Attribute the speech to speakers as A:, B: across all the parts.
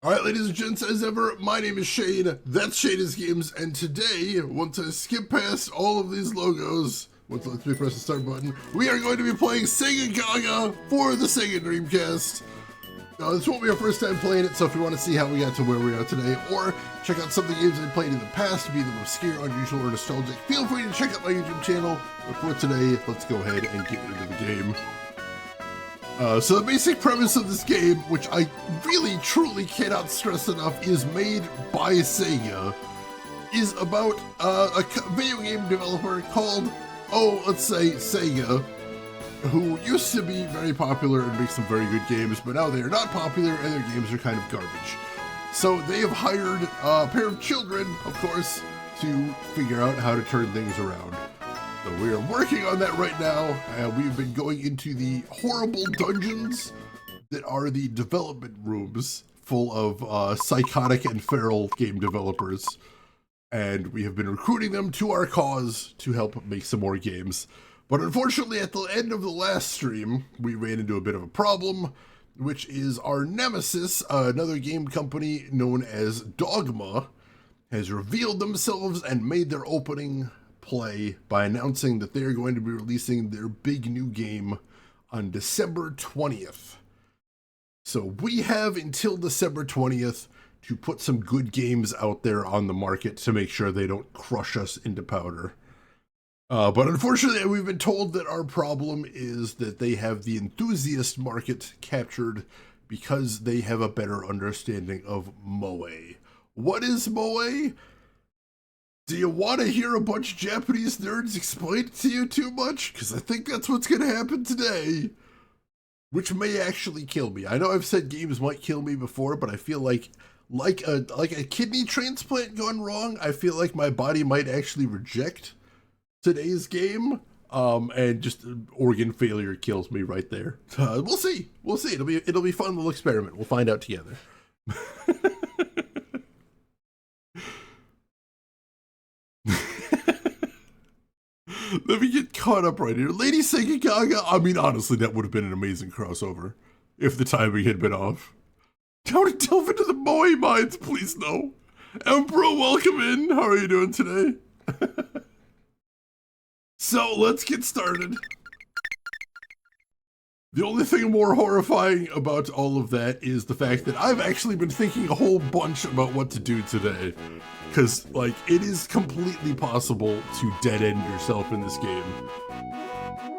A: Alright, ladies and gents, as ever, my name is Shane, that's Shane's Games, and today, once I skip past all of these logos, once I press the start button, we are going to be playing Segagaga for the Sega Dreamcast. This won't be our first time playing it, so if you want to see how we got to where we are today, or check out some of the games I played in the past, be them obscure, unusual, or nostalgic, feel free to check out my YouTube channel. But for today, let's go ahead and get into the game. So the basic premise of this game, which I really truly cannot stress enough, is made by Sega, is about a video game developer called, let's say Sega, who used to be very popular and make some very good games, but now they are not popular and their games are kind of garbage. So they have hired a pair of children, of course, to figure out how to turn things around. So we are working on that right now, and we've been going into the horrible dungeons that are the development rooms full of psychotic and feral game developers. And we have been recruiting them to our cause to help make some more games. But unfortunately, at the end of the last stream, we ran into a bit of a problem, which is our nemesis, another game company known as Dogma, has revealed themselves and made their opening play by announcing that they are going to be releasing their big new game on December 20th. So we have until December 20th to put some good games out there on the market to make sure they don't crush us into powder. But unfortunately, we've been told that our problem is that they have the enthusiast market captured because they have a better understanding of Moe. What is Moe? Do you want to hear a bunch of Japanese nerds explain it to you too much? Because I think that's what's going to happen today. Which may actually kill me. I know I've said games might kill me before, but I feel like a kidney transplant gone wrong, I feel like my body might actually reject today's game. And just organ failure kills me right there. We'll see. We'll see. It'll be a fun little experiment. We'll find out together. Let me get caught up right here. Lady Segagaga, I mean, honestly, that would have been an amazing crossover if the timing had been off. Don't delve into the Moe mines, please no. Emperor, welcome in. How are you doing today? So, let's get started. The only thing more horrifying about all of that is the fact that I've actually been thinking a whole bunch about what to do today. Because, like, it is completely possible to dead-end yourself in this game.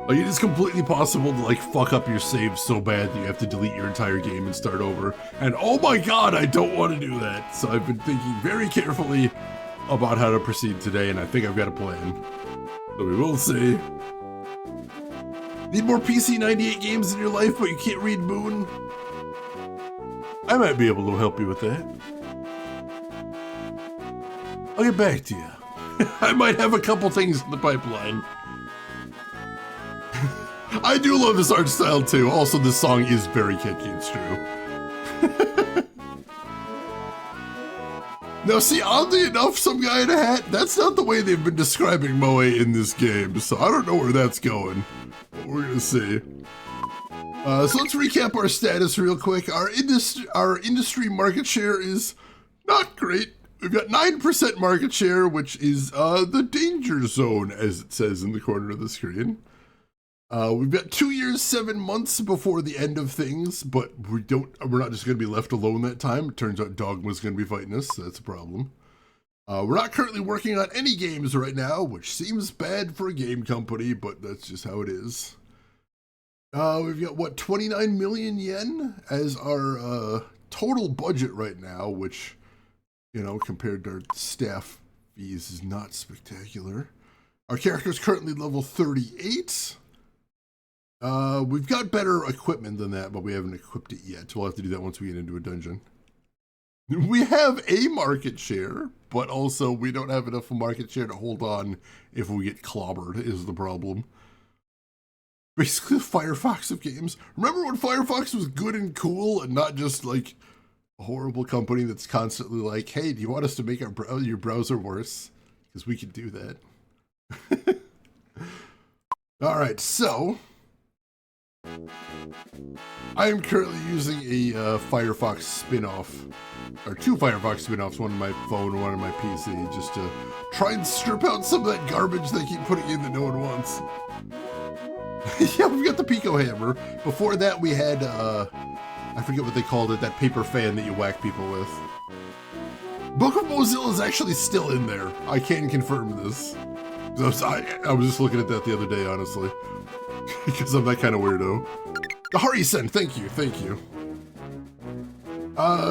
A: Like, it is completely possible to, like, fuck up your save so bad that you have to delete your entire game and start over. And oh my god, I don't want to do that. So I've been thinking very carefully about how to proceed today, and I think I've got a plan. So we will see. Need more PC 98 games in your life, but you can't read Moon? I might be able to help you with that. I'll get back to you. I might have a couple things in the pipeline. I do love this art style too. Also, this song is very catchy, it's true. Now see, oddly enough, some guy in a hat, that's not the way they've been describing Moe in this game, so I don't know where that's going. But we're gonna see. So let's recap our status real quick. Our industry market share is not great. We've got 9% market share, which is the danger zone, as it says in the corner of the screen. We've got 2 years, 7 months before the end of things, but we're not just going to be left alone that time. It turns out Dogma's going to be fighting us, so that's a problem. We're not currently working on any games right now, which seems bad for a game company, but that's just how it is. We've got, what, 29 million yen as our total budget right now, which, you know, compared to our staff fees is not spectacular. Our character's currently level 38. We've got better equipment than that, but we haven't equipped it yet. We'll have to do that once we get into a dungeon. We have a market share, but also we don't have enough market share to hold on if we get clobbered, is the problem. Basically, the Firefox of games. Remember when Firefox was good and cool and not just like a horrible company that's constantly like, hey, do you want us to make your browser worse? Because we can do that. All right, so I am currently using a Firefox spin-off, or two Firefox spin-offs, one on my phone, one on my PC, just to try and strip out some of that garbage they keep putting in that no one wants. Yeah, we've got the Pico hammer. Before that, we had, I forget what they called it, that paper fan that you whack people with. Book of Mozilla is actually still in there. I can confirm this. I was just looking at that the other day, honestly. Because I'm that kind of weirdo. Hari-sen, thank you, thank you.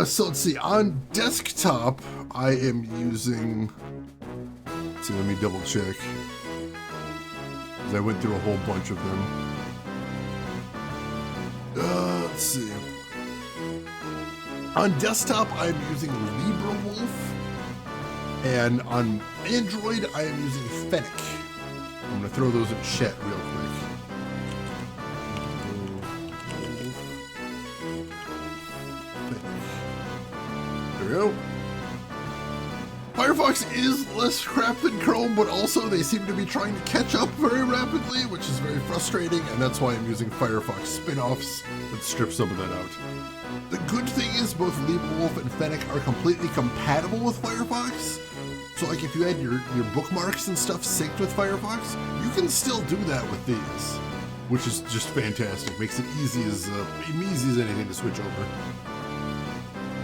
A: So let's see, on desktop, I am using, let's see, let me double check. Because I went through a whole bunch of them. Let's see. On desktop, I'm using LibreWolf. And on Android, I am using Fennec. I'm going to throw those in chat real quick. There we go. Firefox is less crap than Chrome, but also they seem to be trying to catch up very rapidly, which is very frustrating, and that's why I'm using Firefox spin-offs that strip some of that out. The good thing is both LibreWolf and Fennec are completely compatible with Firefox. So like if you had your bookmarks and stuff synced with Firefox, you can still do that with these, which is just fantastic. Makes it easy as anything to switch over.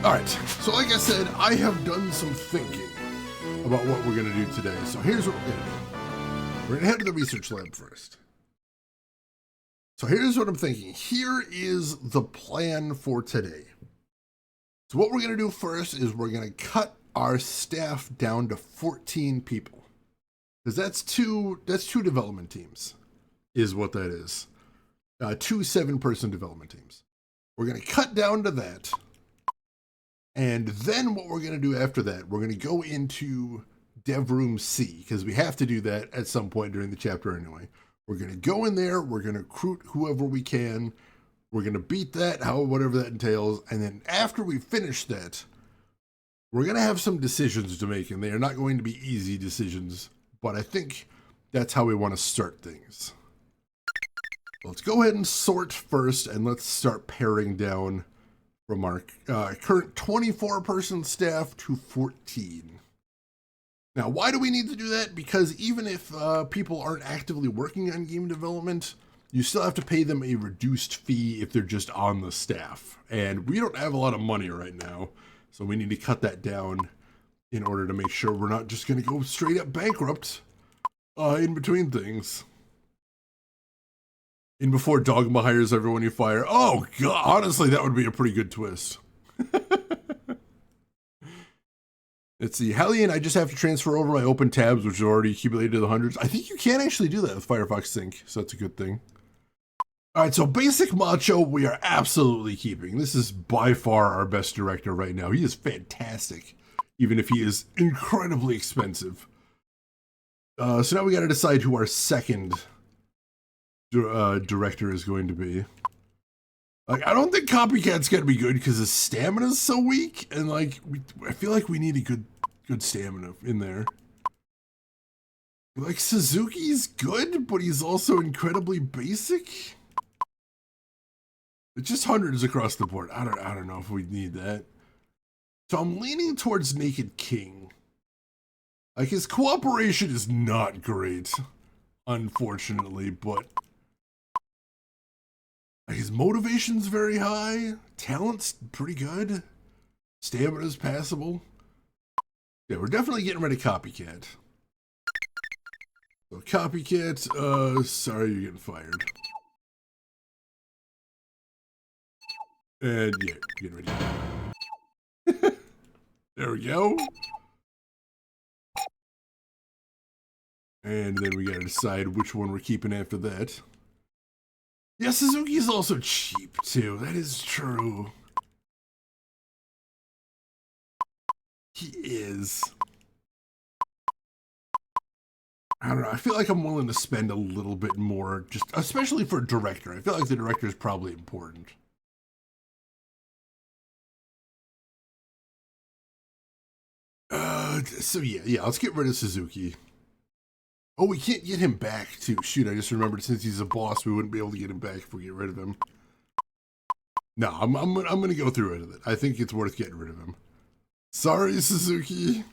A: All right, so like I said, I have done some thinking about what we're gonna do today. So here's what we're gonna do. We're gonna head to the research lab first. So here's what I'm thinking. Here is the plan for today. So what we're gonna do first is we're gonna cut our staff down to 14 people. Because that's two development teams, is what that is. 2 7-person development teams. We're gonna cut down to that. And then what we're going to do after that, we're going to go into Dev Room C, because we have to do that at some point during the chapter anyway. We're going to go in there, we're going to recruit whoever we can, we're going to beat that, whatever that entails, and then after we finish that, we're going to have some decisions to make, and they are not going to be easy decisions, but I think that's how we want to start things. Let's go ahead and sort first, and let's start paring down from our current 24-person staff to 14. Now, why do we need to do that? Because even if people aren't actively working on game development, you still have to pay them a reduced fee if they're just on the staff. And we don't have a lot of money right now, so we need to cut that down in order to make sure we're not just going to go straight up bankrupt in between things. And before Dogma hires everyone you fire. Oh, God, honestly, that would be a pretty good twist. Let's see. Hellion, I just have to transfer over my open tabs, which are already accumulated to the hundreds. I think you can actually do that with Firefox Sync, so that's a good thing. All right, so Basic Macho, we are absolutely keeping. This is by far our best director right now. He is fantastic, even if he is incredibly expensive. So now we got to decide who our second director is going to be. Like, I don't think Copycat's gonna be good because his stamina's so weak, and like I feel like we need a good stamina in there. Like Suzuki's good, but he's also incredibly basic. It's just hundreds across the board. I don't know if we need that. So I'm leaning towards Naked King. Like his cooperation is not great, unfortunately, but his motivation's very high, talent's pretty good, stamina's passable. Yeah, we're definitely getting rid of Copycat. So Copycat, sorry you're getting fired. And yeah, getting rid of you. There we go. And then we gotta decide which one we're keeping after that. Yeah, Suzuki's also cheap, too. That is true. He is. I don't know. I feel like I'm willing to spend a little bit more, just especially for a director. I feel like the director is probably important. So yeah, let's get rid of Suzuki. Oh, we can't get him back, too. Shoot, I just remembered since he's a boss, we wouldn't be able to get him back if we get rid of him. No, I'm going to go through it. I think it's worth getting rid of him. Sorry, Suzuki.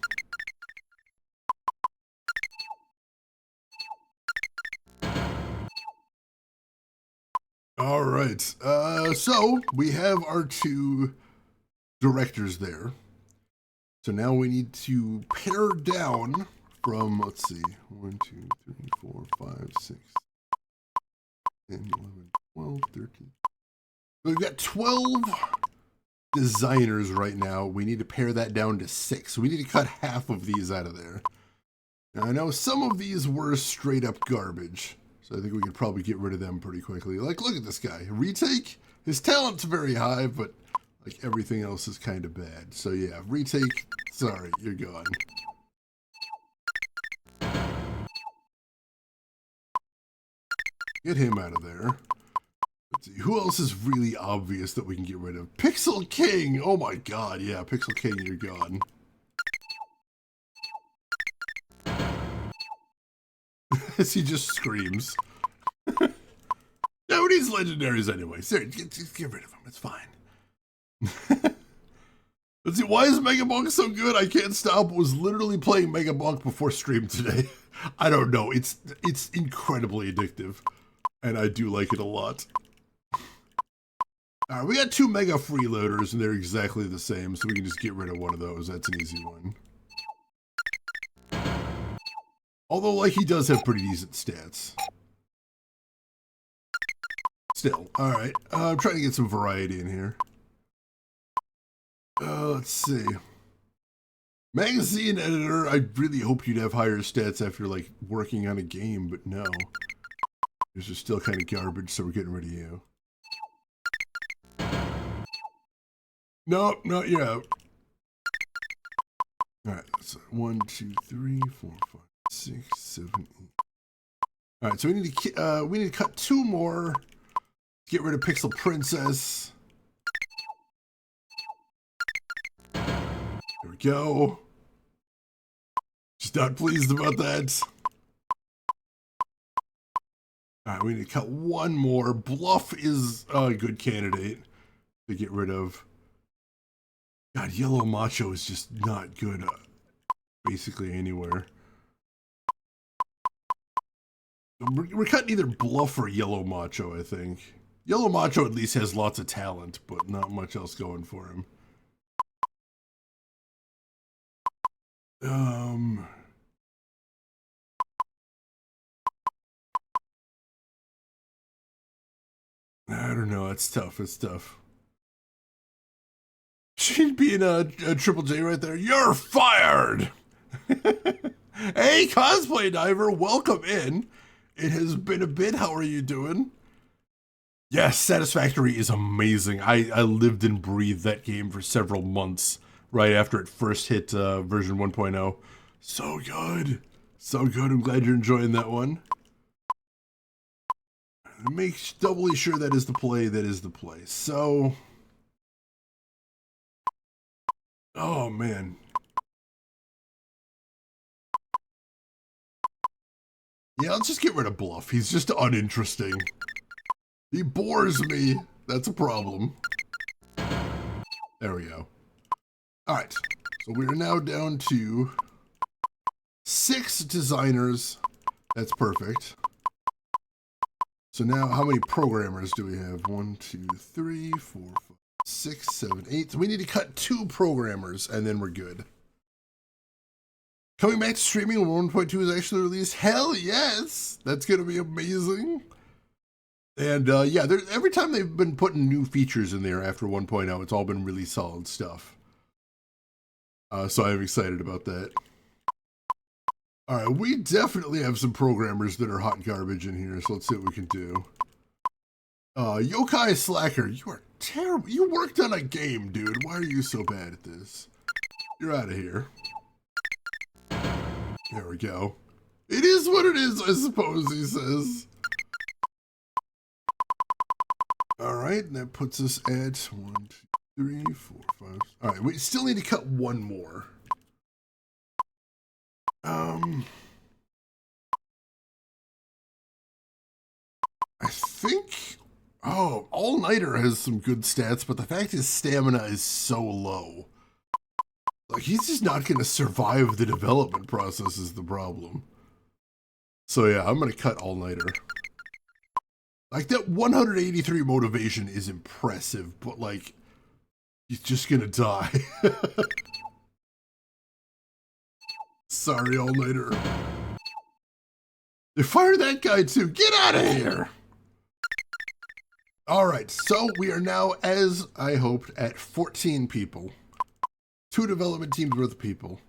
A: All right. So we have our two directors there. So now we need to pare down from, let's see, 1, 2, 3, 4, 5, 6, 10, 11, 12, 13. So we've got 12 designers right now. We need to pare that down to 6. So we need to cut half of these out of there. Now, I know some of these were straight up garbage. So I think we could probably get rid of them pretty quickly. Like, look at this guy. Retake, his talent's very high, but like everything else is kind of bad. So yeah, retake, sorry, you're gone. Get him out of there. Let's see, who else is really obvious that we can get rid of? Pixel King! Oh my god, yeah, Pixel King, you're gone. As he just screams. No, needs legendaries anyway. Seriously, just get rid of him. It's fine. Let's see, why is Mega Bonk so good? I can't stop. Was literally playing Mega Bonk before stream today. I don't know. It's incredibly addictive. And I do like it a lot. Alright, we got 2 Mega Freeloaders, and they're exactly the same, so we can just get rid of one of those. That's an easy one. Although, like, he does have pretty decent stats. Still, alright. I'm trying to get some variety in here. Let's see. Magazine editor, I really hope you'd have higher stats after, like, working on a game, but no. Yours are still kind of garbage, so we're getting rid of you. Nope, not yet. Alright, so 1, 2, 3, 4, 5, 6, 7, 8. Alright, so we need to cut 2 more. Get rid of Pixel Princess. There we go. Just not pleased about that. Alright, we need to cut 1 more. Bluff is a good candidate to get rid of. God, Yellow Macho is just not good basically anywhere. We're cutting either Bluff or Yellow Macho, I think. Yellow Macho at least has lots of talent, but not much else going for him. I don't know. It's tough. It's tough. She'd be in a Triple J right there. You're fired! Hey, Cosplay Diver, welcome in. It has been a bit. How are you doing? Yes, Satisfactory is amazing. I lived and breathed that game for several months right after it first hit version 1.0. So good. So good. I'm glad you're enjoying that one. Make doubly sure that is the play. That is the play. So... oh, man. Yeah, let's just get rid of Bluff. He's just uninteresting. He bores me. That's a problem. There we go. Alright. So we are now down to 6 designers. That's perfect. So now, how many programmers do we have? 1, 2, 3, 4, 5, 6, 7, 8. So we need to cut 2 programmers, and then we're good. Coming back to streaming when 1.2 is actually released? Hell yes! That's going to be amazing. And yeah, every time they've been putting new features in there after 1.0, it's all been really solid stuff. So I'm excited about that. Alright, we definitely have some programmers that are hot garbage in here, so let's see what we can do. Yokai Slacker, you are terrible. You worked on a game, dude. Why are you so bad at this? You're out of here. There we go. It is what it is, I suppose, he says. Alright, that puts us at 1, 2, 3, 4, 5. Alright, we still need to cut 1 more. I think, oh, All-Nighter has some good stats, but the fact his stamina is so low. Like, he's just not going to survive the development process is the problem. So yeah, I'm going to cut All-Nighter. Like, that 183 motivation is impressive, but like, he's just going to die. Sorry, All-Nighter. They fired that guy too. Get out of here! Alright, so we are now, as I hoped, at 14 people. 2 development teams worth of people.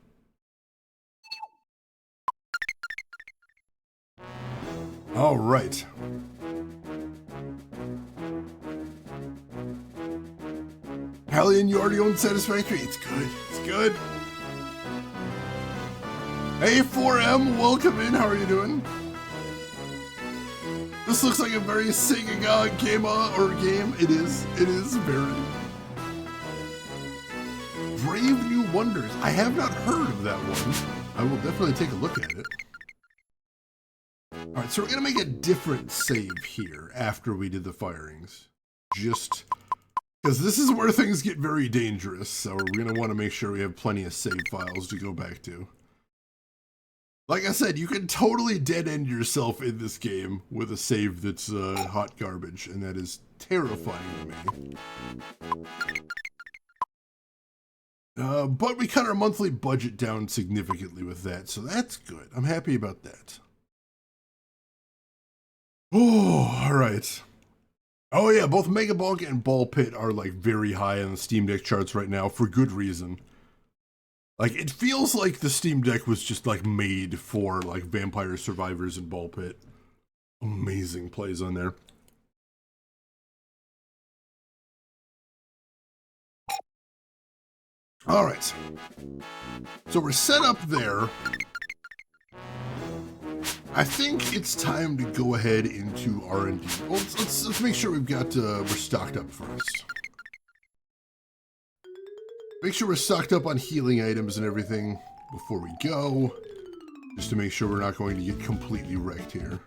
A: Alright. Hallian, you already own Satisfactory? It's good. It's good. Hey, 4M, welcome in. How are you doing? This looks like a very Segagaga game. It is. It is very. Brave New Wonders. I have not heard of that one. I will definitely take a look at it. Alright, so we're going to make a different save here after we did the firings. Just because this is where things get very dangerous, so we're going to want to make sure we have plenty of save files to go back to. Like I said, you can totally dead-end yourself in this game with a save that's hot garbage, and that is terrifying to me. But we cut our monthly budget down significantly with that, so that's good. I'm happy about that. Oh, alright. Oh yeah, both Mega Bulk and Ball Pit are like very high on the Steam Deck charts right now for good reason. Like, it feels like the Steam Deck was just, like, made for, like, Vampire Survivors and Ball Pit. Amazing plays on there. Alright. So we're set up there. I think it's time to go ahead into R&D. Well, let's make sure we've got, we're stocked up first. Make sure we're stocked up on healing items and everything before we go, just to make sure we're not going to get completely wrecked here.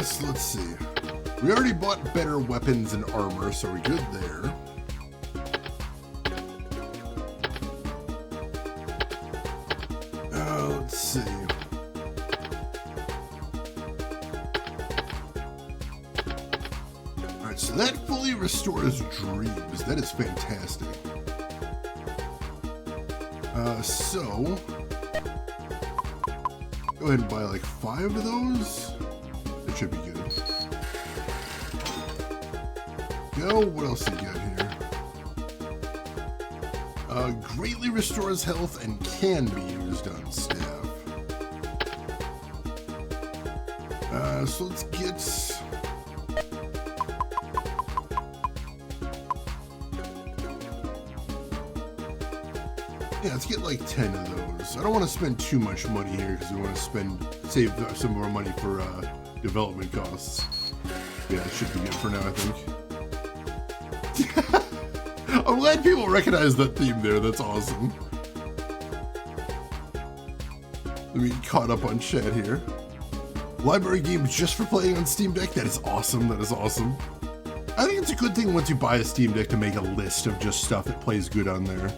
A: So let's see. We already bought better weapons and armor, so we're good there. Let's see. So that fully restores dreams. That is fantastic. So go ahead and buy like 5 of those. That should be good. Go. What else you got here? Greatly restores health and can be used on staff. So let's get. Yeah, let's get like 10 of those. I don't want to spend too much money here because we want to save some more money for development costs. Yeah, it should be good for now, I think. I'm glad people recognize that theme there. That's awesome. Let me get caught up on chat here. Library games just for playing on Steam Deck? That is awesome. That is awesome. I think it's a good thing once you buy a Steam Deck to make a list of just stuff that plays good on there.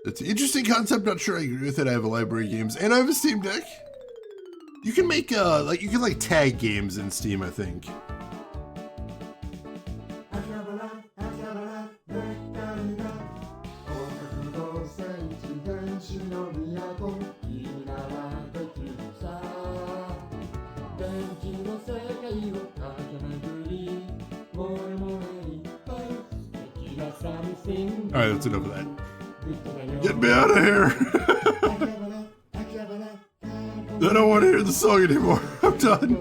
A: It's an interesting concept, not sure I agree with it. I have a library of games and I have a Steam Deck. You can make you can tag games in Steam, I think. Alright, that's enough of that. Get me out of here! I don't want to hear the song anymore. I'm done.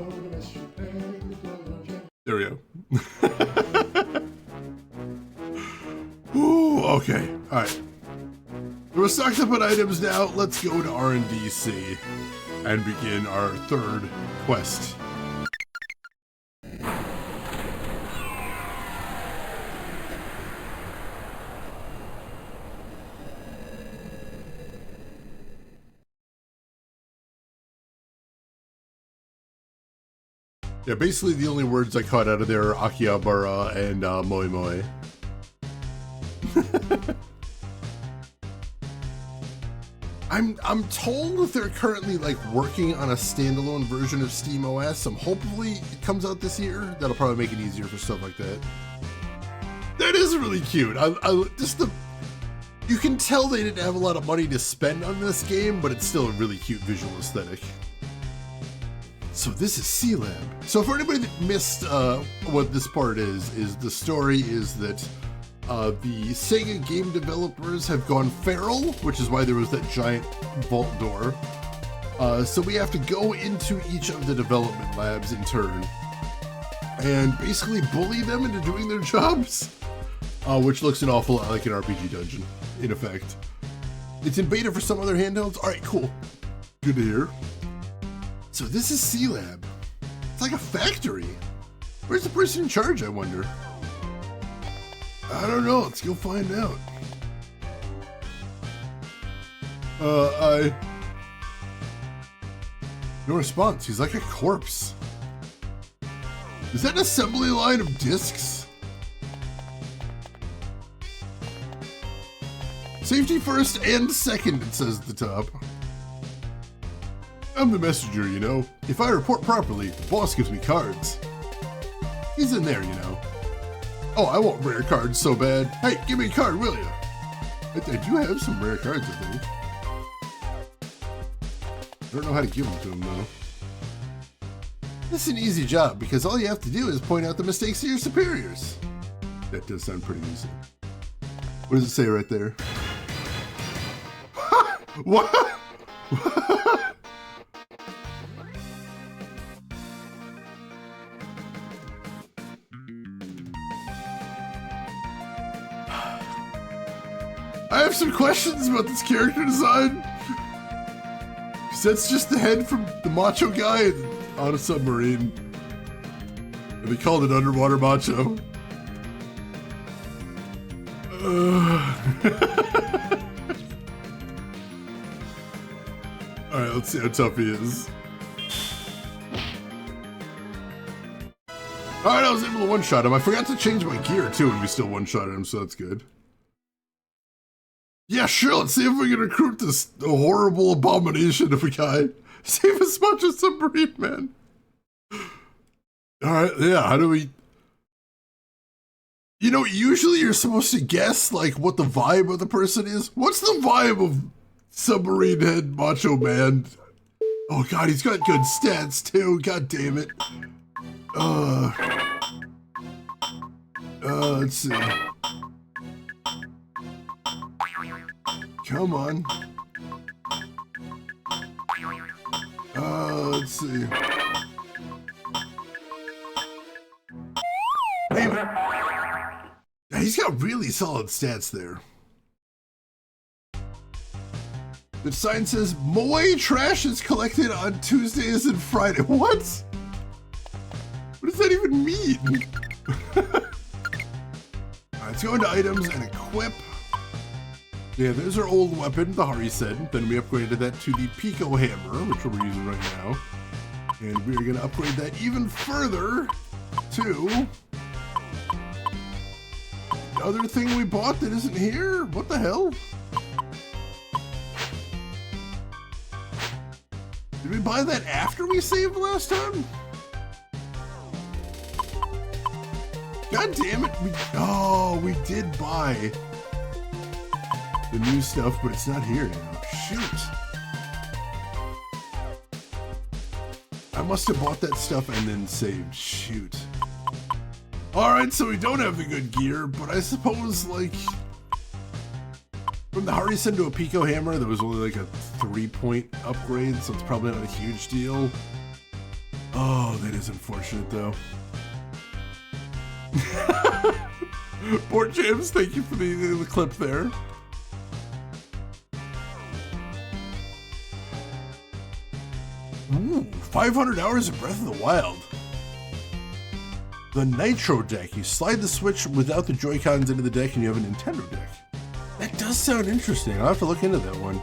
A: There we go. Ooh, okay. Alright. We're stocked up on items now. Let's go to R&DC and begin our 3rd quest. Yeah, basically the only words I caught out of there are Akihabara and Moi Moi. I'm told that they're currently like working on a standalone version of SteamOS. So hopefully it comes out this year. That'll probably make it easier for stuff like that. That is really cute. You can tell they didn't have a lot of money to spend on this game, but it's still a really cute visual aesthetic. So this is C-Lab. So for anybody that missed what this part is the story is that the Sega game developers have gone feral, which is why there was that giant vault door. So we have to go into each of the development labs in turn and basically bully them into doing their jobs, which looks an awful lot like an RPG dungeon, in effect. It's in beta for some other handhelds. All right, cool. Good to hear. So this is C-Lab. It's like a factory. Where's the person in charge, I wonder? I don't know. Let's go find out. No response. He's like a corpse. Is that an assembly line of discs? Safety first and second, it says at the top. I'm the messenger, you know. If I report properly, the boss gives me cards. He's in there, you know. Oh, I want rare cards so bad. Hey, give me a card, will ya? I do have some rare cards, I think. I don't know how to give them to him, though. This is an easy job, because all you have to do is point out the mistakes of your superiors. That does sound pretty easy. What does it say right there? What? I have some questions about this character design. Because that's just the head from the macho guy on a submarine. And they called it Underwater Macho. Alright, let's see how tough he is. Alright, I was able to one-shot him. I forgot to change my gear too, and we still one-shotted him, so that's good. Yeah, sure, let's see if we can recruit this horrible abomination of a guy. Save as much as Submarine Man. Alright, yeah, how do we... You know, usually you're supposed to guess, like, what the vibe of the person is. What's the vibe of Submarine Head Macho Man? Oh god, he's got good stats, too. God damn it. Let's see. Come on. Let's see. Hey, he's got really solid stats there. The sign says, Moe trash is collected on Tuesdays and Fridays. What? What does that even mean? Alright, let's go into items and equip. Yeah, there's our old weapon, the Harisen. Then we upgraded that to the Pico Hammer, which we're using right now. And we're going to upgrade that even further to the other thing we bought that isn't here. What the hell? Did we buy that after we saved last time? God damn it. We did buy the new stuff, but it's not here now. Shoot. I must have bought that stuff and then saved. Shoot. Alright, so we don't have the good gear, but I suppose, like, from the Harisen to a Pico Hammer, there was only like a 3-point upgrade, so it's probably not a huge deal. Oh, that is unfortunate, though. Board James, thank you for the clip there. Ooh, 500 hours of Breath of the Wild. The Nitro deck. You slide the Switch without the Joy-Cons into the deck and you have a Nintendo deck. That does sound interesting. I'll have to look into that one.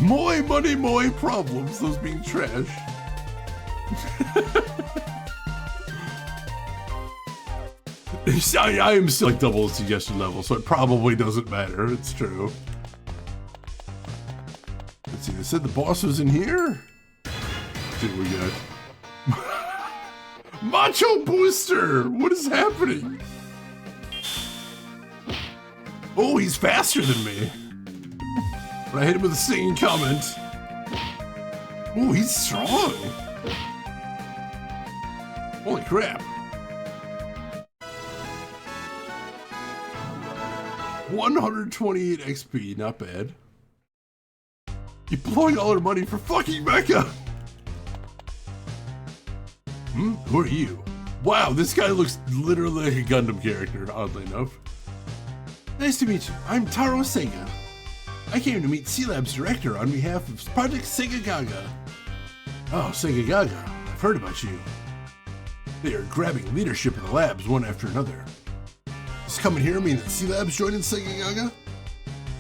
A: Moi money, moi problems. Those being trash. I am still like double the suggestion level, so it probably doesn't matter. It's true. Let's see, they said the boss was in here? Let's see what we got. Macho Booster! What is happening? Oh, he's faster than me. But I hit him with a stinging comment. Oh, he's strong. Holy crap. 128 XP, not bad. You're blowing all our money for fucking Mecha! Who are you? Wow, this guy looks literally like a Gundam character, oddly enough. Nice to meet you. I'm Taro Sega. I came to meet C-Lab's director on behalf of Project Segagaga. Oh, Segagaga. I've heard about you. They are grabbing leadership in the labs one after another. Does coming here mean that C-Lab's joining Segagaga?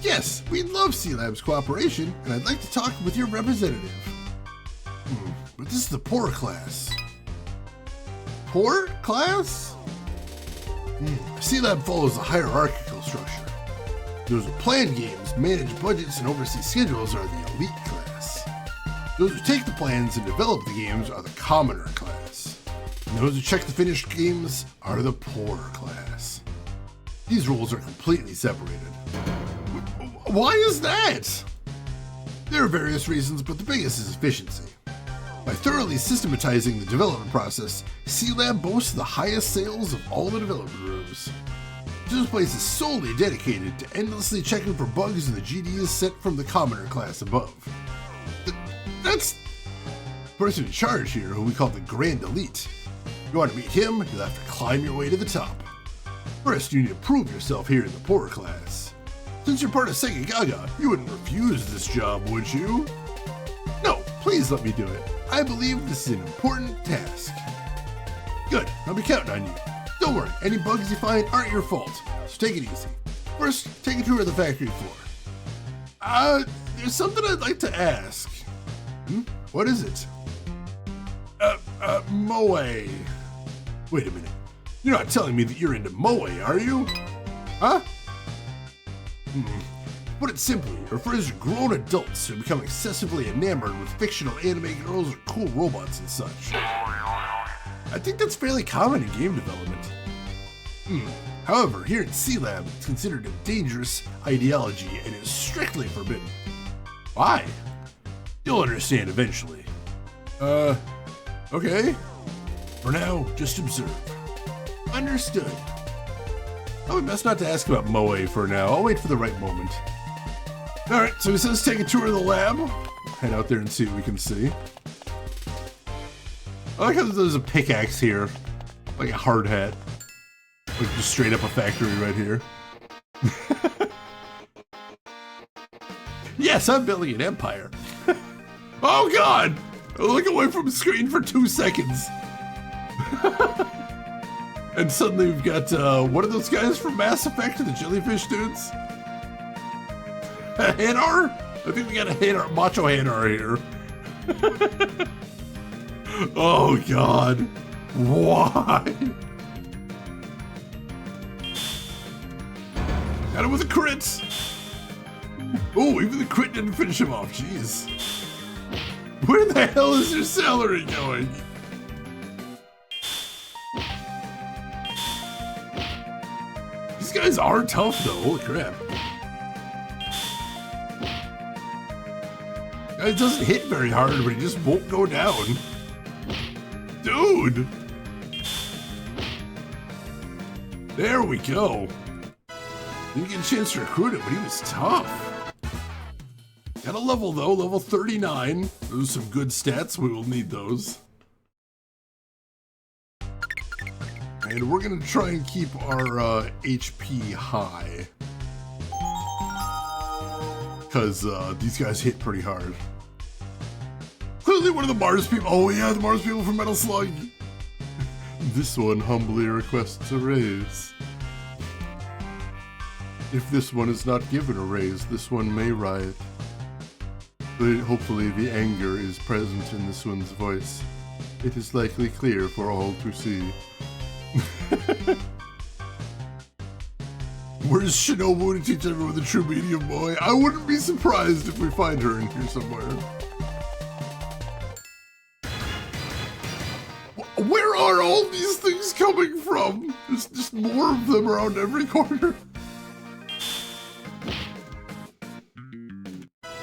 A: Yes, we'd love C-Lab's cooperation, and I'd like to talk with your representative. But this is the poor class. Poor class? C-Lab follows a hierarchical structure. Those who plan games, manage budgets, and oversee schedules are the elite class. Those who take the plans and develop the games are the commoner class. And those who check the finished games are the poorer class. These roles are completely separated. Why is that? There are various reasons, but the biggest is efficiency. By thoroughly systematizing the development process, C-Lab boasts the highest sales of all the development rooms. This place is solely dedicated to endlessly checking for bugs in the GDs sent from the commoner class above. That's the person in charge here, who we call the Grand Elite. If you want to meet him, you'll have to climb your way to the top. First, you need to prove yourself here in the poorer class. Since you're part of Segagaga, you wouldn't refuse this job, would you? No, please let me do it. I believe this is an important task. Good, I'll be counting on you. Don't worry, any bugs you find aren't your fault, so take it easy. First, take a tour of the factory floor. There's something I'd like to ask. What is it? Moe. Wait a minute. You're not telling me that you're into Moe, are you? Huh? To put it simply, it refers to grown adults who become excessively enamored with fictional anime girls or cool robots and such. I think that's fairly common in game development. However, here in C-Lab, it's considered a dangerous ideology and is strictly forbidden. Why? You'll understand eventually. Okay. For now, just observe. Understood. Probably best not to ask about Moe for now. I'll wait for the right moment. Alright, so he says take a tour of the lab. Head out there and see what we can see. I like how there's a pickaxe here. Like a hard hat. Like just straight up a factory right here. Yes, I'm building an empire. Oh god! Look away from the screen for 2 seconds. And suddenly we've got, what are those guys from Mass Effect, the jellyfish dudes? Hanar? I think we got a Hanar, Macho Hanar here. Oh god. Why? Got him with a crit. Oh, even the crit didn't finish him off, jeez. Where the hell is your salary going? These guys are tough though, holy crap. Guy doesn't hit very hard, but he just won't go down. Dude! There we go. Didn't get a chance to recruit him, but he was tough. Got a level though, level 39. Those are some good stats, we will need those. And we're gonna try and keep our HP high. Because these guys hit pretty hard. Clearly one of the Mars people. Oh yeah, the Mars people from Metal Slug. This one humbly requests a raise. If this one is not given a raise, this one may riot. But hopefully the anger is present in this one's voice. It is likely clear for all to see. Where's Shinobu to teach everyone the true meaning of boy? I wouldn't be surprised if we find her in here somewhere. Where are all these things coming from? There's just more of them around every corner.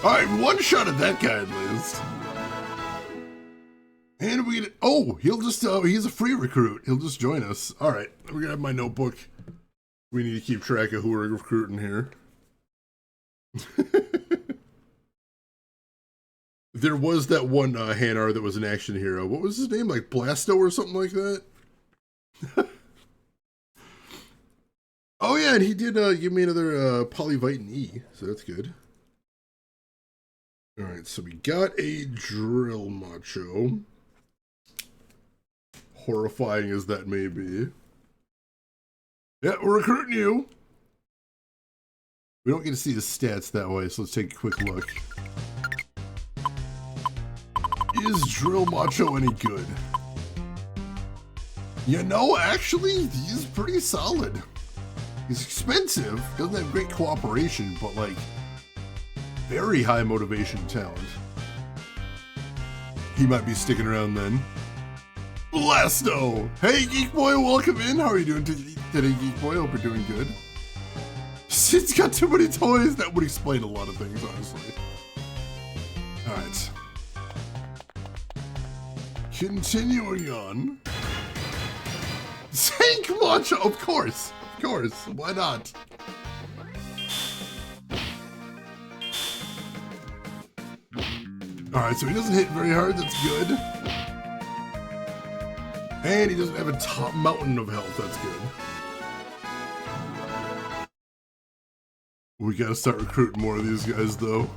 A: Alright, one shot at that guy at least. And we get, oh, he'll just, he's a free recruit. He'll just join us. Alright, we're gonna have my notebook. We need to keep track of who we're recruiting here. There was that one Hanar that was an action hero. What was his name? Like Blasto or something like that? Oh yeah, and he did give me another Polyvitamin E, so that's good. Alright, so we got a Drill Macho. Horrifying as that may be. Yeah, we're recruiting you. We don't get to see his stats that way, so let's take a quick look. Is Drill Macho any good? You know, actually, he's pretty solid. He's expensive, doesn't have great cooperation, but like, very high motivation and talent. He might be sticking around then. Blasto! Hey, Geek Boy, welcome in. How are you doing today, Geek Boy? Hope you're doing good. Sid's got too many toys. That would explain a lot of things, honestly. Alright. Continuing on. Tank Macho! Of course! Of course. Why not? Alright, so he doesn't hit very hard. That's good. And he doesn't have a top mountain of health. That's good. We gotta start recruiting more of these guys, though.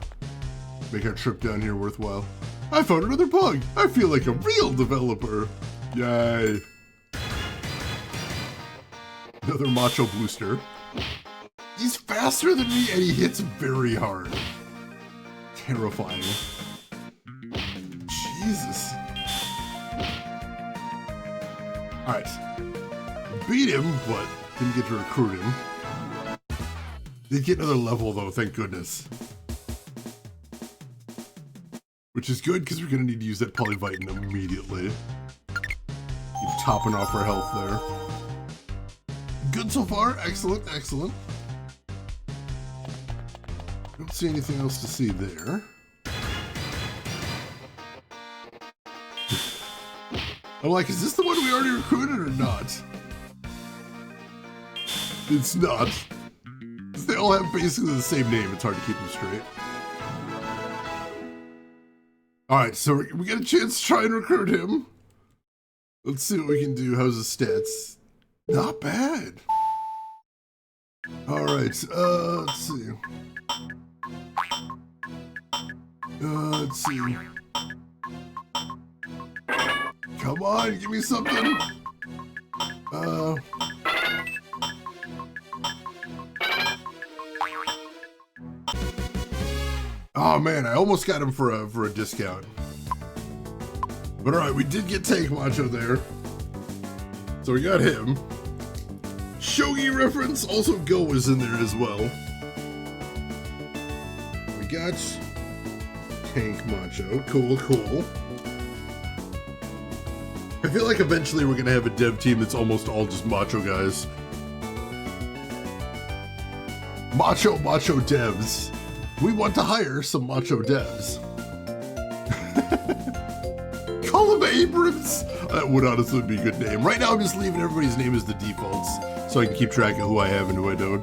A: Make our trip down here worthwhile. I found another pug! I feel like a real developer! Yay! Another Macho Booster. He's faster than me and he hits very hard. Terrifying. Jesus. Alright. Beat him, but didn't get to recruit him. Did get another level though, thank goodness. Which is good because we're gonna need to use that Polyvitamin immediately. Keep topping off our health there. Good so far, excellent, excellent. Don't see anything else to see there. I'm like, is this the one we already recruited or not? It's not. They all have basically the same name, it's hard to keep them straight. Alright, so we get a chance to try and recruit him. Let's see what we can do. How's his stats? Not bad. Alright, let's see. Let's see. Come on, give me something. Oh man, I almost got him for a discount. But alright, we did get Tank Macho there. So we got him. Shogi reference, also Go is in there as well. We got Tank Macho, cool, cool. I feel like eventually we're gonna have a dev team that's almost all just Macho guys. Macho devs. We want to hire some Macho devs. Call him Abrams. That would honestly be a good name. Right now I'm just leaving everybody's name as the defaults so I can keep track of who I have and who I don't.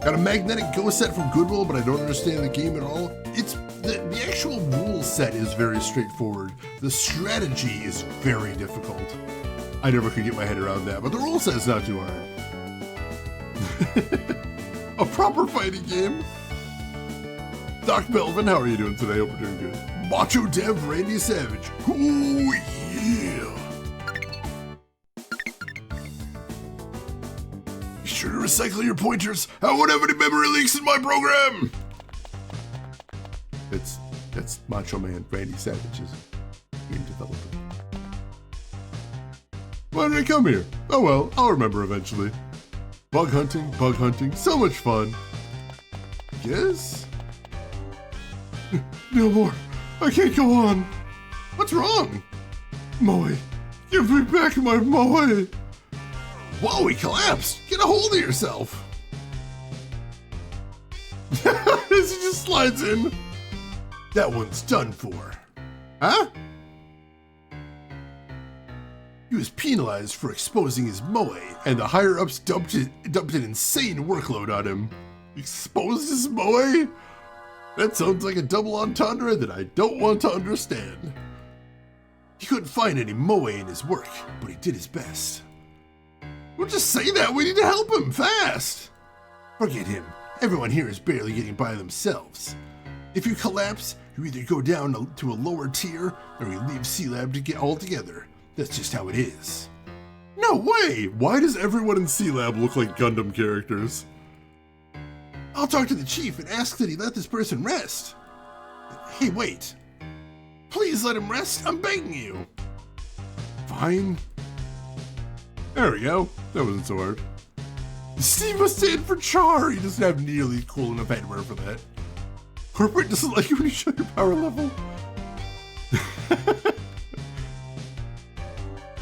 A: Got a magnetic Go set from Goodwill, but I don't understand the game at all. It's the actual rule set is very straightforward. The strategy is very difficult. I never could get my head around that, but the rule set is not too hard. A proper fighting game. Doc Belvin, how are you doing today? Hope you're doing good. Macho Dev Randy Savage. Ooh, yeah. Be sure to recycle your pointers. I won't have any memory leaks in my program. That's Macho Man Randy Savage, isn't it? Game developer. Why did I come here? Oh well, I'll remember eventually. Bug hunting, so much fun. Yes? No more. I can't go on. What's wrong? Moe, give me back my Moe. Whoa, he collapsed. Get a hold of yourself. As he just slides in. That one's done for. Huh? He was penalized for exposing his Moe, and the higher-ups dumped an insane workload on him. Exposed his Moe? That sounds like a double entendre that I don't want to understand. He couldn't find any Moe in his work, but he did his best. Well, just say that. We need to help him fast. Forget him. Everyone here is barely getting by themselves. If you collapse, you either go down to a lower tier or you leave C-Lab to get all together. That's just how it is. No way! Why does everyone in C-Lab look like Gundam characters? I'll talk to the chief and ask that he let this person rest. Hey, wait. Please let him rest. I'm begging you. Fine. There we go. That wasn't so hard. C must stand for Char. He doesn't have nearly cool enough headwear for that. Corporate doesn't like you when you show your power level.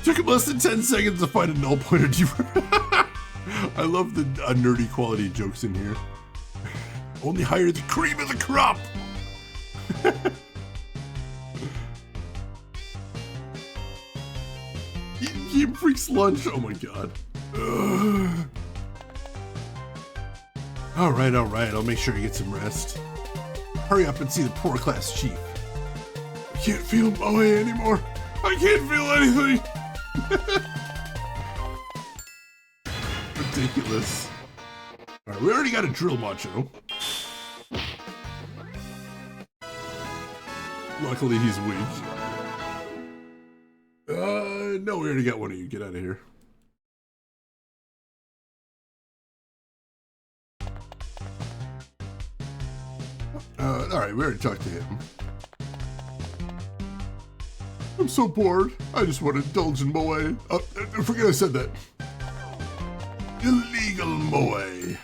A: Took him less than 10 seconds to find a null pointer. I love the nerdy quality jokes in here. Only hire the cream of the crop. Game Freak's lunch. Oh my god. All right. I'll make sure you get some rest. Hurry up and see the poor class chief. I can't feel Moe anymore. I can't feel anything. Ridiculous. All right, we already got a drill macho. Luckily, he's weak. No, we already got one of you. Get out of here. All right, we already talked to him. I'm so bored. I just want to indulge in Moe. I forget I said that. Illegal Moe.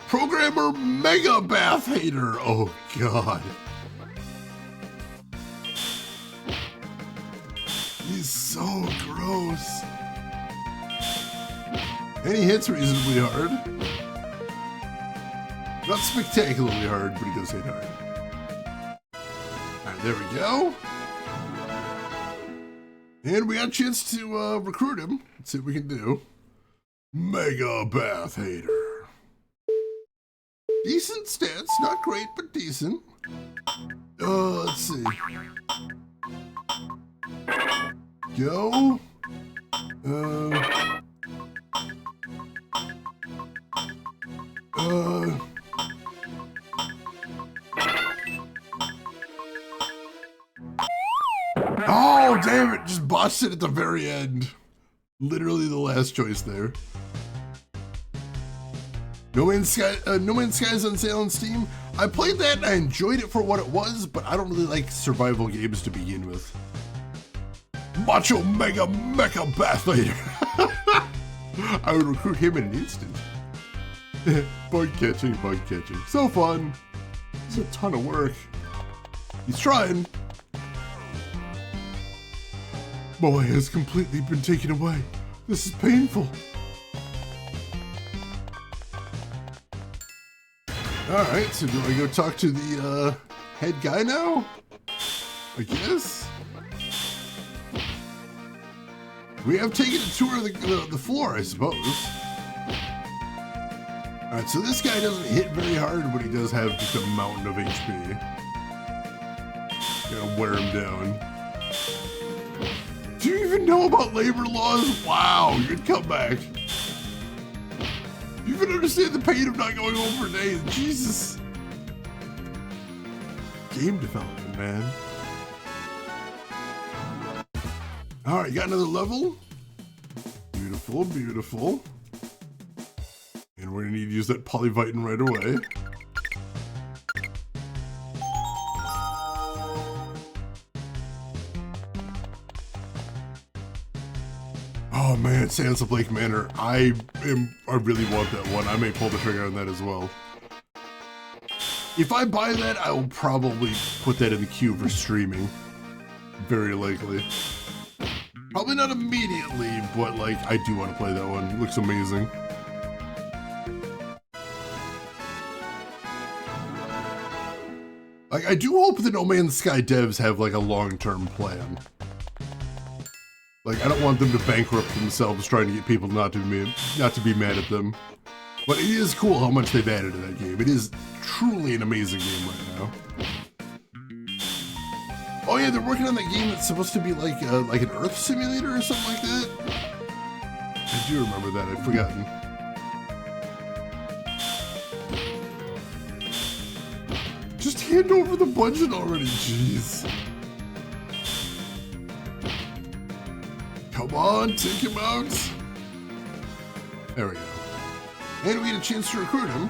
A: Programmer Mega Bath Hater. Oh, God. He's so gross. And he hits reasonably hard. Not spectacularly hard, but he does hit hard. Alright, there we go. And we got a chance to recruit him. Let's see what we can do. Mega Bath Hater. Decent stats, not great, but decent. Let's see. Go. Oh, damn it. Just botched it at the very end. Literally the last choice there. No Man's Sky is on sale on Steam. I played that and I enjoyed it for what it was, but I don't really like survival games to begin with. Macho Mega Mecha Bath Later. I would recruit him in an instant. Bug catching. So fun. It's a ton of work. He's trying. Moe has completely been taken away. This is painful. Alright, so do I go talk to the head guy now? I guess? We have taken a tour of the floor, I suppose. Alright, so this guy doesn't hit very hard, but he does have just a mountain of HP. Gonna wear him down. Do you even know about labor laws? Wow, good comeback. You even understand the pain of not going home for days. Jesus. Game development, man. All right, got another level. Beautiful. And we're gonna need to use that polyvitin right away. Oh man, Sands of Lake Manor. I really want that one. I may pull the trigger on that as well. If I buy that, I will probably put that in the queue for streaming. Very likely. Probably not immediately, but like, I do want to play that one. It looks amazing. Like, I do hope the No Man's Sky devs have like a long-term plan. Like, I don't want them to bankrupt themselves trying to get people not to be mad at them. But it is cool how much they've added to that game. It is truly an amazing game right now. Oh yeah, they're working on that game that's supposed to be like an Earth simulator or something like that. I do remember that. I'd forgotten. Just hand over the budget already, jeez. Come on, take him out. There we go. And we get a chance to recruit him.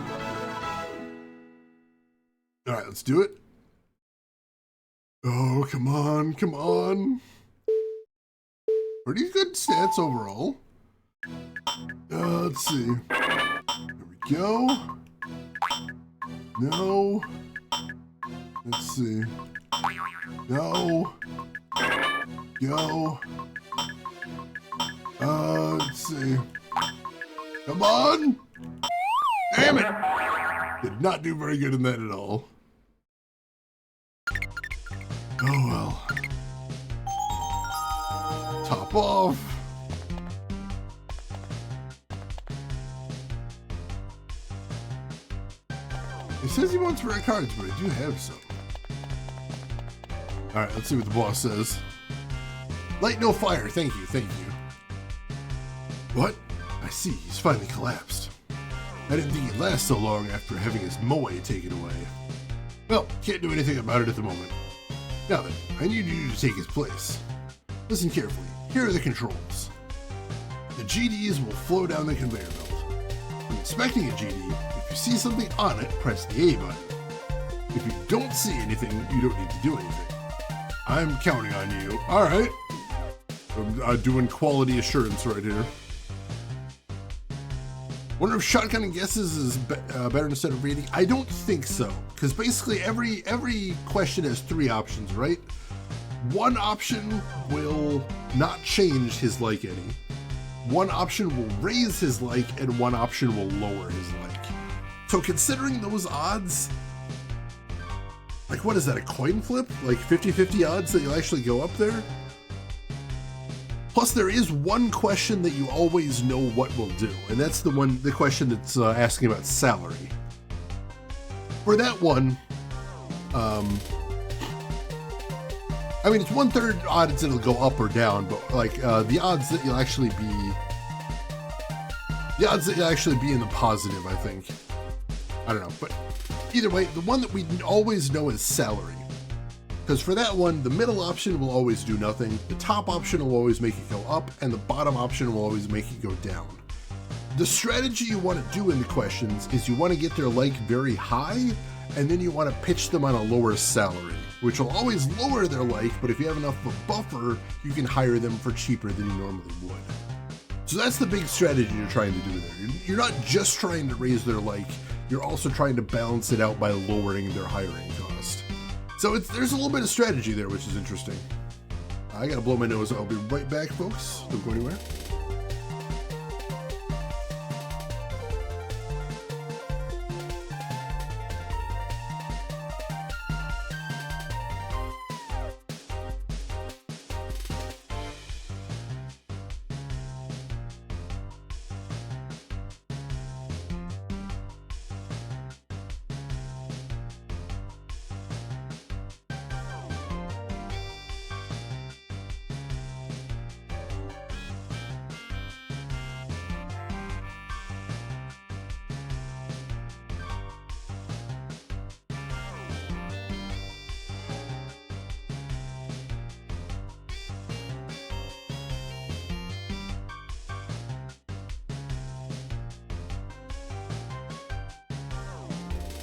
A: All right, let's do it. Oh, come on, come on. Pretty good stats overall. Let's see. There we go. No. Let's see. No. Go. Let's see. Come on! Damn it! Did not do very good in that at all. Oh well. Top off. He says he wants rare cards, but I do have some. Alright, let's see what the boss says. Light no fire, thank you, thank you. What? I see, he's finally collapsed. I didn't think he'd last so long after having his moe taken away. Well, can't do anything about it at the moment. Now then, I need you to take his place. Listen carefully, here are the controls. The GDs will flow down the conveyor belt. When inspecting a GD, if you see something on it, press the A button. If you don't see anything, you don't need to do anything. I'm counting on you. Alright. I'm doing quality assurance right here. Wonder if shotgun and guesses is better instead of reading. I don't think so, because basically every question has three options, right? One option will not change his like any. One option will raise his like, and one option will lower his like. So considering those odds, like what is that, a coin flip? Like 50-50 odds that you'll actually go up there? Plus, there is one question that you always know what will do, and that's the question that's asking about salary. For that one, I mean, it's 1/3 odds it'll go up or down, but like the odds that you'll actually be in the positive, I think. I don't know, but either way, the one that we always know is salary. Because for that one, the middle option will always do nothing, the top option will always make it go up, and the bottom option will always make it go down. The strategy you want to do in the questions is you want to get their like very high, and then you want to pitch them on a lower salary, which will always lower their like, but if you have enough of a buffer, you can hire them for cheaper than you normally would. So that's the big strategy you're trying to do there. You're not just trying to raise their like, you're also trying to balance it out by lowering their hiring cost. So there's a little bit of strategy there, which is interesting. I gotta blow my nose. I'll be right back, folks. Don't go anywhere.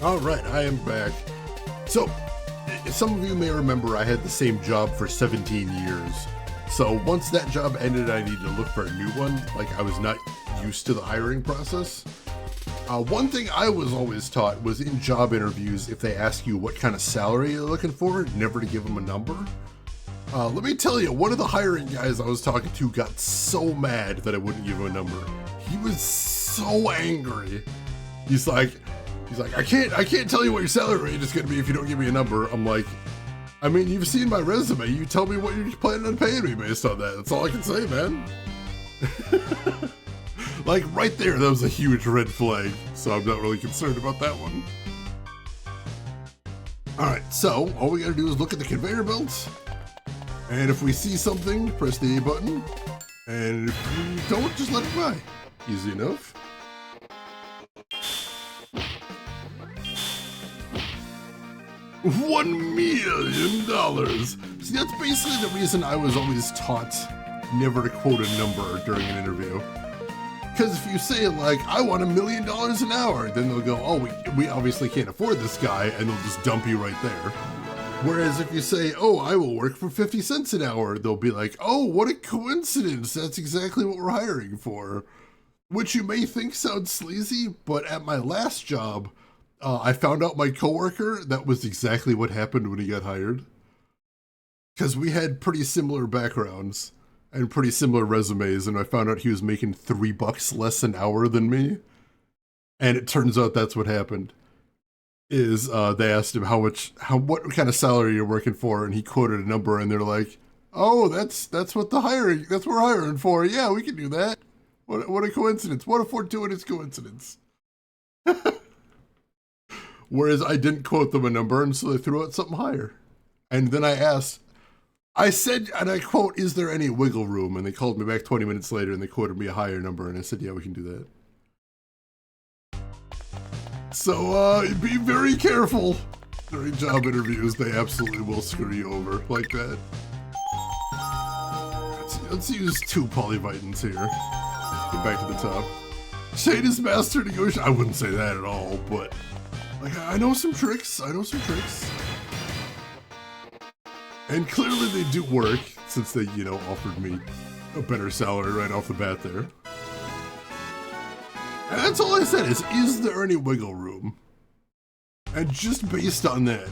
A: All right, I am back. So, some of you may remember I had the same job for 17 years. So once that job ended, I needed to look for a new one. Like, I was not used to the hiring process. One thing I was always taught was in job interviews, if they ask you what kind of salary you're looking for, never to give them a number. Let me tell you, one of the hiring guys I was talking to got so mad that I wouldn't give him a number. He was so angry. He's like, I can't tell you what your salary rate is gonna be if you don't give me a number. I'm like, I mean, you've seen my resume. You tell me what you're planning on paying me based on that. That's all I can say, man. Like, right there, that was a huge red flag. So I'm not really concerned about that one. All right, so all we gotta do is look at the conveyor belts. And if we see something, press the A button. And if we don't, just let it by. Easy enough. $1 million. See, that's basically the reason I was always taught never to quote a number during an interview. Because if you say, like, I want $1 million an hour, then they'll go, oh, we obviously can't afford this guy, and they'll just dump you right there. Whereas if you say, oh, I will work for 50 cents an hour, they'll be like, oh, what a coincidence. That's exactly what we're hiring for. Which you may think sounds sleazy, but at my last job, I found out my coworker, that was exactly what happened when he got hired. Because we had pretty similar backgrounds and pretty similar resumes, and I found out he was making $3 less an hour than me. And it turns out that's what happened. Is they asked him what kind of salary you're working for, and he quoted a number, and they're like, oh, that's what we're hiring for. Yeah, we can do that. What a coincidence. What a fortuitous coincidence. Whereas I didn't quote them a number, and so they threw out something higher. And then I said, and I quote, is there any wiggle room? And they called me back 20 minutes later, and they quoted me a higher number, and I said, yeah, we can do that. So, be very careful during job interviews. They absolutely will screw you over like that. Let's use 2 polyvitins here. Get back to the top. Shade is master negotiation. I wouldn't say that at all, but like, I know some tricks. And clearly they do work, since they, offered me a better salary right off the bat there. And that's all I said is there any wiggle room? And just based on that,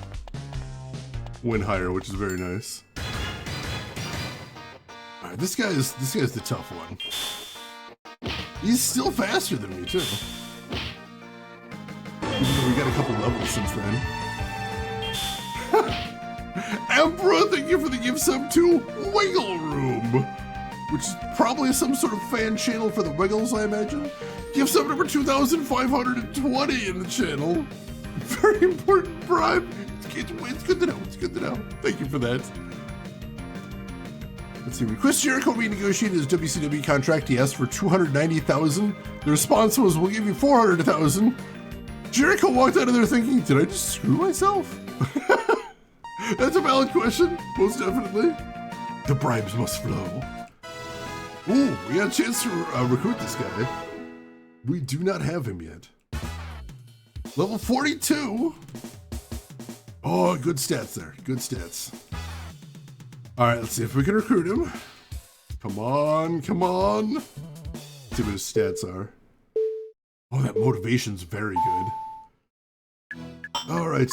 A: went higher, which is very nice. All right, this guy's the tough one. He's still faster than me too. Even though we got a couple levels since then. Emperor, thank you for the gift sub to Wiggle Room, which is probably some sort of fan channel for the Wiggles, I imagine. Gift sub number 2,520 in the channel. Very important bribe. It's good to know. It's good to know. Thank you for that. Let's see. When Chris Jericho renegotiated his WCW contract, he asked for $290,000. The response was, "We'll give you $400,000." Jericho walked out of there thinking, "Did I just screw myself?" That's a valid question, most definitely. The bribes must flow. Ooh, we got a chance to recruit this guy. We do not have him yet. Level 42. Oh, good stats there. Good stats. All right, let's see if we can recruit him. Come on, come on. Let's see what his stats are. Oh, that motivation's very good. All right,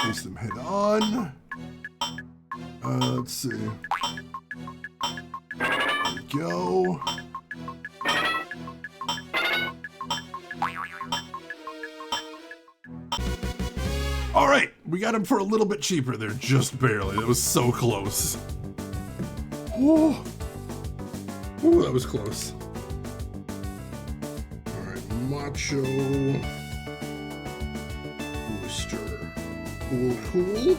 A: place them head on. Let's see. There we go. All right, we got him for a little bit cheaper there, just barely. That was so close. Oh, ooh, that was close. All right, Macho Booster. Cool.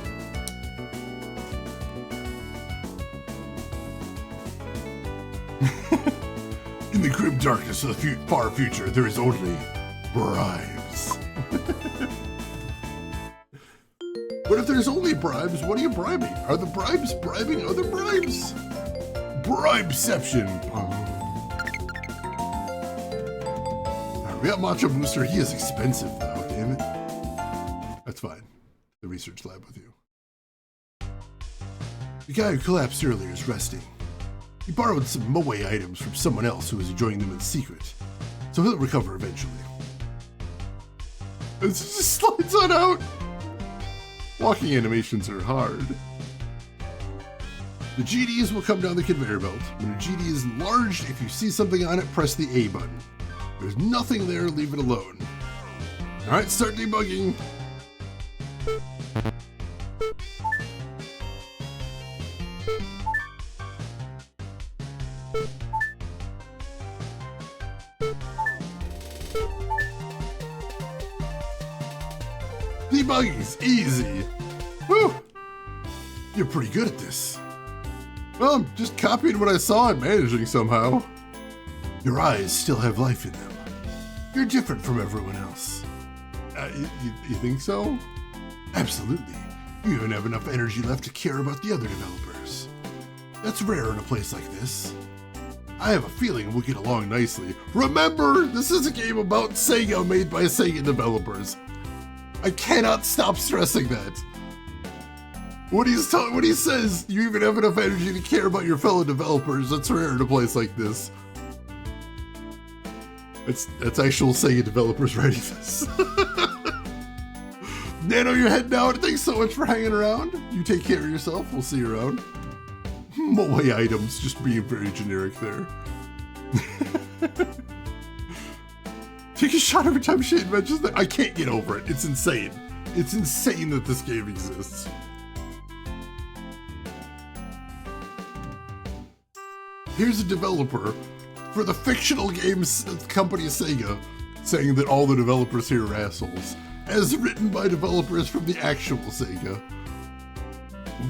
A: In the grim darkness of the far future, there is only bribes. But if there's only bribes, what are you bribing? Are the bribes bribing other bribes? Bribeception. Right, we got Macho Booster. He is expensive though, damn it. That's fine. The research lab with you. The guy who collapsed earlier is resting. He borrowed some Moe items from someone else who was enjoying them in secret, so he'll recover eventually. It just slides on out. Walking animations are hard. The GDs will come down the conveyor belt. When a GD is enlarged, if you see something on it, press the A button. If there's nothing there, leave it alone. Alright, start debugging. Debugging's easy. Whew. You're pretty good at this. Well, I'm just copying what I saw and managing somehow. Your eyes still have life in them. You're different from everyone else. You think so? Absolutely. You even have enough energy left to care about the other developers. That's rare in a place like this. I have a feeling we'll get along nicely. Remember, this is a game about Sega made by Sega developers. I cannot stop stressing that. When he says you even have enough energy to care about your fellow developers, that's rare in a place like this. That's actual Sega developers writing this. Nano, you're heading out. Thanks so much for hanging around. You take care of yourself. We'll see you around. Moe items, just being very generic there. Take a shot every time Shane mentions that. I can't get over it. It's insane. It's insane that this game exists. Here's a developer for the fictional games company Sega saying that all the developers here are assholes, as written by developers from the actual Sega.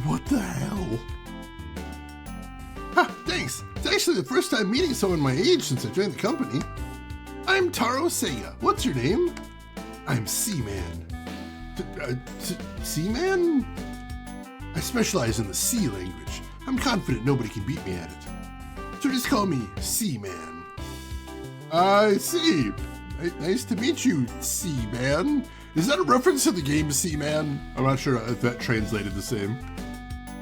A: What the hell? Ha, thanks. It's actually the first time meeting someone my age since I joined the company. I'm Taro Sega. What's your name? I'm Seaman. Seaman? I specialize in the C language. I'm confident nobody can beat me at it. So just call me Seaman. I see. Nice to meet you, Seaman. Is that a reference to the game Seaman? I'm not sure if that translated the same.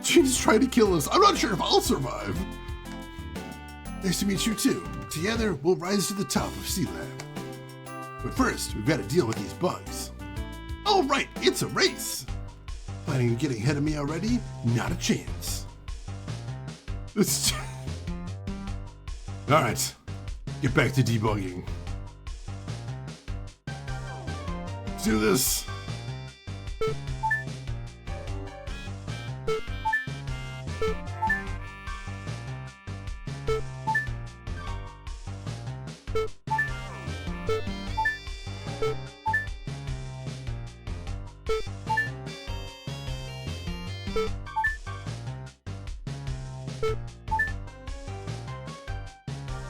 A: She's trying to kill us. I'm not sure if I'll survive. Nice to meet you too. Together, we'll rise to the top of C-Lab. But first, we've got to deal with these bugs. Oh right, it's a race. Planning on getting ahead of me already? Not a chance. Alright, get back to debugging. Let's do this.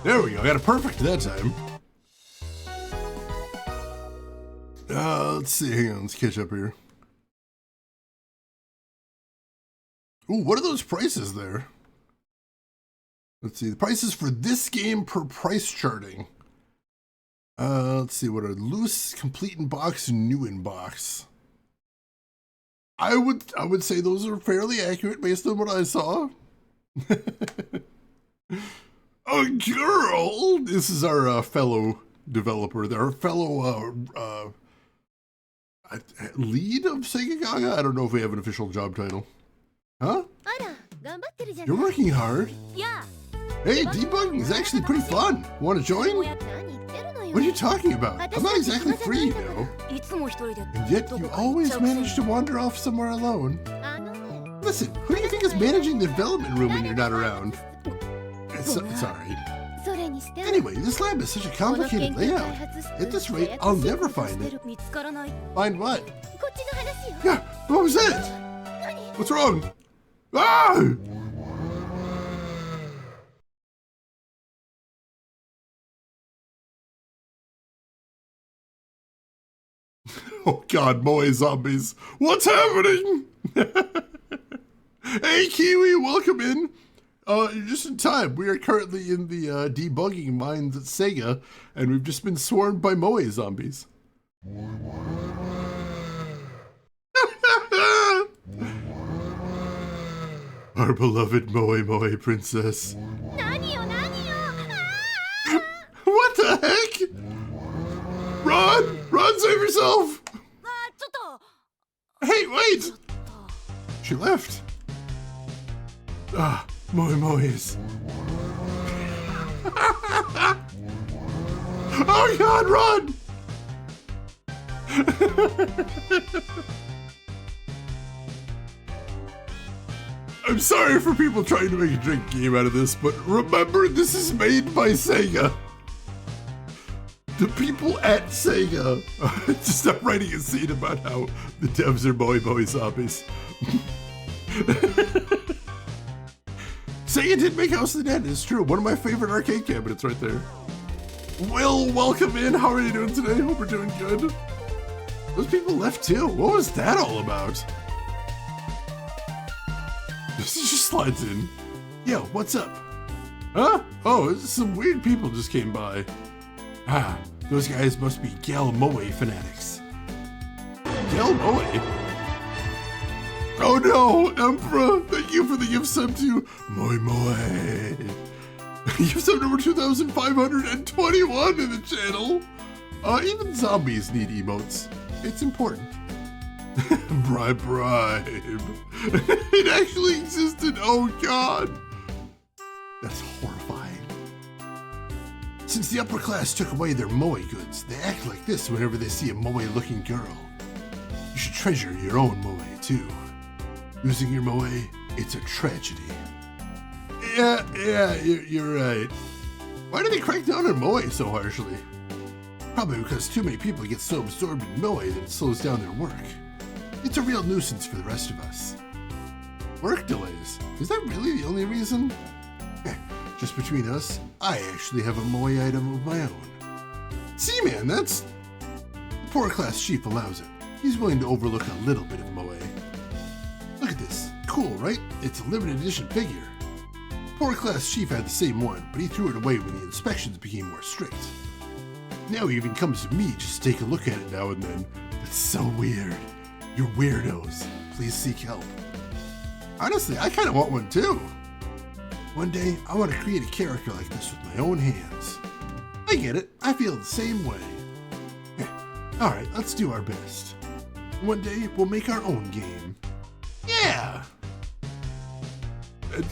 A: There we go, I got it perfect that time. Let's see, hang on, let's catch up here. Ooh, what are those prices there? Let's see, the prices for this game per price charting. Let's see, what are loose, complete in box, and new in box? I would say those are fairly accurate based on what I saw. A girl! This is our fellow developer, our fellow lead of Segagaga? I don't know if we have an official job title. Huh? You're working hard. Hey, debugging is actually pretty fun. Want to join? What are you talking about? I'm not exactly free, you know. And yet you always manage to wander off somewhere alone. Listen, who do you think is managing the development room when you're not around? Sorry. Anyway, this lab is such a complicated layout. At this rate, I'll never find it. Find what? Yeah, what was that? What's wrong? Ah! Oh god, Moe zombies. What's happening? Hey Kiwi, welcome in. You're just in time. We are currently in the debugging mines at Sega, and we've just been swarmed by Moe zombies. Our beloved Moe Moe princess.
B: 何よ何よ
A: What the heck? Run! Run, save yourself!
B: ちょっと
A: Hey, wait! She left. Ah, Moe Moe's. Oh god, run! I'm sorry for people trying to make a drink game out of this, but remember, this is made by Sega. The people at Sega just not writing a scene about how the devs are Moe Moe zombies. Sega did make House of the Dead, it's true. One of my favorite arcade cabinets right there. Will, welcome in. How are you doing today? Hope we're doing good. Those people left too. What was that all about? She just slides in. Yo, what's up? Huh? Oh, some weird people just came by. Ah, those guys must be Gal Moe fanatics. Gal Moe? Oh no, Emperor! Thank you for the gift sub to Moe Moe. Gift sub number 2,521 in the channel. Even zombies need emotes. It's important. Bribe. It actually existed. Oh god. That's horrifying. Since the upper class took away their Moe goods, they act like this whenever they see a Moe-looking girl. You should treasure your own Moe too. Losing your Moe, it's a tragedy. Yeah, you're right. Why do they crack down on Moe so harshly? Probably because too many people get so absorbed in Moe that it slows down their work. It's a real nuisance for the rest of us. Work delays. Is that really the only reason? Just between us, I actually have a Moe item of my own. See, man, that's... The poor class chief allows it. He's willing to overlook a little bit of Moe. Look at this. Cool, right? It's a limited edition figure. Poor class chief had the same one, but he threw it away when the inspections became more strict. Now he even comes to me just to take a look at it now and then. It's so weird. You're weirdos. Please seek help. Honestly, I kind of want one too. One day, I want to create a character like this with my own hands. I get it. I feel the same way. Alright, let's do our best. One day, we'll make our own game. Yeah!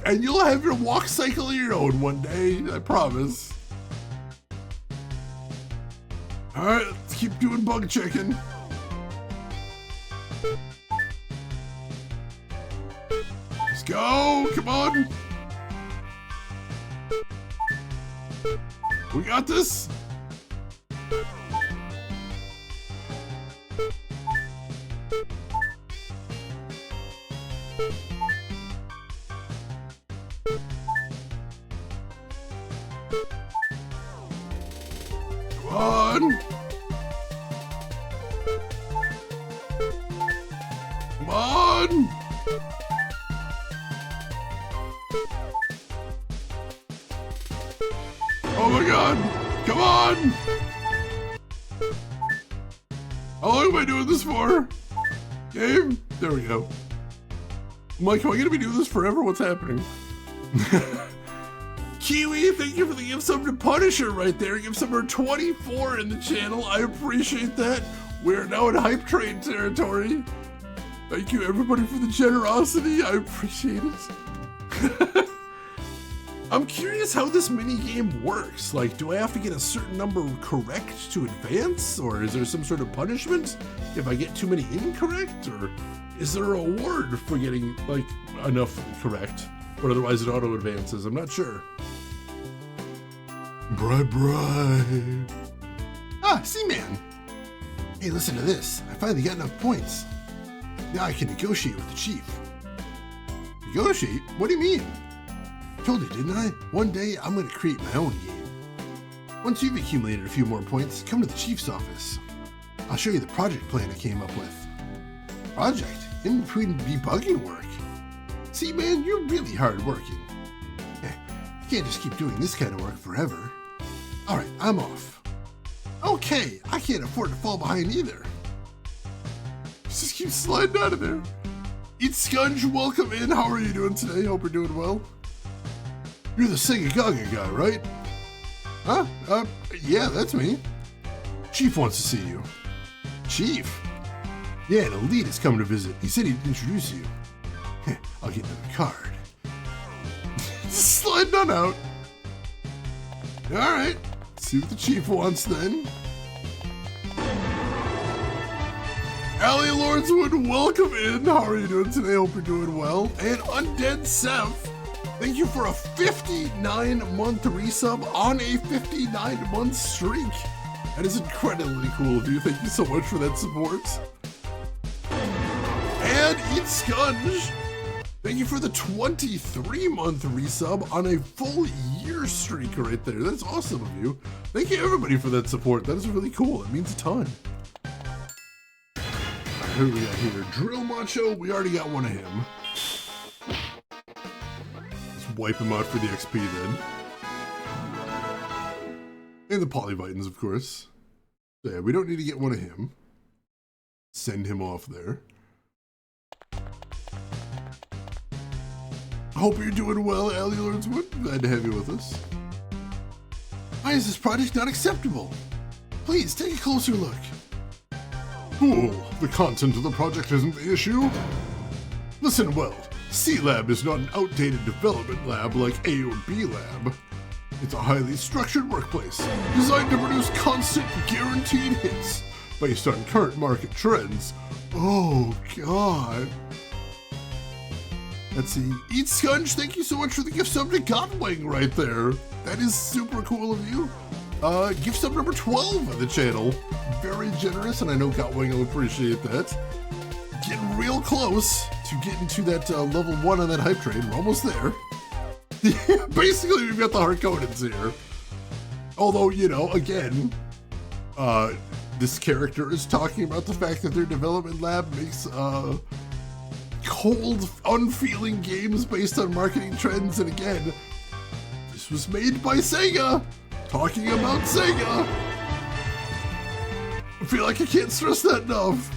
A: And you'll have your walk cycle of your own one day, I promise. Alright, let's keep doing bug checking. Let's go! Come on! We got this! Come on! Come on! Oh my god! Come on! How long am I doing this for? Game? There we go. I'm like, am I gonna be doing this forever? What's happening? Kiwi, thank you for the gift sub to Punisher right there. Gift sub number 24 in the channel. I appreciate that. We're now in hype train territory. Thank you everybody for the generosity. I appreciate it. I'm curious how this mini game works. Like, do I have to get a certain number correct to advance? Or is there some sort of punishment if I get too many incorrect? Or is there a reward for getting, like, enough correct? But otherwise it auto advances. I'm not sure. Bribe. Ah, Seaman. Hey, listen to this. I finally got enough points. Now I can negotiate with the chief. Negotiate? What do you mean? I told you, didn't I? One day I'm going to create my own game. Once you've accumulated a few more points, come to the chief's office. I'll show you the project plan I came up with. Project? In between debugging work? See, man, you're really hard-working. You can't just keep doing this kind of work forever. Alright, I'm off. Okay, I can't afford to fall behind either. Just keep sliding out of there. Eat Scunge, welcome in. How are you doing today? Hope you're doing well. You're the Segagaga guy, right? Huh? Yeah, that's me. Chief wants to see you. Chief? Yeah, an elite is coming to visit. He said he'd introduce you. I'll get another card. Slide none out. Alright, see what the chief wants then. Allie Lordswood, welcome in. How are you doing today? Hope you're doing well. And Undead Sev, thank you for a 59-month resub on a 59-month streak. That is incredibly cool of you. Thank you so much for that support. And Eat Scunge, thank you for the 23-month resub on a full year streak right there. That's awesome of you. Thank you everybody for that support. That is really cool. It means a ton. Who do we got here? Drill Macho. We already got one of him. Let's wipe him out for the XP then. And the Polyvitans, of course. So yeah, we don't need to get one of him. Send him off there. Hope you're doing well, Allie Lordswood. Glad to have you with us. Why is this project not acceptable? Please take a closer look. Cool. The content of the project isn't the issue. Listen well, C-Lab is not an outdated development lab like A or B Lab. It's a highly structured workplace, designed to produce constant, guaranteed hits based on current market trends. Oh, God. Let's see. Eat Scunge, thank you so much for the gift sub to Godwing right there. That is super cool of you. Gift sub number 12 of the channel. Very generous, and I know Godwing will appreciate that. Getting real close to getting to that level 1 on that hype train. We're almost there. Basically, we've got the Harkonnens here. Although, you know, again, this character is talking about the fact that their development lab makes cold, unfeeling games based on marketing trends, and again, this was made by Sega. Talking about Sega. I feel like I can't stress that enough.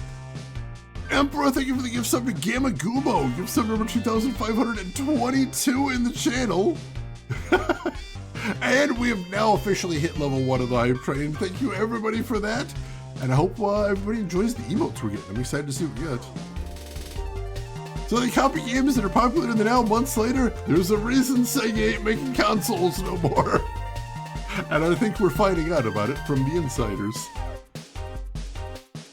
A: Emperor, thank you for the gift sub to Gamma Gubo. Gift sub number 2,522 in the channel. And we have now officially hit level 1 of the hype train. Thank you everybody for that. And I hope everybody enjoys the emotes we're getting. I'm excited to see what we get. So they copy games that are popular in the now months later. There's a reason Sega ain't making consoles no more. And I think we're finding out about it from the insiders.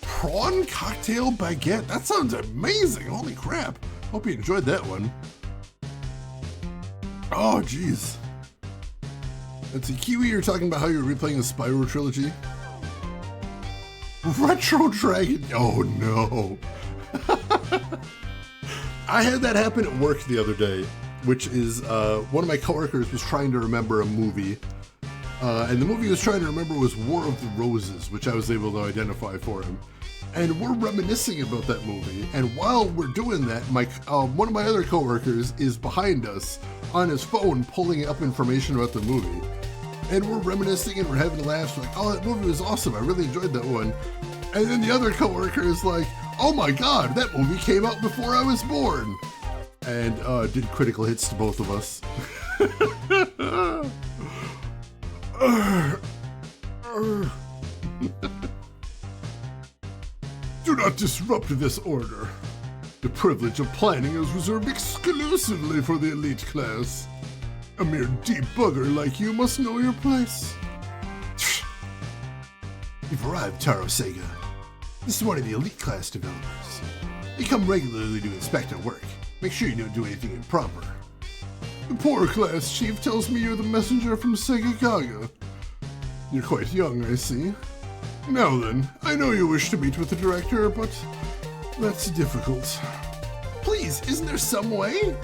A: Prawn cocktail baguette. That sounds amazing. Holy crap. Hope you enjoyed that one. Oh, geez. Let's see. Kiwi, you're talking about how you're replaying the Spyro trilogy. Retro Dragon. Oh, no. I had that happen at work the other day, which is one of my coworkers was trying to remember a movie. And the movie he was trying to remember was War of the Roses, which I was able to identify for him. And we're reminiscing about that movie. And while we're doing that, one of my other coworkers is behind us on his phone pulling up information about the movie. And we're reminiscing and we're having laughs. Like, oh, that movie was awesome. I really enjoyed that one. And then the other coworker is like, oh my God, that movie came out before I was born. And did critical hits to both of us. Do not disrupt this order. The privilege of planning is reserved exclusively for the elite class. A mere debugger like you must know your place. You've arrived, Taro Sega. This is one of the elite class developers. They come regularly to inspect our work. Make sure you don't do anything improper. The poor class chief tells me you're the messenger from Segagaga. You're quite young, I see. Now then, I know you wish to meet with the director, but that's difficult. Please, isn't there some way?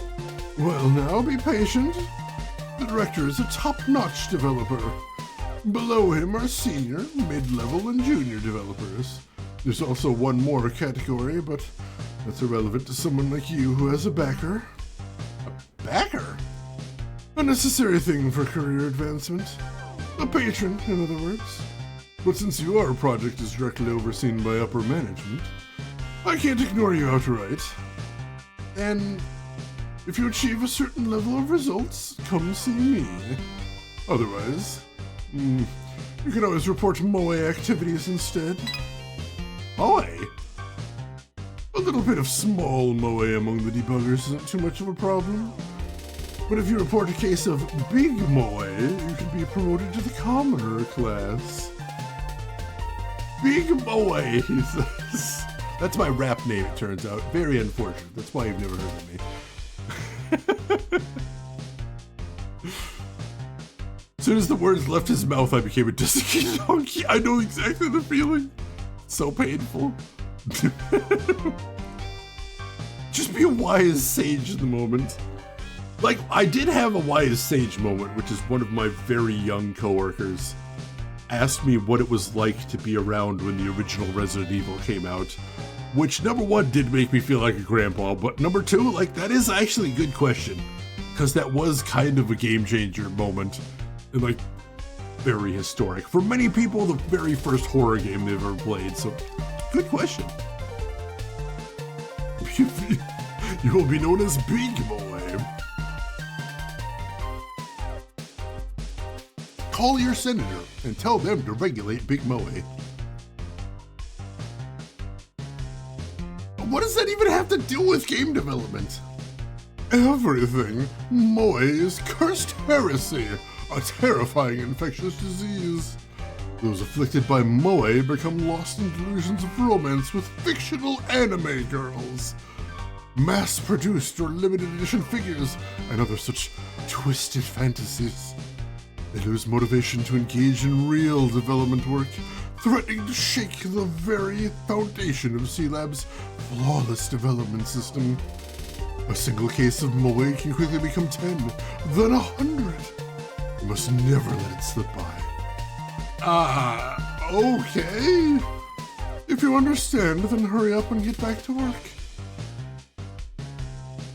A: Well now, be patient. The director is a top-notch developer. Below him are senior, mid-level, and junior developers. There's also one more category, but that's irrelevant to someone like you who has a backer. A backer? A necessary thing for career advancement. A patron, in other words. But since your project is directly overseen by upper management, I can't ignore you outright. And if you achieve a certain level of results, come see me. Otherwise, you can always report Moe activities instead. Moe? A little bit of small Moe among the debuggers isn't too much of a problem. But if you report a case of big Moe, you can be promoted to the commoner class. Big Moe, he says. That's my rap name, it turns out. Very unfortunate. That's why you've never heard of me. As soon as the words left his mouth, I became a desiccated donkey. I know exactly the feeling. It's so painful. Just be a wise sage in the moment. Like, I did have a wise sage moment, which is one of my very young coworkers asked me what it was like to be around when the original Resident Evil came out, which number one did make me feel like a grandpa, but number two, like, that is actually a good question, because that was kind of a game changer moment, and like, very historic. For many people, the very first horror game they've ever played, so good question. You will be known as Big Boy. Call your senator and tell them to regulate Big Moe. What does that even have to do with game development? Everything. Moe is cursed heresy, a terrifying infectious disease. Those afflicted by Moe become lost in delusions of romance with fictional anime girls, mass-produced or limited edition figures, and other such twisted fantasies. They lose motivation to engage in real development work, threatening to shake the very foundation of C-Lab's flawless development system. A single case of Moe can quickly become 10, then 100. You must never let it slip by. Okay. If you understand, then hurry up and get back to work.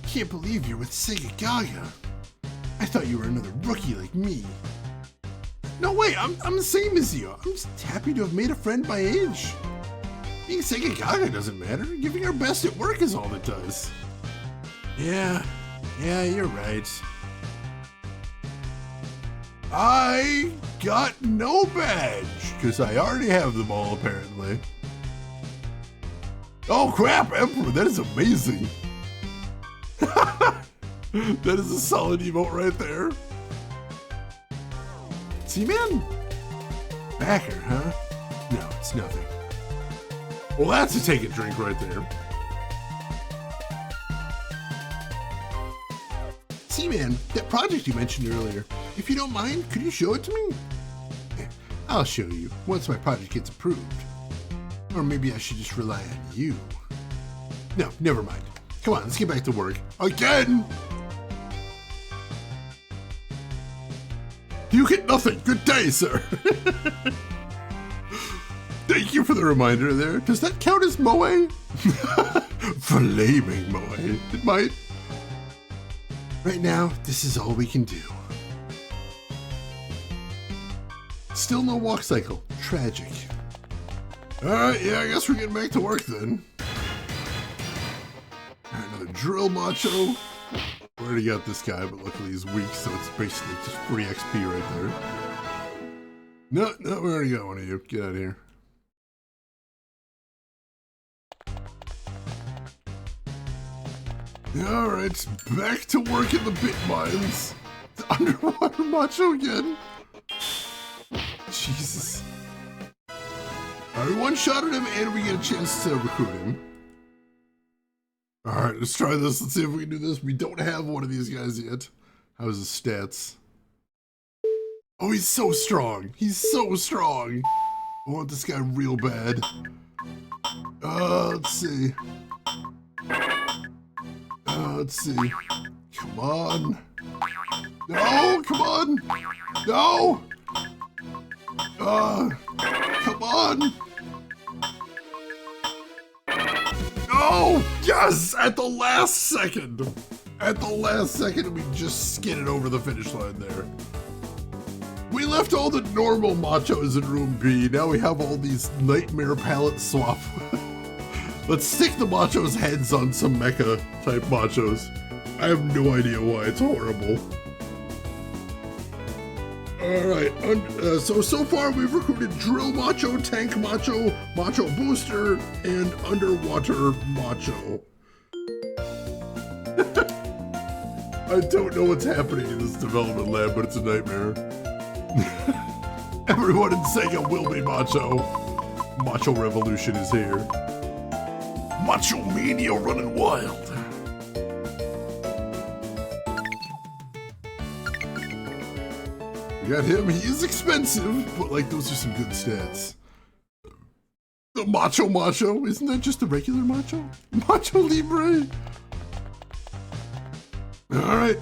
A: Can't believe you're with Segagaga. I thought you were another rookie like me. No way, I'm the same as you. I'm just happy to have made a friend my age. Being Segagaga doesn't matter. Giving our best at work is all that does. Yeah, you're right. I got no badge, because I already have them all, apparently. Oh crap, Emperor, that is amazing. That is a solid emote right there. Seaman? Backer, huh? No, it's nothing. Well, that's a take a drink right there. Seaman, that project you mentioned earlier, if you don't mind, could you show it to me? I'll show you once my project gets approved. Or maybe I should just rely on you. No, never mind. Come on, let's get back to work. Again! You get nothing. Good day, sir. Thank you for the reminder there. Does that count as Moe? Flaming Moe. It might. Right now, this is all we can do. Still no walk cycle. Tragic. Alright, yeah, I guess we're getting back to work then. Alright, another drill macho. We already got this guy, but luckily he's weak, so it's basically just free XP right there. No, we already got one of you. Get out of here. Alright, back to work in the bit mines. The underwater macho again. Jesus. Alright, we one-shotted him and we get a chance to recruit him. Alright, let's try this. Let's see if we can do this. We don't have one of these guys yet. How's his stats? Oh, he's so strong. He's so strong. I want this guy real bad. Let's see. Let's see. Come on. No, come on. No. Come on. Oh, yes! At the last second! At the last second, we just skidded over the finish line there. We left all the normal machos in room B. Now we have all these nightmare palette swap Let's stick the machos' heads on some mecha type machos. I have no idea why. It's horrible. Alright, so far we've recruited Drill Macho, Tank Macho, Macho Booster, and Underwater Macho. I don't know what's happening in this development lab, but it's a nightmare. Everyone in Sega will be Macho. Macho Revolution is here. Macho Mania running wild. We got him. He is expensive, but like those are some good stats. The Macho, isn't that just the regular Macho? Macho Libre. All right.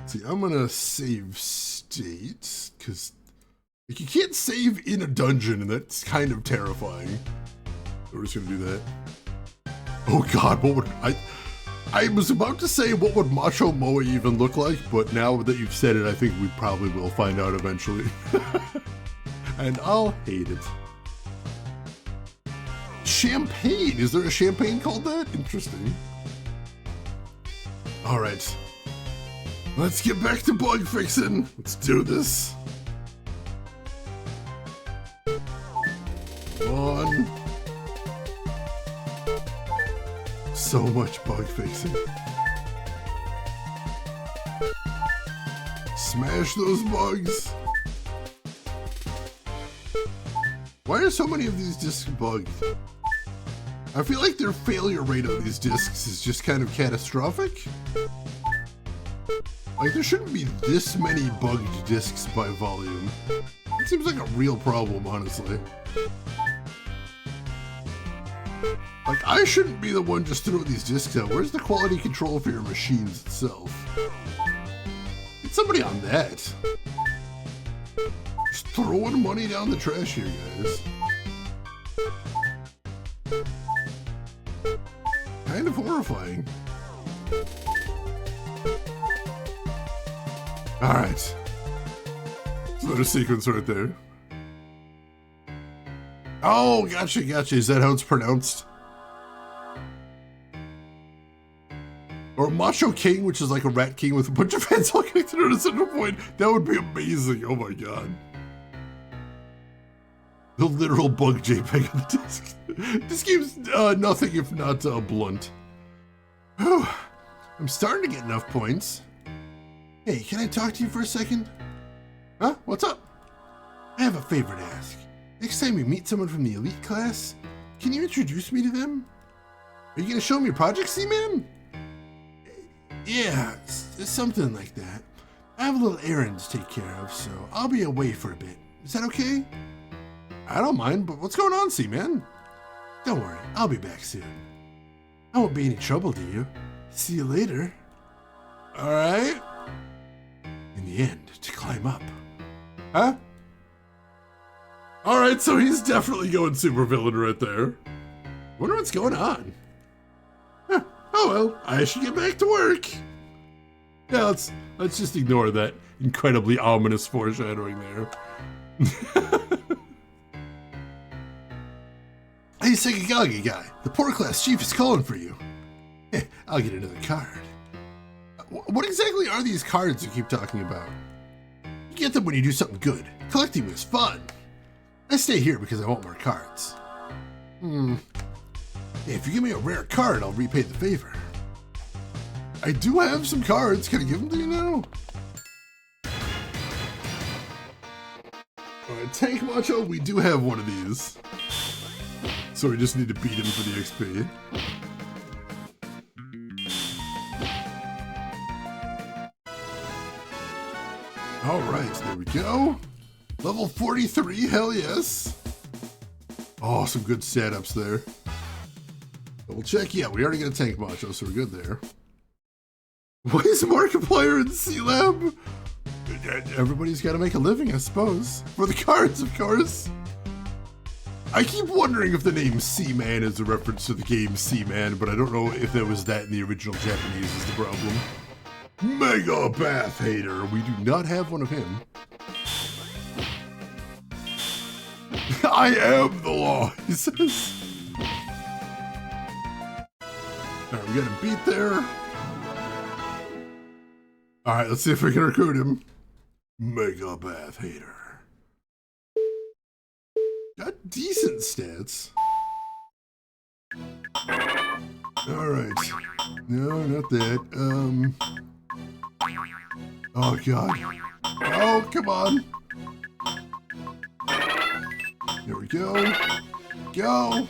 A: See, I'm gonna save state because like, you can't save in a dungeon, and that's kind of terrifying. So we're just gonna do that. Oh God, what would I was about to say, what would Macho Moe even look like? But now that you've said it, I think we probably will find out eventually. And I'll hate it. Champagne! Is there a champagne called that? Interesting. Alright. Let's get back to bug fixing. Let's do this. Come on. So much bug fixing. Smash those bugs. Why are so many of these discs bugged? I feel like their failure rate of these discs is just kind of catastrophic. Like there shouldn't be this many bugged discs by volume. It seems like a real problem, honestly. Like, I shouldn't be the one just throwing these discs out. Where's the quality control for your machines itself? Get somebody on that. Just throwing money down the trash here, guys. Kind of horrifying. Alright. There's another sequence right there. Oh, gotcha. Is that how it's pronounced? Or Macho King, which is like a rat king with a bunch of heads all connected at a central point. That would be amazing. Oh my God. The literal bug JPEG of the disc. This game's nothing if not blunt. Whew. I'm starting to get enough points. Hey, can I talk to you for a second? Huh? What's up? I have a favor to ask. Next time you meet someone from the elite class, can you introduce me to them? Are you going to show them your project, C-Man? Yeah, it's something like that. I have a little errand to take care of, so I'll be away for a bit. Is that okay? I don't mind, but what's going on, C-Man? Don't worry, I'll be back soon. I won't be any trouble to you. See you later. Alright. In the end, to climb up. Huh? Alright, so he's definitely going supervillain right there. Wonder what's going on. Huh. Oh well, I should get back to work. Yeah, let's just ignore that incredibly ominous foreshadowing there. Hey, Segagaga guy, the poor class chief is calling for you. I'll get another card. What exactly are these cards you keep talking about? You get them when you do something good. Collecting is fun. I stay here because I want more cards. If you give me a rare card, I'll repay the favor. I do have some cards. Can I give them to you now? Alright, Tank Macho, we do have one of these. So we just need to beat him for the XP. Alright, there we go. Level 43, hell yes. Oh, some good setups there. Double check, yeah, we already got a Tank Macho, so we're good there. Why is Markiplier in C-Lab? Everybody's got to make a living, I suppose. For the cards, of course. I keep wondering if the name Seaman is a reference to the game Seaman, but I don't know if there was that in the original Japanese is the problem. Mega Bath Hater. We do not have one of him. I am the law, he says. Alright, we got him beat there. Alright, let's see if we can recruit him. Mega Bath Hater. Got decent stats. Alright. No, not that. Oh, God. Oh, come on. There we go. Go.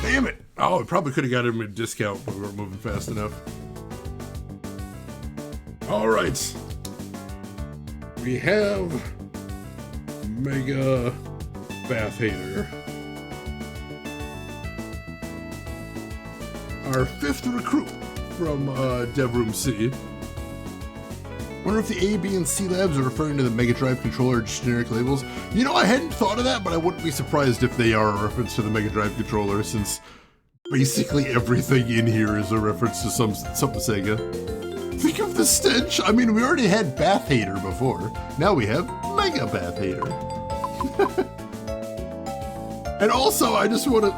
A: Damn it. Oh, I probably could have got him a discount, but we weren't moving fast enough. All right. We have Mega Bath Hater. Our 5th recruit from Dev Room C. Wonder if the A, B, and C labs are referring to the Mega Drive controller or just generic labels. You know, I hadn't thought of that, but I wouldn't be surprised if they are a reference to the Mega Drive controller, since basically everything in here is a reference to something Sega. Think of the stench. I mean, we already had Bath Hater before. Now we have Mega Bath Hater. And also, I just want to,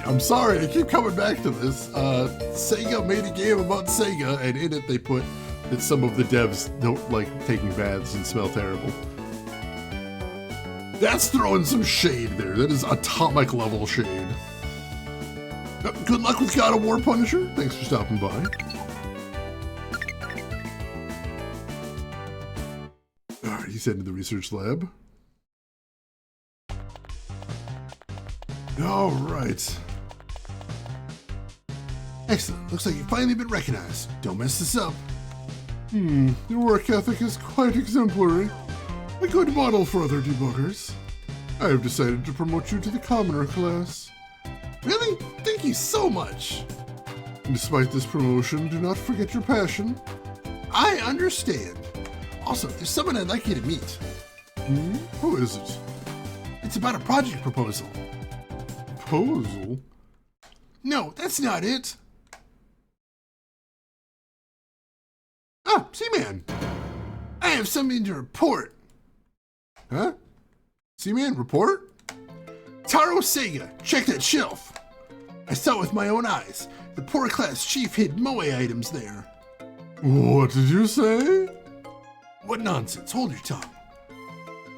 A: I'm sorry, I keep coming back to this. Sega made a game about Sega, and in it they put that some of the devs don't like taking baths and smell terrible. That's throwing some shade there. That is atomic level shade. Good luck with God of War, Punisher. Thanks for stopping by. Alright, he's heading to the research lab. Alright. Excellent. Looks like you've finally been recognized. Don't mess this up. Your work ethic is quite exemplary. A good model for other debuggers. I have decided to promote you to the commoner class. Really? Thank you so much. Despite this promotion, do not forget your passion. I understand. Also, there's someone I'd like you to meet. Who is it? It's about a project proposal. Proposal? No, that's not it. Ah, Seaman. I have something to report. Huh? Seaman, report? Taro Sega, check that shelf. I saw it with my own eyes. The poor class chief hid Moe items there. What did you say? What nonsense, hold your tongue.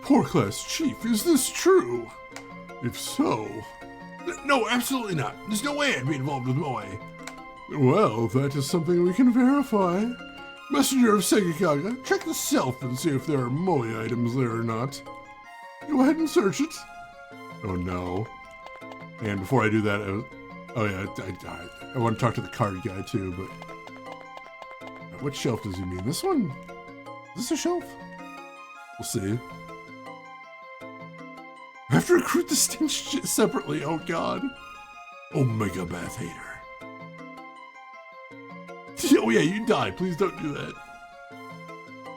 A: Poor class chief, is this true? If so... No, absolutely not. There's no way I'd be involved with Moe. Well, that is something we can verify. Messenger of Segagaga, check the shelf and see if there are Moe items there or not. Go ahead and search it. Oh no. And before I do that, I want to talk to the card guy too, but... What shelf does he mean? This one? Is this a shelf? We'll see. I have to recruit the stench separately, oh god. Omega Bath Hater. Oh yeah, you die. Please don't do that.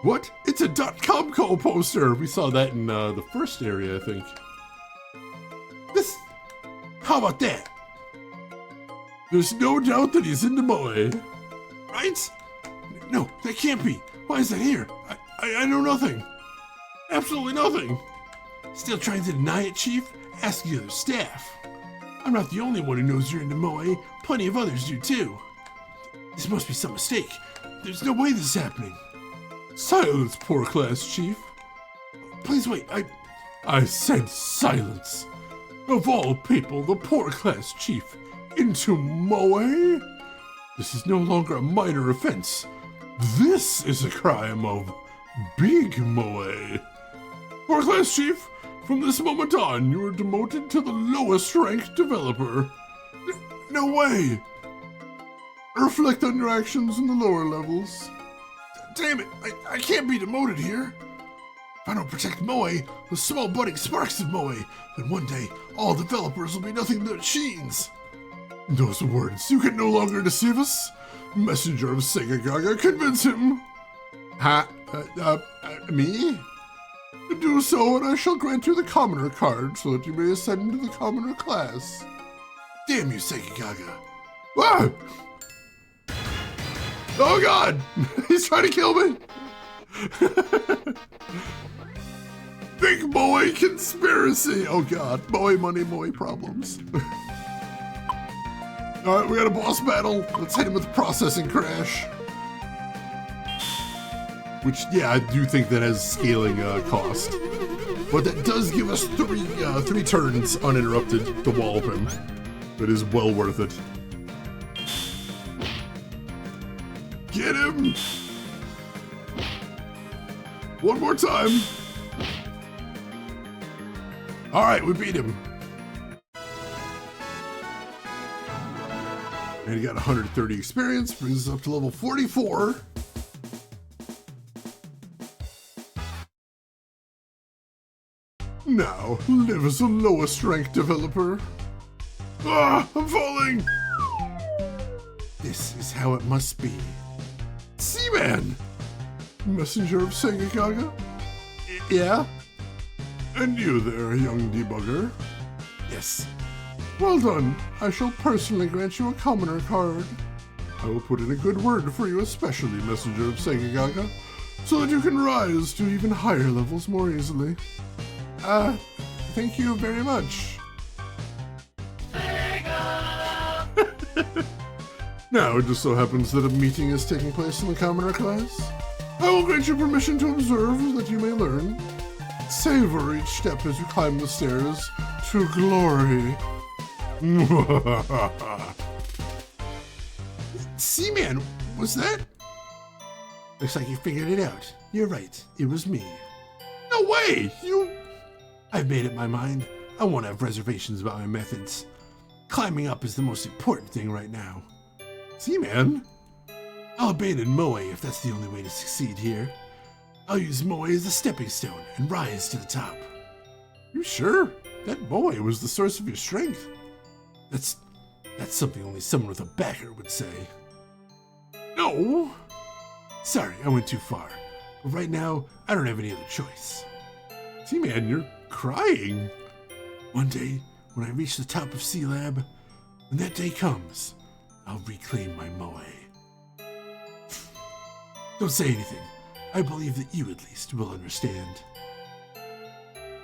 A: What? It's a .com poster. We saw that in the first area, I think. This... How about that? There's no doubt that he's into Moe. Right? No, that can't be. Why is that here? I know nothing. Absolutely nothing. Still trying to deny it, Chief? Ask the other staff. I'm not the only one who knows you're into Moe. Plenty of others do too. This must be some mistake. There's no way this is happening. Silence, poor class chief. Please wait, I said silence. Of all people, the poor class chief into Moe? This is no longer a minor offense. This is a crime of big Moe. Poor class chief, from this moment on, you are demoted to the lowest ranked developer. No way. Reflect on your actions in the lower levels. Damn it, I can't be demoted here. If I don't protect Moe, the small budding sparks of Moe, then one day all developers will be nothing but machines. Those words, you can no longer deceive us. Messenger of Segagaga, convince him. Me? Do so, and I shall grant you the commoner card so that you may ascend into the commoner class. Damn you, Segagaga. Ah! Oh god! He's trying to kill me! Big Moe conspiracy. Oh God, Moe money, Moe problems. All right, we got a boss battle. Let's hit him with processing crash. Which, yeah, I do think that has scaling cost. But that does give us three turns uninterrupted to wallop him. It is well worth it. Get him! One more time. All right, we beat him. And he got 130 experience, brings us up to level 44. Now, live as a lower strength developer. Ah, I'm falling! This is how it must be. Seaman! Messenger of Segagaga? Yeah? And you there, young debugger? Yes. Well done. I shall personally grant you a commoner card. I will put in a good word for you especially, Messenger of Segagaga, so that you can rise to even higher levels more easily. Thank you very much. Now, it just so happens that a meeting is taking place in the commoner class. I will grant you permission to observe that you may learn. Savor each step as you climb the stairs to glory. Seaman, was that? Looks like you figured it out. You're right, it was me. No way! I've made up my mind. I won't have reservations about my methods. Climbing up is the most important thing right now. Seaman? I'll abandon Moe if that's the only way to succeed here. I'll use Moe as a stepping stone and rise to the top. You sure? That Moe was the source of your strength. That's something only someone with a backer would say. No! Sorry, I went too far. But right now, I don't have any other choice. Seaman, you're crying. One day, when I reach the top of C-Lab, when that day comes, I'll reclaim my Moe. Don't say anything. I believe that you, at least, will understand.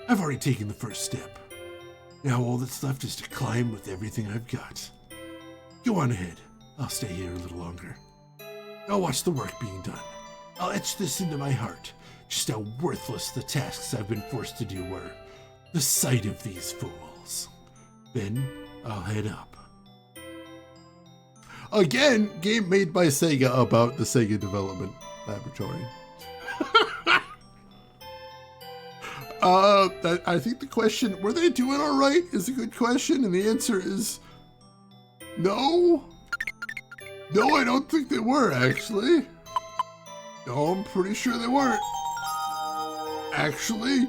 A: I've already taken the first step. Now all that's left is to climb with everything I've got. Go on ahead. I'll stay here a little longer. I'll watch the work being done. I'll etch this into my heart, just how worthless the tasks I've been forced to do were. The sight of these fools. Then I'll head up. Again, game made by Sega about the Sega Development Laboratory. I think the question, were they doing all right, is a good question, and the answer is no. No, I don't think they were, actually. No, I'm pretty sure they weren't. Actually,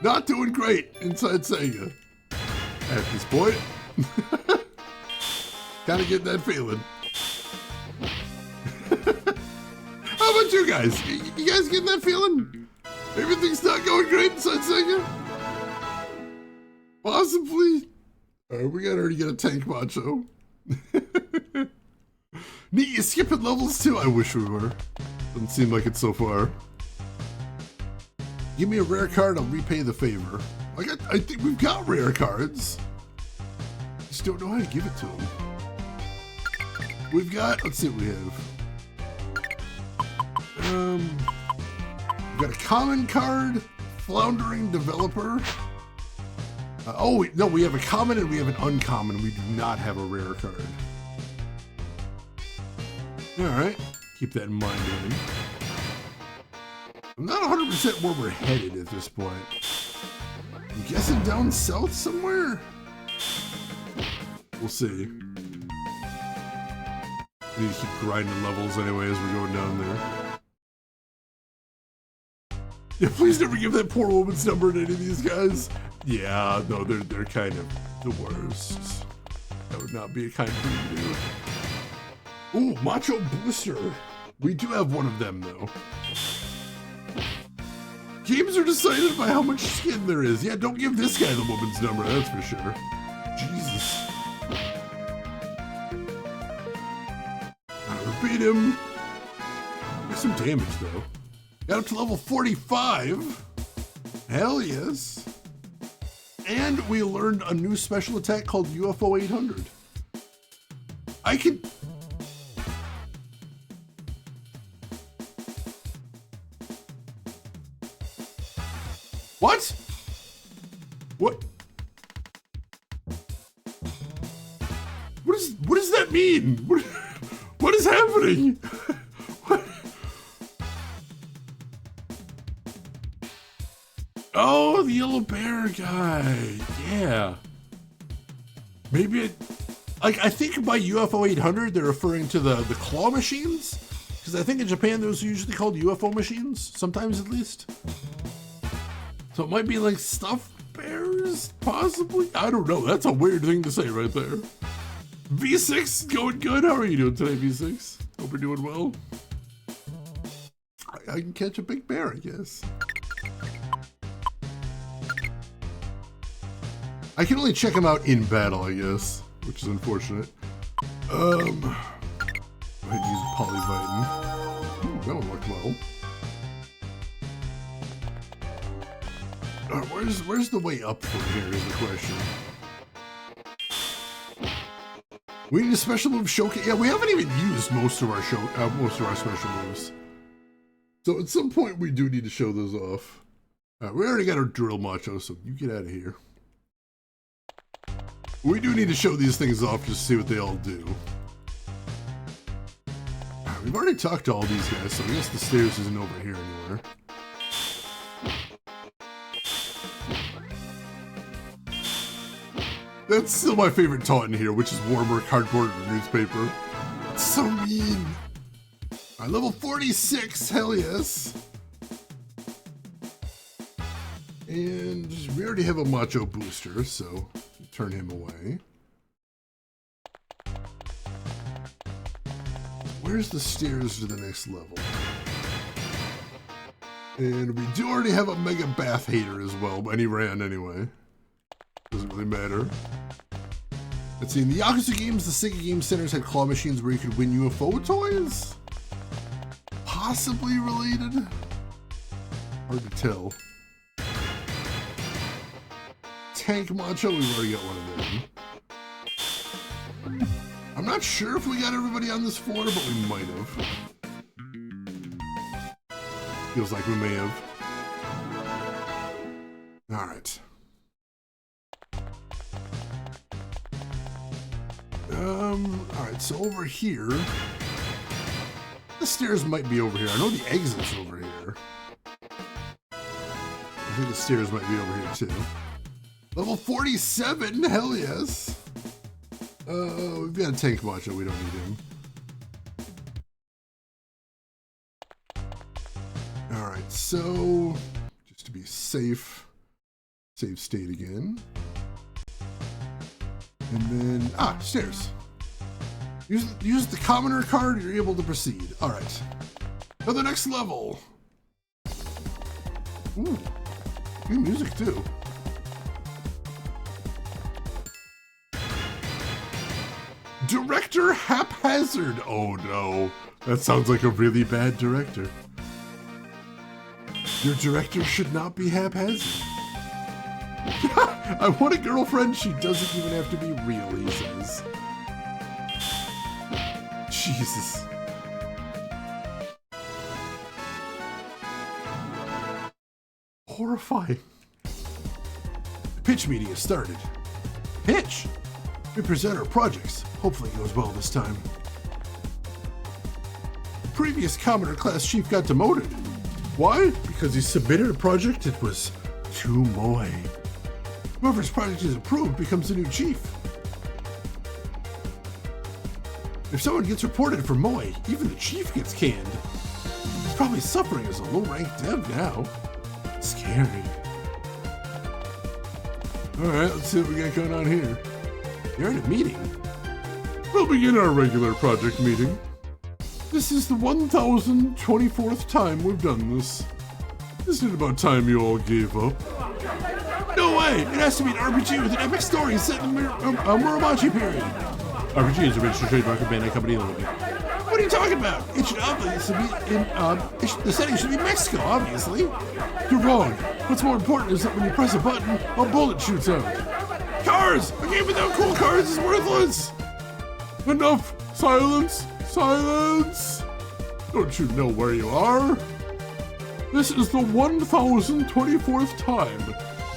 A: not doing great inside Sega at this point. Kind of getting that feeling. How about you guys? You guys getting that feeling? Everything's not going great inside Sega? Possibly. Alright, we gotta already get a tank macho. Neat, you skipping levels too? I wish we were. Doesn't seem like it so far. Give me a rare card, I'll repay the favor. I think we've got rare cards. Just don't know how to give it to them. We've got, let's see what we have. We've got a common card, Floundering Developer. No, we have a common and we have an uncommon. We do not have a rare card. Alright, keep that in mind, Evan. I'm not 100% where we're headed at this point. I'm guessing down south somewhere? We'll see. We need to keep grinding levels anyway as we're going down there. Yeah, please never give that poor woman's number to any of these guys. Yeah, no, they're kind of the worst. That would not be a kind thing to do. Ooh, Macho Booster. We do have one of them, though. Games are decided by how much skin there is. Yeah, don't give this guy the woman's number, that's for sure. Jesus. I beat him. Got some damage, though. Got up to level 45. Hell yes. And we learned a new special attack called UFO 800. I can... What? What? What does that mean? What is happening? What? Oh, the yellow bear guy. Yeah. Maybe I think by UFO 800 they're referring to the claw machines, because I think in Japan those are usually called UFO machines, sometimes at least. So it might be like stuffed bears, possibly? I don't know. That's a weird thing to say right there. V6, going good? How are you doing today, V6? Hope you're doing well. I can catch a big bear, I guess. I can only check him out in battle, I guess, which is unfortunate. Go ahead and use Polyvitin. Ooh, that one worked well. Where's the way up from here is the question. We need a special move showcase. Yeah, we haven't even used most of our special moves. So at some point we do need to show those off. We already got our drill macho, so you get out of here. We do need to show these things off just to see what they all do. We've already talked to all these guys, so I guess the stairs isn't over here anywhere. That's still my favorite taunt in here, which is warmer cardboard and newspaper. It's so mean. Alright, level 46, hell yes. And we already have a macho booster, so turn him away. Where's the stairs to the next level? And we do already have a mega bath hater as well, but he ran anyway. Doesn't really matter. Let's see, in the Yakuza games, the Sega Game Centers had claw machines where you could win UFO toys? Possibly related? Hard to tell. Tank Macho, we've already got one of them. I'm not sure if we got everybody on this floor, but we might have. Feels like we may have. Alright. Alright, so over here, the stairs might be over here. I know the exit's over here. I think the stairs might be over here too. Level 47, hell yes. We've got a tank macho, we don't need him. Alright, so just to be safe, save state again. And then, stairs. Use the commoner card, you're able to proceed. Alright. Now the next level. Ooh, new music too. Director Haphazard. Oh no, that sounds like a really bad director. Your director should not be haphazard. I want a girlfriend, she doesn't even have to be real, he says. Jesus. Horrifying. The pitch meeting has started. Pitch! We present our projects. Hopefully it goes well this time. The previous Commoner class chief got demoted. Why? Because he submitted a project that was too moe. Whoever's project is approved becomes the new chief. If someone gets reported for moe, even the chief gets canned. He's probably suffering as a low-ranked dev now. Scary. Alright, let's see what we got going on here. You're in a meeting. We'll begin our regular project meeting. This is the 1024th time we've done this. Isn't it about time you all gave up? No way! It has to be an RPG with an epic story set in the Muromachi period. RPG is a registered trademark of Bandai Company Limited. What are you talking about? It should obviously be in, the setting should be Mexico, obviously. You're wrong. What's more important is that when you press a button, a bullet shoots out. Cars! A game without cool cars is worthless! Enough! Silence! Silence! Don't you know where you are? This is the 1024th time.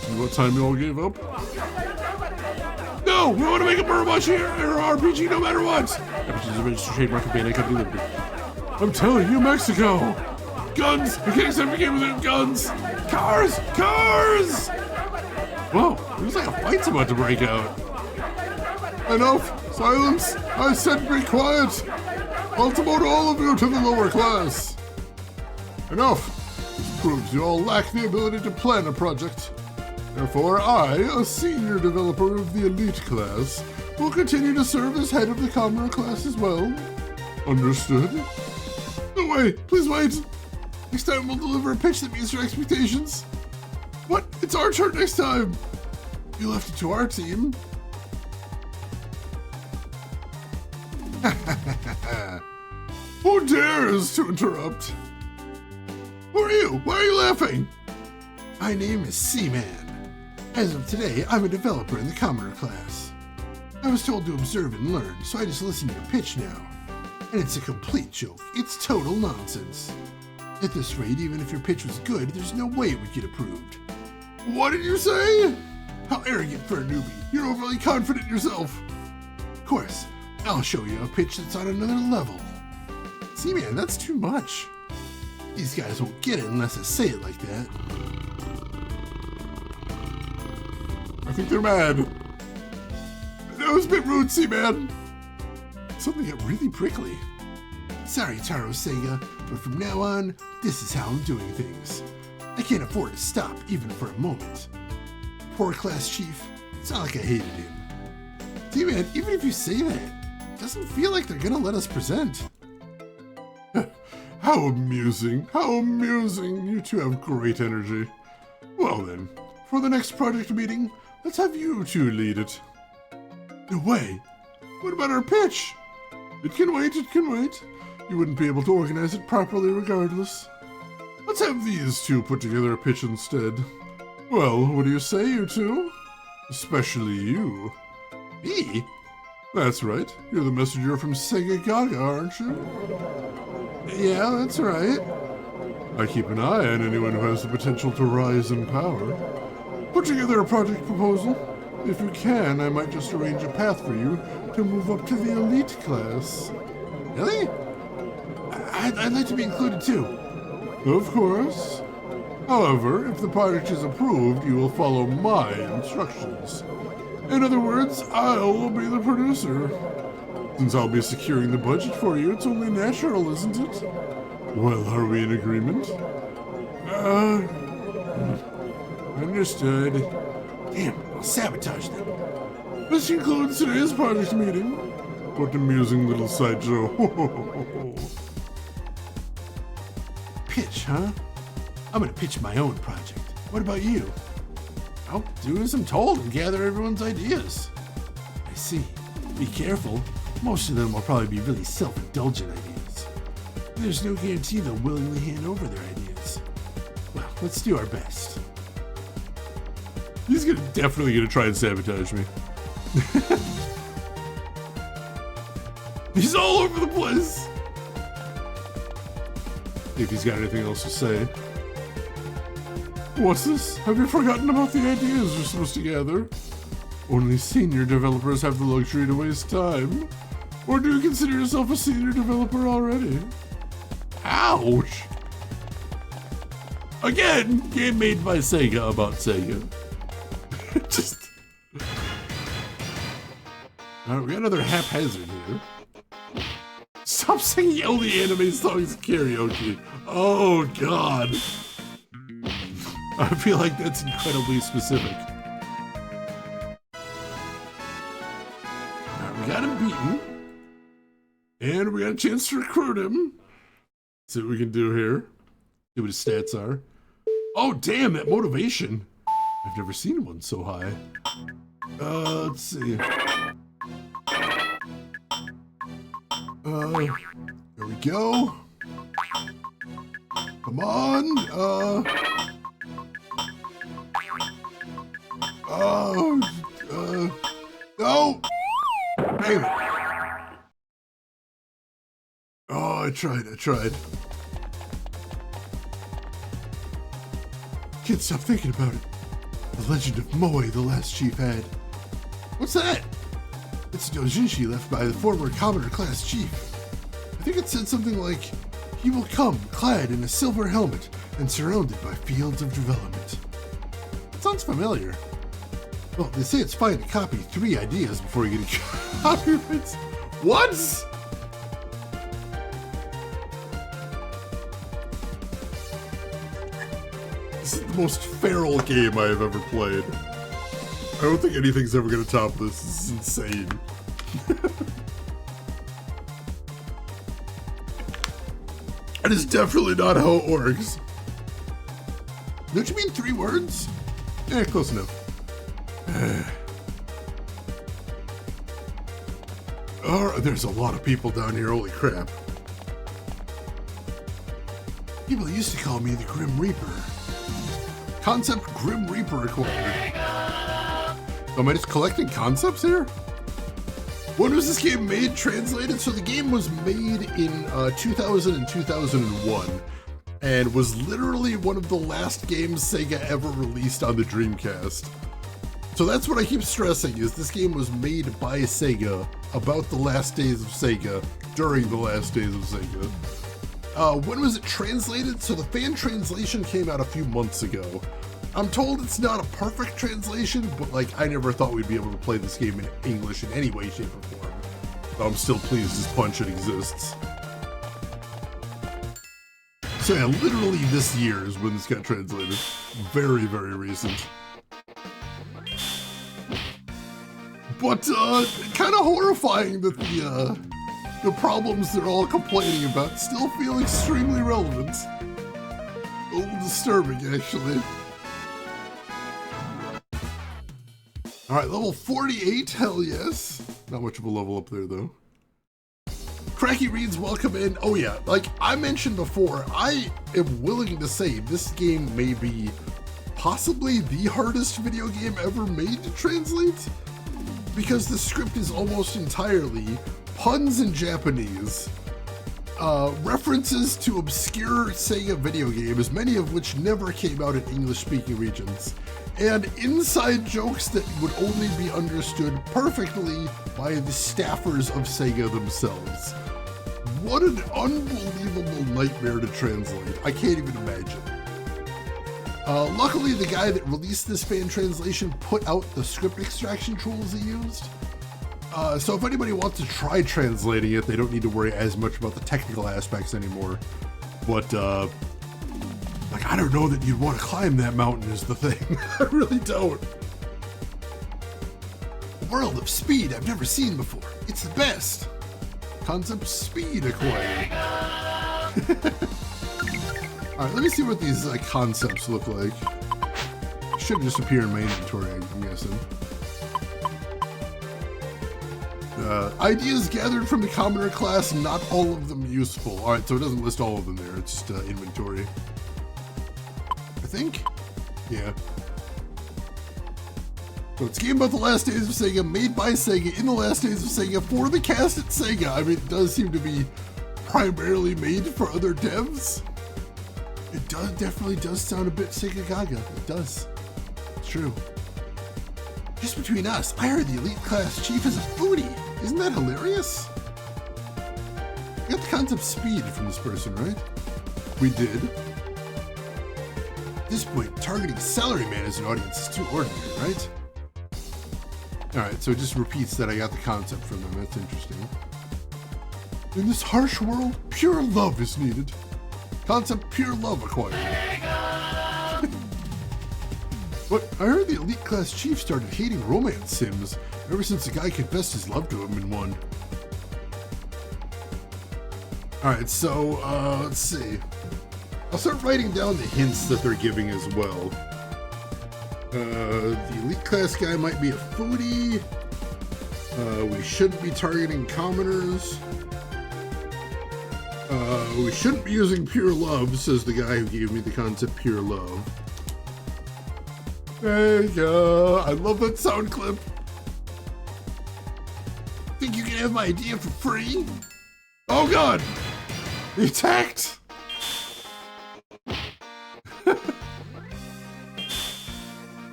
A: See what time you all gave up? No! We want to make a Murmush here or RPG no matter what! RPG is a registered trademark of Bandai Company Limited. I'm telling you, Mexico! Guns! We can't accept a game without guns! Cars! Cars! Whoa, looks like a fight's about to break out. Enough! Silence! I said be quiet! I'll demote all of you to the lower class. Enough! This proves you all lack the ability to plan a project. Therefore, I, a senior developer of the elite class, will continue to serve as head of the commoner class as well. Understood? No way! Please wait! Next time we'll deliver a pitch that meets your expectations. What? It's our turn next time! You left it to our team. Who dares to interrupt? Who are you? Why are you laughing? My name is Seaman. As of today, I'm a developer in the commoner class. I was told to observe and learn, so I just listen to your pitch now. And it's a complete joke. It's total nonsense. At this rate, even if your pitch was good, there's no way it would get approved. What did you say? How arrogant for a newbie. You're overly confident in yourself. Of course, I'll show you a pitch that's on another level. See, man, that's too much. These guys won't get it unless I say it like that. I think they're mad. That was a bit rude, Seaman. Something got really prickly. Sorry, Taro Sega, but from now on, this is how I'm doing things. I can't afford to stop, even for a moment. Poor class chief, it's not like I hated him. Seaman, even if you say that, it doesn't feel like they're gonna let us present. How amusing, how amusing. You two have great energy. Well then, for the next project meeting, let's have you two lead it. No way. What about our pitch? It can wait, it can wait. You wouldn't be able to organize it properly regardless. Let's have these two put together a pitch instead. Well, what do you say, you two? Especially you. Me? That's right. You're the messenger from Segagaga, aren't you? Yeah, that's right. I keep an eye on anyone who has the potential to rise in power. Put together a project proposal. If you can, I might just arrange a path for you to move up to the elite class. Really? I'd like to be included too. Of course. However, if the project is approved, you will follow my instructions. In other words, I'll be the producer. Since I'll be securing the budget for you, it's only natural, isn't it? Well, are we in agreement? Understood. Damn, I'll sabotage them. This concludes today's project meeting. What amusing little sideshow. Pitch, huh? I'm gonna pitch my own project. What about you? I'll do as I'm told and gather everyone's ideas. I see. Be careful. Most of them will probably be really self-indulgent ideas. There's no guarantee they'll willingly hand over their ideas. Well, let's do our best. He's definitely gonna try and sabotage me. He's all over the place. If he's got anything else to say. What's this? Have you forgotten about the ideas you're supposed to gather? Only senior developers have the luxury to waste time. Or do you consider yourself a senior developer already? Ouch! Again, game made by Sega about Sega. Just... Alright, we got another haphazard here. Stop singing only anime songs karaoke. Oh god. I feel like that's incredibly specific. Alright, we got him beaten. And we got a chance to recruit him. See what we can do here. See what his stats are. Oh damn, that motivation. I've never seen one so high. Let's see. go. Come on. No. Damn it. Oh, I tried. Can't stop thinking about it. The legend of Moe, the last chief had. What's that? It's a dojinshi left by the former commoner class chief. I think it said something like, he will come clad in a silver helmet and surrounded by fields of development. It sounds familiar. Well, they say it's fine to copy 3 ideas before you get a copyright. What? This is the most feral game I have ever played. I don't think anything's ever going to top this. This is insane. That is definitely not how it works. Don't you mean 3 words? Eh, close enough. Oh, there's a lot of people down here, holy crap. People used to call me the Grim Reaper. Concept Grim Reaper acquired. Am I just collecting concepts here? When was this game made, translated? So the game was made in 2000 and 2001 and was literally one of the last games Sega ever released on the Dreamcast. So that's what I keep stressing, is this game was made by Sega about the last days of Sega during the last days of Sega. When was it translated? So the fan translation came out a few months ago. I'm told it's not a perfect translation, but like I never thought we'd be able to play this game in English in any way, shape, or form. But I'm still pleased as punch it exists. So yeah, literally this year is when this got translated. Very, very recent. But kind of horrifying that the problems they're all complaining about still feel extremely relevant. A little disturbing, actually. Alright, level 48, hell yes. Not much of a level up there, though. Cracky Reads, welcome in. Oh yeah, like I mentioned before, I am willing to say this game may be possibly the hardest video game ever made to translate, because the script is almost entirely puns in Japanese, references to obscure Sega video games, many of which never came out in English-speaking regions, and inside jokes that would only be understood perfectly by the staffers of Sega themselves. What an unbelievable nightmare to translate. I can't even imagine. Luckily, the guy that released this fan translation put out the script extraction tools he used. So if anybody wants to try translating it, they don't need to worry as much about the technical aspects anymore. But, like, I don't know that you'd want to climb that mountain is the thing. I really don't. A world of speed I've never seen before. It's the best. Concept speed acquired. Alright, let me see what these concepts look like. Should just appear in my inventory, I'm guessing. Ideas gathered from the commoner class, not all of them useful. Alright, so it doesn't list all of them there, it's just inventory. I think? Yeah. So it's a game about the last days of Sega, made by Sega, in the last days of Sega, for the cast at Sega. I mean, it does seem to be primarily made for other devs. It definitely does sound a bit Segagaga. It does. It's true. Just between us, I heard the elite class chief is a foodie. Isn't that hilarious? We got the concept speed from this person, right? We did. At this point, targeting salaryman as an audience is too ordinary, right? Alright, so it just repeats that I got the concept from them. That's interesting. In this harsh world, pure love is needed. Concept pure love acquired. But I heard the elite class chief started hating romance sims ever since the guy confessed his love to him in one. Alright, so, let's see. I'll start writing down the hints that they're giving as well. The elite class guy might be a foodie. We shouldn't be targeting commoners. We shouldn't be using pure love, says the guy who gave me the concept pure love. There you go. I love that sound clip. Think you can have my idea for free? Oh god! He attacked!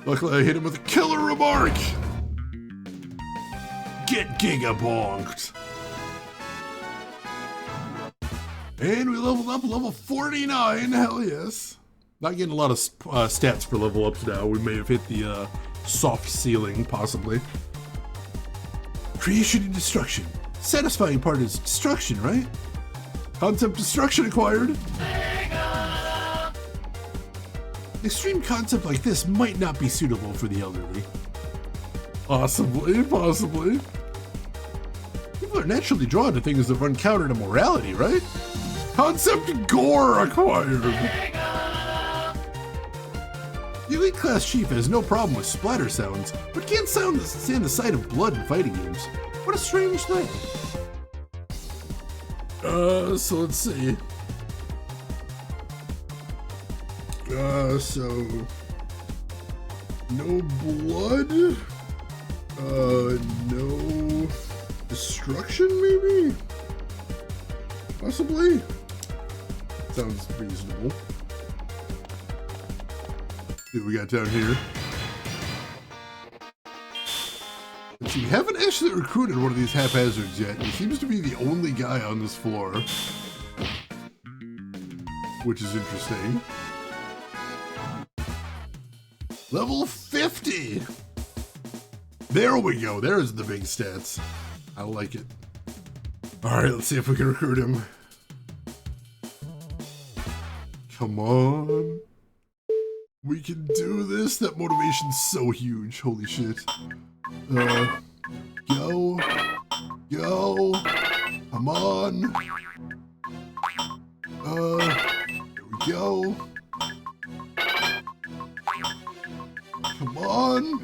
A: Luckily I hit him with a killer remark! Get giga bonked! And we leveled up, level 49, hell yes. Not getting a lot of stats for level ups now. We may have hit the soft ceiling, possibly. Creation and destruction. Satisfying part is destruction, right? Concept destruction acquired. Extreme concept like this might not be suitable for the elderly. Possibly, possibly. People are naturally drawn to things that run counter to morality, right? Concept gore acquired. The elite class chief has no problem with splatter sounds, but can't stand the sight of blood in fighting games. What a strange thing. So let's see. So no blood, no destruction, maybe? Possibly? Sounds reasonable. See what we got down here. Let's see, we haven't actually recruited one of these haphazards yet. He seems to be the only guy on this floor, which is interesting. Level 50! There we go, there's the big stats. I like it. Alright, let's see if we can recruit him. Come on. We can do this. That motivation's so huge. Holy shit. Go. Go. Come on. There we go. Come on.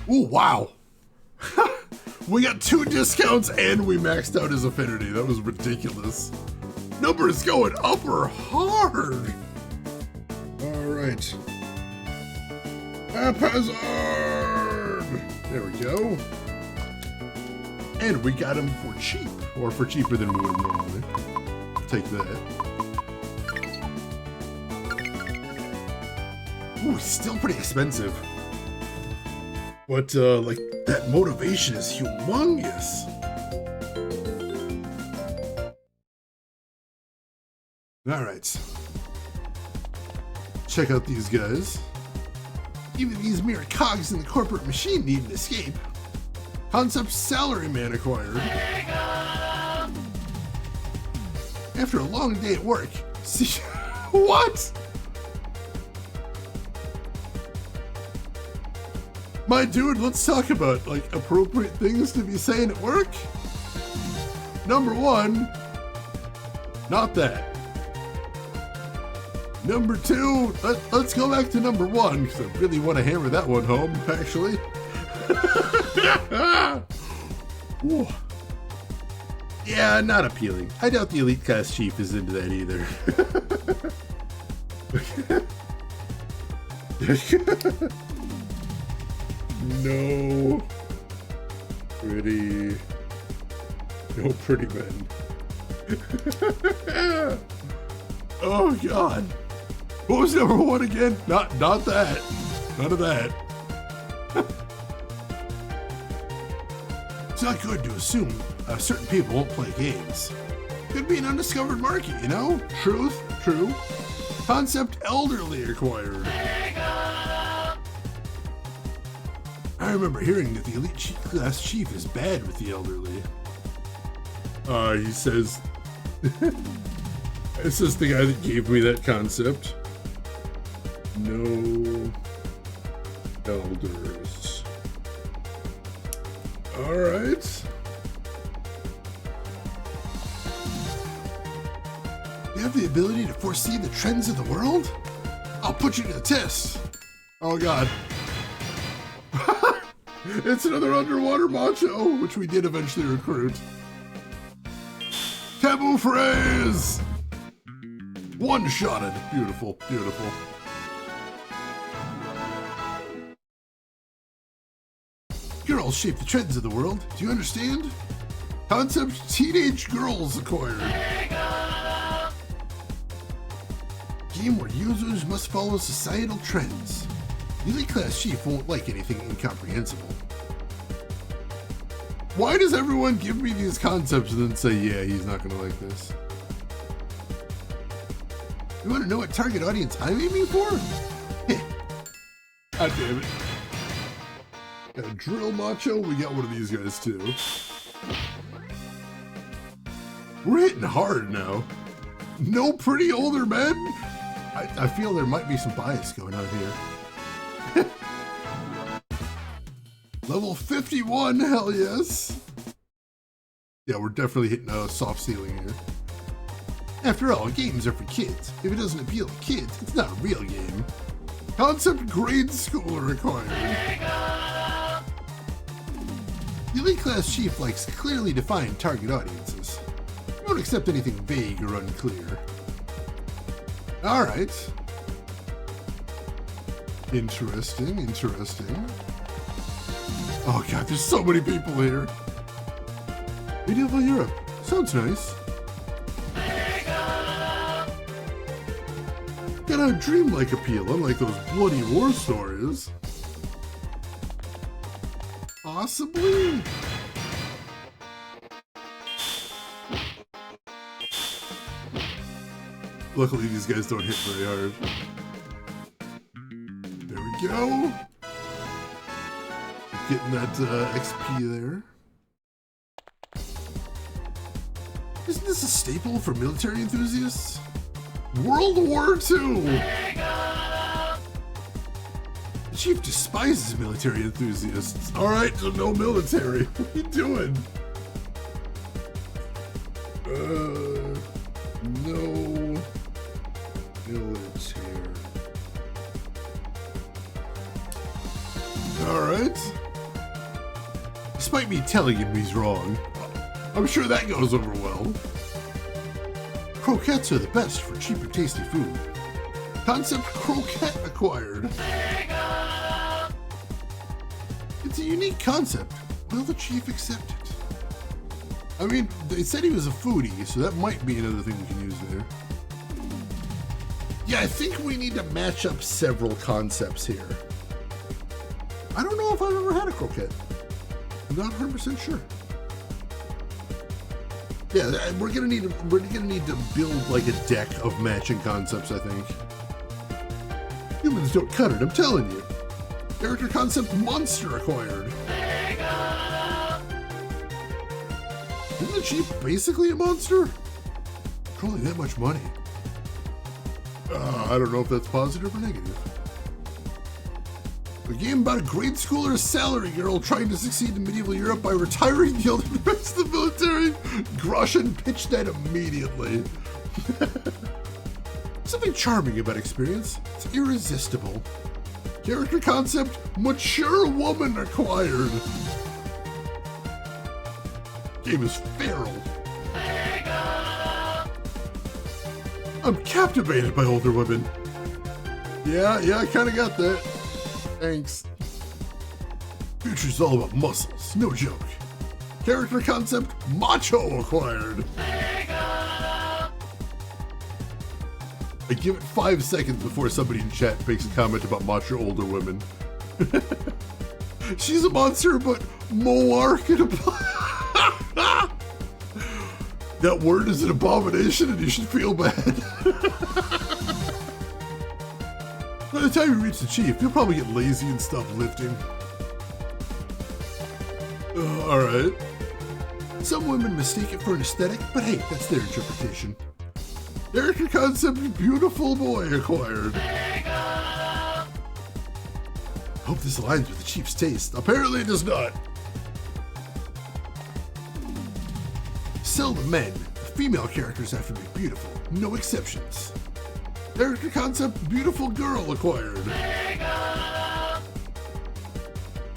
A: Oh, wow. We got 2 discounts and we maxed out his affinity. That was ridiculous. Numbers going upper hard. All right. Haphazard. There we go. And we got him for cheap, or for cheaper than we would normally. Take that. Ooh, he's still pretty expensive. But, like, that motivation is humongous. Alright. Check out these guys. Even these mere cogs in the corporate machine need an escape. Concept Salaryman acquired. After a long day at work. See, what? My dude, let's talk about, like, appropriate things to be saying at work. Number 1, not that. Number 2, let's go back to number 1, because I really want to hammer that one home, actually. Yeah, not appealing. I doubt the elite class chief is into that either. No pretty men. Oh god. What was number 1 again? Not that. None of that. It's not good to assume certain people won't play games. Could be an undiscovered market, you know? Truth, true. Concept elderly acquired. I remember hearing that the elite class chief is bad with the elderly. He says... This is the guy that gave me that concept. No elders. Alright. You have the ability to foresee the trends of the world? I'll put you to the test. Oh god. It's another underwater macho, which we did eventually recruit. Taboo phrase! One-shotted. Beautiful, beautiful. Girls shape the trends of the world. Do you understand? Concept teenage girls acquired. Game where users must follow societal trends. Elite Class Chief won't like anything incomprehensible. Why does everyone give me these concepts and then say, yeah, he's not gonna like this? You wanna know what target audience I'm aiming for? God damn it. Got a drill macho, we got one of these guys too. We're hitting hard now. No pretty older men? I feel there might be some bias going on here. Level 51, hell yes. Yeah, we're definitely hitting a soft ceiling here. After all, games are for kids. If it doesn't appeal to kids, it's not a real game. Concept grade schooler required. The Elite Class Chief likes clearly defined target audiences. We won't accept anything vague or unclear. Alright. Interesting, interesting. Oh god, there's so many people here. Medieval Europe. Sounds nice. Got a dreamlike appeal, unlike those bloody war stories. Possibly? Luckily, these guys don't hit very hard. There we go. Getting that XP there. Isn't this a staple for military enthusiasts? World War II! The Chief despises military enthusiasts. Alright, so no military. What are you doing? No military. Alright. Despite me telling him he's wrong, I'm sure that goes over well. Croquettes are the best for cheap and tasty food. Concept croquette acquired. It's a unique concept. Will the Chief accept it? I mean, they said he was a foodie, so that might be another thing we can use there. Yeah, I think we need to match up several concepts here. I don't know if I've ever had a croquette. I'm not 100% sure. Yeah, we're gonna need to build like a deck of matching concepts, I think. Humans don't cut it, I'm telling you. Character concept monster acquired. Isn't the Chief basically a monster? Controlling that much money. I don't know if that's positive or negative. A game about a grade schooler salary girl trying to succeed in medieval Europe by retiring the older rest of the military. Grosjean pitched that immediately. Something charming about experience. It's irresistible. Character concept, mature woman acquired. Game is feral. I'm captivated by older women. Yeah, I kind of got that. Thanks. Future's all about muscles, no joke. Character concept, macho acquired. I give it 5 seconds before somebody in chat makes a comment about macho older women. She's a monster, but moarketable. That word is an abomination and you should feel bad. By the time you reach the Chief, you'll probably get lazy and stop lifting. Alright. Some women mistake it for an aesthetic, but hey, that's their interpretation. Character concept, beautiful boy acquired. Hope this aligns with the Chief's taste. Apparently it does not. Sell the men. The female characters have to be beautiful. No exceptions. Character concept, beautiful girl acquired.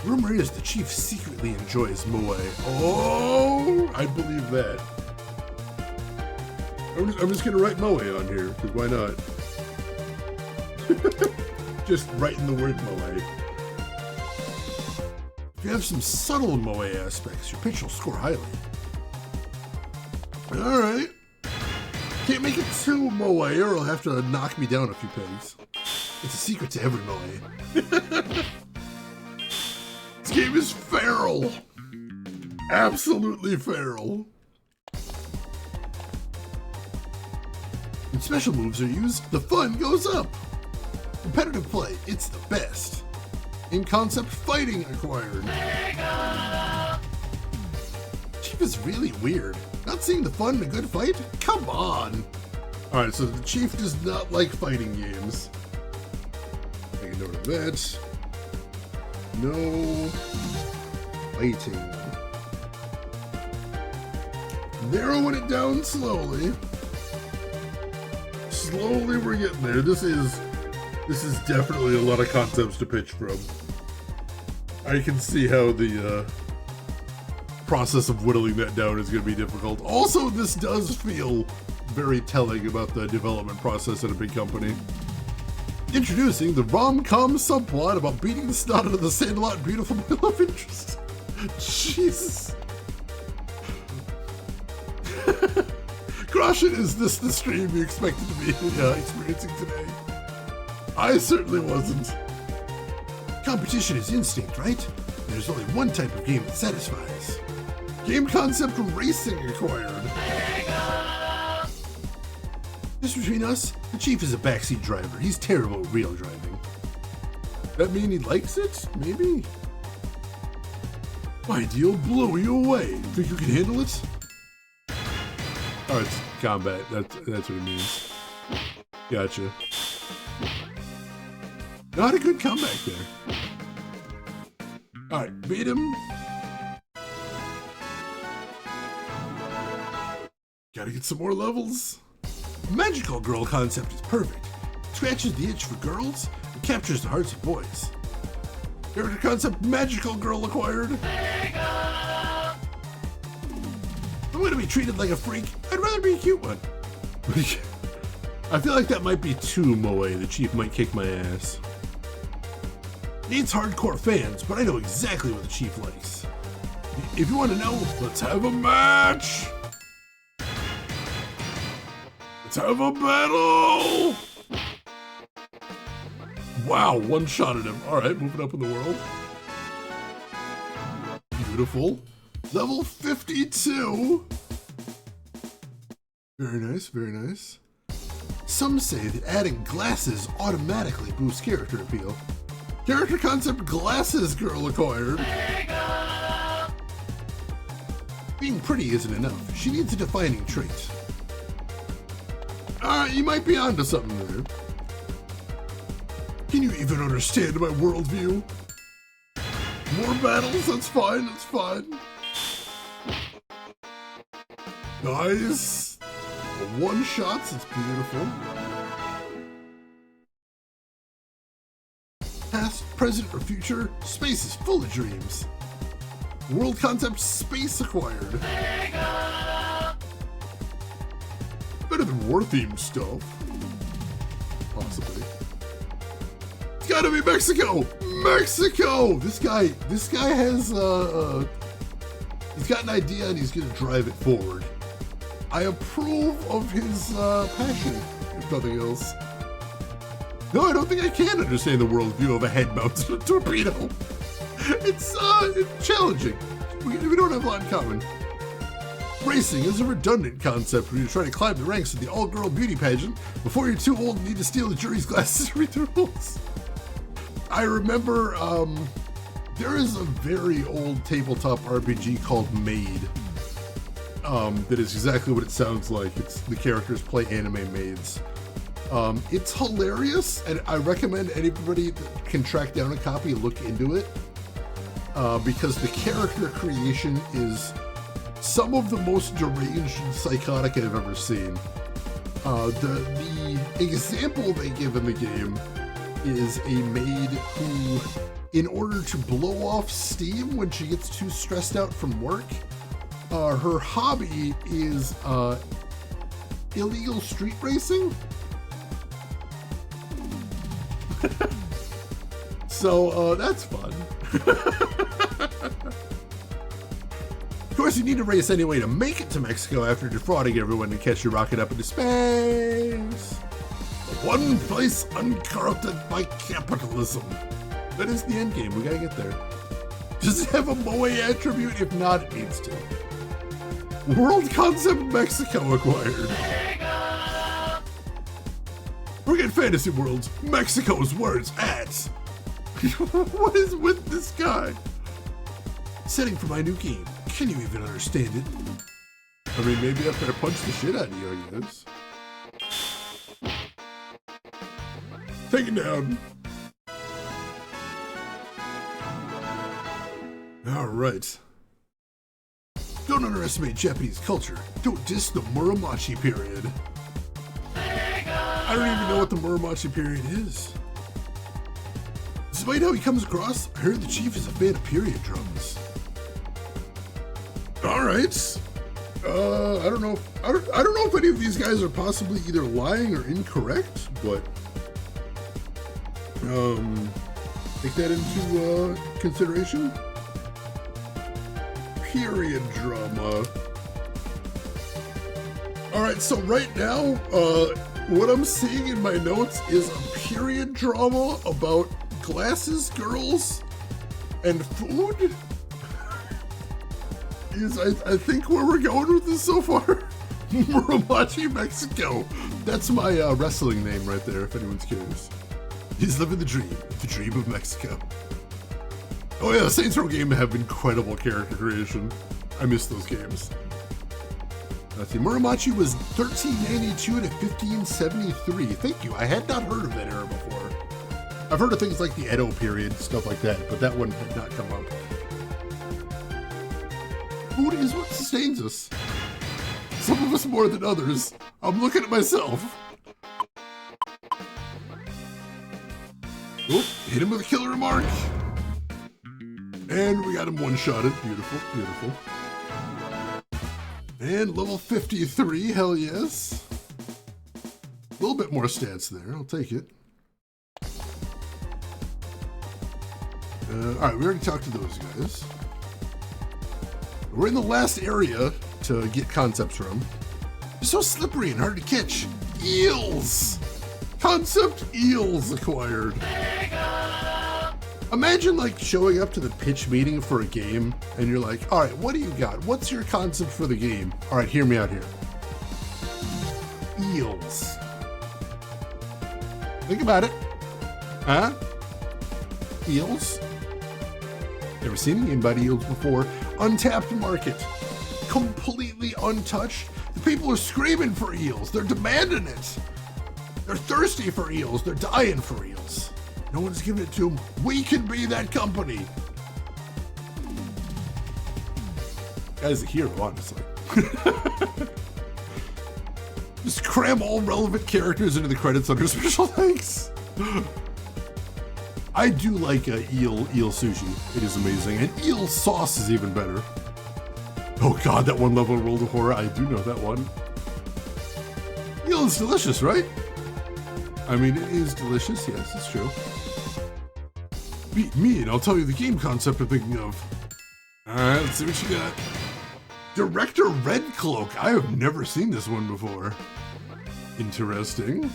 A: Rumor is the chief secretly enjoys moe. Oh, I believe that. I'm just gonna write moe on here, because why not? Just writing the word moe. If you have some subtle moe aspects, your pitch will score highly. Alright. Can't make it too moe or it'll have to knock me down a few pegs. It's a secret to every moe. This game is feral. Absolutely feral. When special moves are used, the fun goes up. Competitive play, it's the best. In concept fighting acquired. Chief is really weird. Not seeing the fun in a good fight? Come on. Alright, so the chief does not like fighting games. Make a note of that. No fighting. Narrowing it down slowly. Slowly we're getting there. This is definitely a lot of concepts to pitch from. I can see how the process of whittling that down is going to be difficult. Also, this does feel very telling about the development process at a big company. Introducing the rom-com subplot about beating the snot out of the Sandlot beautiful love interest. Jesus. Groshin, is this the stream you expected to be experiencing today? I certainly wasn't. Competition is instinct, right? There's only one type of game that satisfies. Game concept racing acquired. Just between us, the chief is a backseat driver. He's terrible at real driving. That mean he likes it? Maybe? My deal blew you away. Think you can handle it? Oh, it's combat. That's what it means. Gotcha. Not a good comeback there. Alright, beat him. Gotta get some more levels. Magical girl concept is perfect. Scratches the itch for girls and captures the hearts of boys. Character concept magical girl acquired. I'm gonna be treated like a freak. I'd rather be a cute one. I feel like that might be too moe. The chief might kick my ass. Needs hardcore fans, but I know exactly what the chief likes. If you want to know, let's have a match! Let's have a battle! Wow, one shot at him. Alright, moving up in the world. Beautiful. Level 52! Very nice, very nice. Some say that adding glasses automatically boosts character appeal. Character concept glasses girl acquired. Being pretty isn't enough. She needs a defining trait. Alright, you might be onto something there. Can you even understand my worldview? More battles? That's fine, that's fine. Nice. One shots, it's beautiful. Past, present, or future, space is full of dreams. World concept space acquired. Better than war-themed stuff. Possibly. It's gotta be Mexico! Mexico! This guy has, he's got an idea and he's gonna drive it forward. I approve of his, passion, if nothing else. No, I don't think I can understand the worldview of a head-mounted torpedo. It's challenging. We don't have a lot in common. Racing is a redundant concept when you're trying to climb the ranks of the all-girl beauty pageant before you're too old and need to steal the jury's glasses to read the rules. I remember, there is a very old tabletop RPG called Maid. That is exactly what it sounds like. It's the characters play anime maids. It's hilarious, and I recommend anybody that can track down a copy look into it, because the character creation is some of the most deranged and psychotic I've ever seen. The example they give in the game is a maid who in order to blow off steam when she gets too stressed out from work. Her hobby is illegal street racing. So that's fun. Of course, you need to race anyway to make it to Mexico after defrauding everyone and catch your rocket up into space. One place uncorrupted by capitalism. That is the end game. We gotta get there. Does it have a Moe attribute? If not, it needs to. World Concept Mexico acquired. Forget Fantasy Worlds. Mexico's where it's at. What is with this guy? Setting for my new game. Can you even understand it? I mean, maybe after I punch the shit out of you, I guess. Take it down. All right. Don't underestimate Japanese culture. Don't diss the Muromachi period. I don't even know what the Muromachi period is. Despite how he comes across, I heard the chief is a fan of period dramas. All right. I don't know. I don't know if any of these guys are possibly either lying or incorrect, but take that into consideration. Period drama. All right. So right now, what I'm seeing in my notes is a period drama about glasses, girls, and food. Is I think where we're going with this so far. Muromachi Mexico. That's my wrestling name right there, if anyone's curious. He's living the dream of Mexico. Oh yeah, the Saints Row game have incredible character creation. I miss those games. Let's see, Muromachi was 1392 to 1573. Thank you, I had not heard of that era before. I've heard of things like the Edo period, stuff like that, but that one had not come up. Food is what sustains us. Some of us more than others. I'm looking at myself. Oh, hit him with a killer remark. And we got him one-shotted. Beautiful, beautiful. And level 53, hell yes. A little bit more stats there, I'll take it. All right, we already talked to those guys. We're in the last area to get concepts from. They're so slippery and hard to catch. Eels! Concept eels acquired. Imagine like showing up to the pitch meeting for a game and you're like, all right, what do you got? What's your concept for the game? All right, hear me out here. Eels. Think about it. Huh? Eels? Never seen a game about eels before. Untapped market. Completely untouched. The people are screaming for eels. They're demanding it. They're thirsty for eels. They're dying for eels. No one's giving it to them. We can be that company. Guy's a hero, honestly. Just cram all relevant characters into the credits under special thanks. I do like eel sushi. It is amazing. And eel sauce is even better. Oh god, that one level in World of Horror. I do know that one. Eel is delicious, right? I mean, it is delicious. Yes, it's true. Beat me and I'll tell you the game concept I'm thinking of. Alright, let's see what you got. Director Red Cloak. I have never seen this one before. Interesting.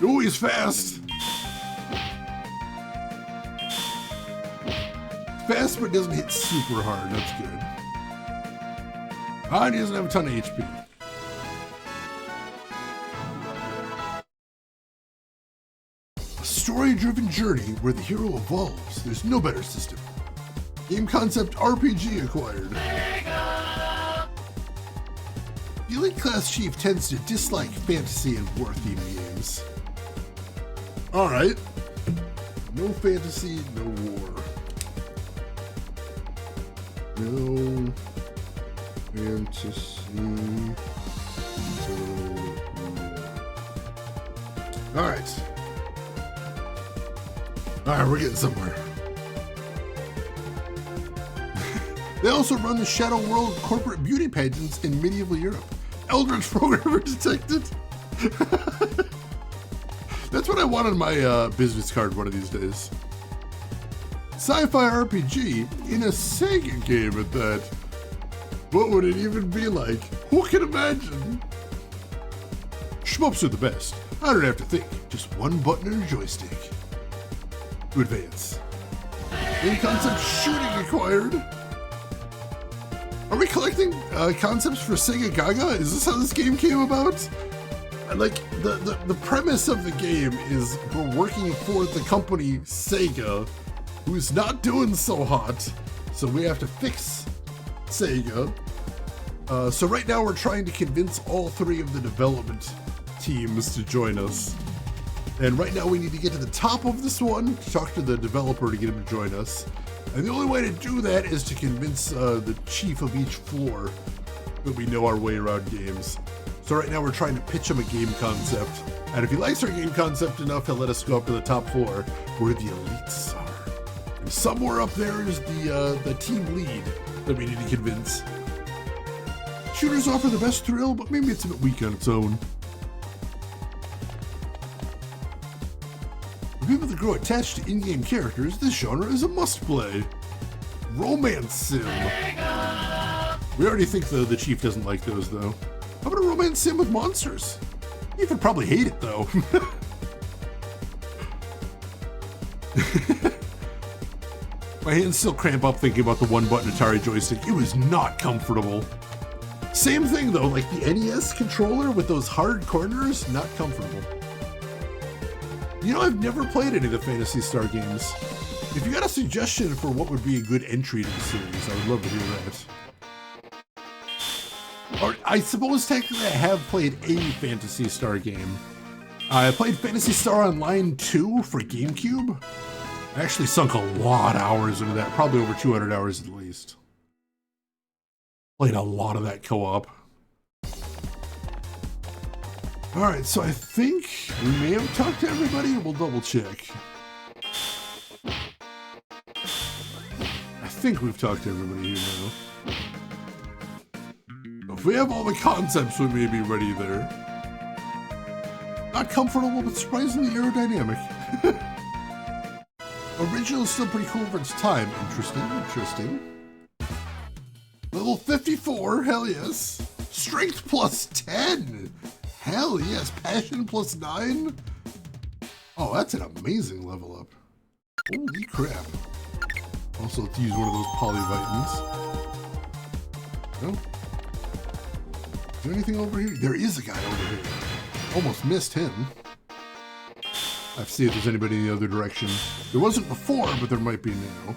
A: Oh, he's fast. Fast, but doesn't hit super hard. That's good. Ah, and he doesn't have a ton of HP. A story-driven journey where the hero evolves. There's no better system. Game concept RPG acquired. The elite class chief tends to dislike fantasy and war-themed games. Alright. No fantasy, no war. No fantasy, no war. Alright. Alright, we're getting somewhere. They also run the Shadow World corporate beauty pageants in medieval Europe. Eldritch programmer detected. That's what I want on my business card one of these days. Sci-fi RPG in a Sega game at that. What would it even be like? Who can imagine? Shmups are the best. I don't have to think. Just one button and a joystick. To advance. In-concept shooting acquired. Are we collecting concepts for Segagaga? Is this how this game came about? Like, the premise of the game is we're working for the company Sega, who's not doing so hot, so we have to fix Sega. So right now we're trying to convince all three of the development teams to join us. And right now we need to get to the top of this one to talk to the developer to get him to join us. And the only way to do that is to convince the chief of each floor that we know our way around games. So right now we're trying to pitch him a game concept. And if he likes our game concept enough, he'll let us go up to the top floor where the elites are. And somewhere up there is the team lead that we need to convince. Shooters offer the best thrill, but maybe it's a bit weak on its own. For people that grow attached to in-game characters, this genre is a must-play. Romance sim. We already think the chief doesn't like those, though. How about a romance sim with monsters? You could probably hate it, though. My hands still cramp up thinking about the one-button Atari joystick. It was not comfortable. Same thing, though, like the NES controller with those hard corners, not comfortable. You know, I've never played any of the Phantasy Star games. If you got a suggestion for what would be a good entry to the series, I would love to hear that. Or I suppose technically I have played a Phantasy Star game. I played Phantasy Star Online 2 for GameCube. I actually sunk a lot of hours into that, probably over 200 hours at least. Played a lot of that co-op. Alright, so I think we may have talked to everybody, we'll double check. I think we've talked to everybody here now. If we have all the concepts, we may be ready there. Not comfortable, but surprisingly aerodynamic. Original is still pretty cool for its time. Interesting. Level 54, hell yes. Strength plus 10. Hell yes, passion plus 9? Oh, that's an amazing level up. Holy crap. Also, let's use one of those polyvitamins. No? Is there anything over here? There is a guy over here. Almost missed him. I have to see if there's anybody in the other direction. There wasn't before, but there might be now.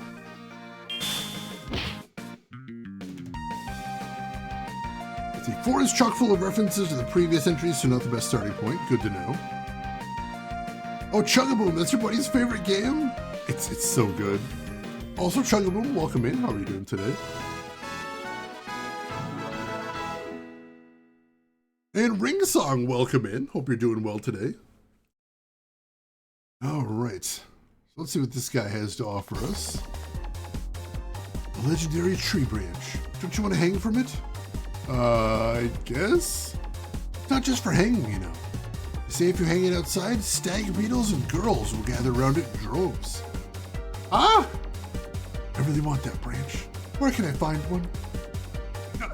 A: Let's see. 4 is chock full of references to the previous entries, so not the best starting point. Good to know. Oh, Chugaboom, that's your buddy's favorite game? It's so good. Also, Chugaboom, welcome in. How are you doing today? And Ringsong, welcome in. Hope you're doing well today. All right. So let's see what this guy has to offer us. A legendary tree branch. Don't you want to hang from it? I guess? It's not just for hanging, you know. They say if you hang it outside, stag beetles and girls will gather around it in droves. Ah! I really want that branch. Where can I find one?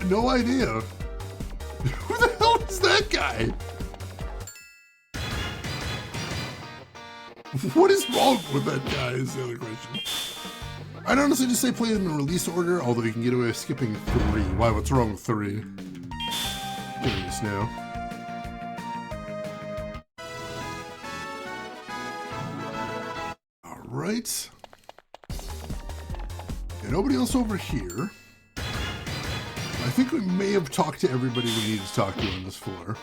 A: No idea. Who the hell is that guy? What is wrong with that guy is the other question. I'd honestly just say play them in release order, although you can get away with skipping 3. Why, what's wrong with 3? Curious now. Alright. And nobody else over here. I think we may have talked to everybody we need to talk to on this floor.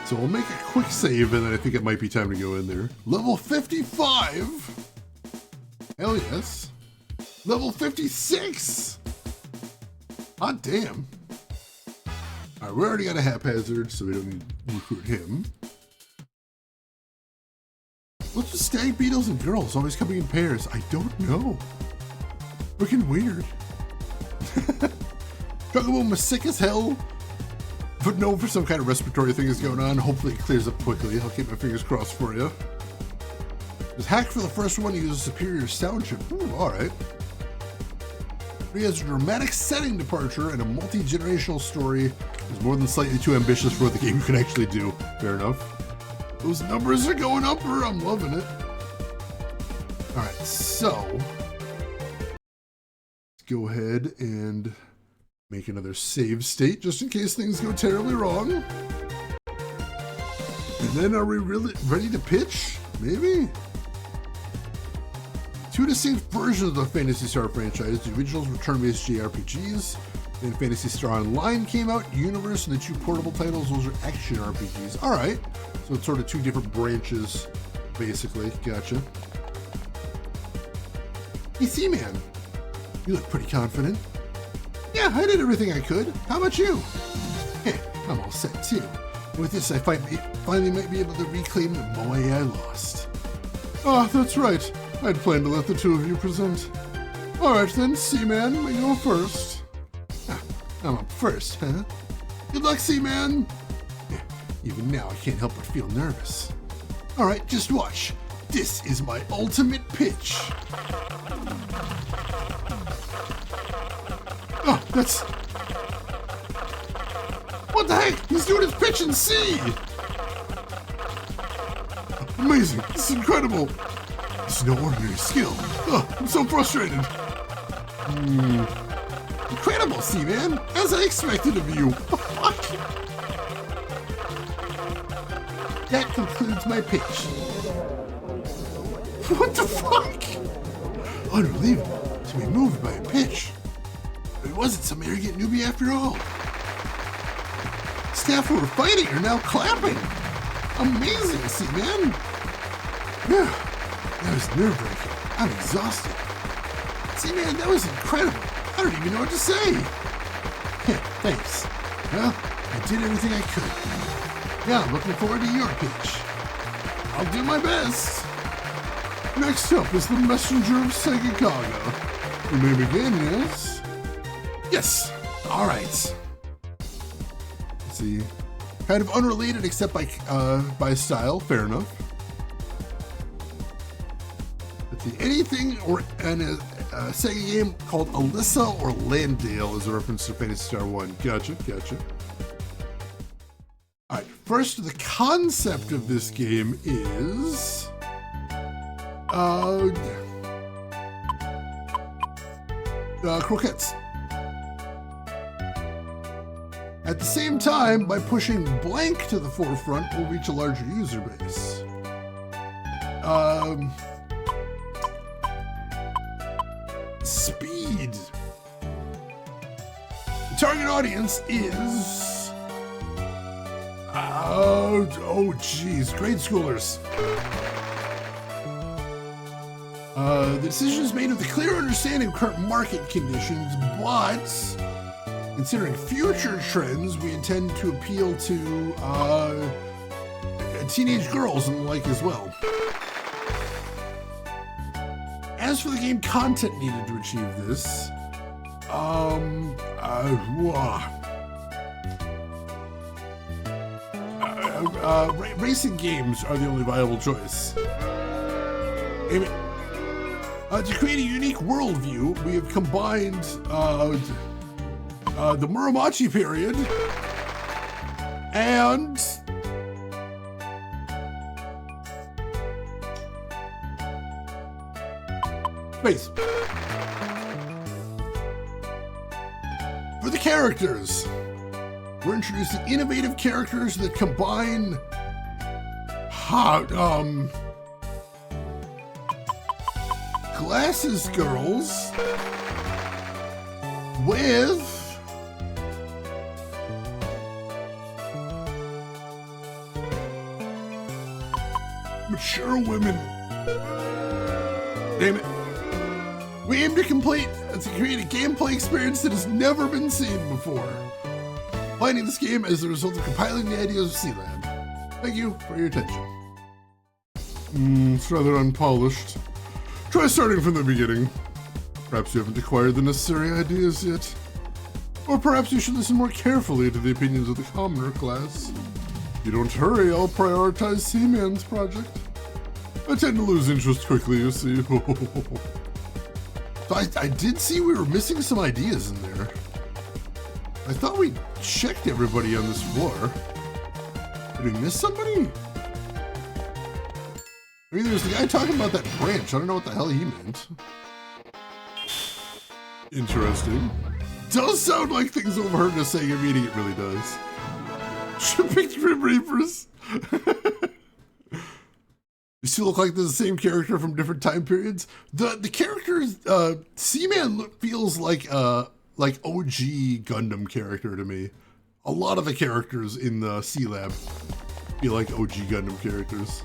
A: So we'll make a quick save, and then I think it might be time to go in there. Level 55! Hell yes. Level 56! Hot damn. Alright, we already got a haphazard, so we don't need to recruit him. What's with stag beetles and girls always coming in pairs? I don't know. Freaking weird. Chugaboo was sick as hell, but no, for some kind of respiratory thing is going on. Hopefully it clears up quickly. I'll keep my fingers crossed for you. His hack for the first one uses superior sound chip. All right. He has a dramatic setting departure and a multi-generational story. Is more than slightly too ambitious for what the game can actually do. Fair enough. Those numbers are going up, or I'm loving it. All right, so let's go ahead and make another save state just in case things go terribly wrong. And then are we really ready to pitch? Maybe? Two distinct versions of the Phantasy Star franchise. The originals were turn-based JRPGs. Then Phantasy Star Online came out, Universe, and the two portable titles, those are action RPGs. All right, so it's sort of two different branches, basically. Gotcha. Hey, C-Man, you look pretty confident. Yeah, I did everything I could. How about you? Hey, I'm all set too. With this, I finally might be able to reclaim the moe I lost. Oh, that's right. I'd planned to let the two of you present. All right then, C-Man, we go first. I'm up first, huh? Good luck, C-Man. Yeah, even now, I can't help but feel nervous. All right, just watch. This is my ultimate pitch. Oh, that's... What the heck? He's doing his pitch in C! Amazing. This is incredible. This is no ordinary skill. Oh, I'm so frustrated. Incredible, C-Man. As I expected of you. That concludes my pitch. What the fuck? Unbelievable to be moved by a pitch. It wasn't some arrogant newbie after all. Staff who were fighting are now clapping. Amazing, C-Man. Yeah, that was nerve-wracking. I'm exhausted. C-Man, that was incredible. I don't even know what to say. Yeah, thanks. Well, I did everything I could. Yeah, I'm looking forward to your pitch. I'll do my best. Next up is the messenger of Segagaga. You may begin, yes? Yes. All right. Let's see. Kind of unrelated except by style. Fair enough. Let's see. Anything or a Sega game called Alyssa or Landale is a reference to Phantasy Star 1. Gotcha. All right. First, the concept of this game is croquettes. At the same time, by pushing blank to the forefront, we'll reach a larger user base. Speed. The target audience is... oh geez, grade schoolers. The decision is made with a clear understanding of current market conditions, but considering future trends, we intend to appeal to teenage girls and the like as well. As for the game content needed to achieve this, racing games are the only viable choice. To create a unique worldview, we have combined the Muromachi period and space. For the characters, we're introducing innovative characters that combine glasses girls with mature women. Damn it. We aim to create a gameplay experience that has never been seen before. Planning this game as a result of compiling the ideas of Sealand. Thank you for your attention. It's rather unpolished. Try starting from the beginning. Perhaps you haven't acquired the necessary ideas yet. Or perhaps you should listen more carefully to the opinions of the commoner class. If you don't hurry, I'll prioritize Seaman's project. I tend to lose interest quickly, you see. So I did see we were missing some ideas in there. I thought we checked everybody on this floor. Did we miss somebody? I mean, there's the guy talking about that branch. I don't know what the hell he meant. Interesting. Does sound like things overheard us saying in a meeting, it really does. Should have picked Grim Reapers. You still look like they're the same character from different time periods. The characters, Seaman feels like OG Gundam character to me. A lot of the characters in the C Lab feel like OG Gundam characters.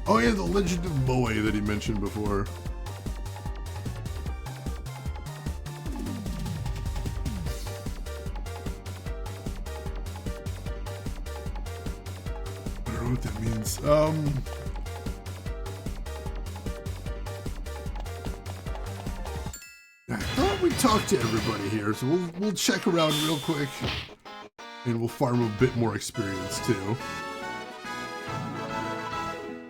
A: Oh yeah, the Legend of Moe that he mentioned before. I don't know what that means. I thought we talked to everybody here, so we'll check around real quick, and we'll farm a bit more experience too.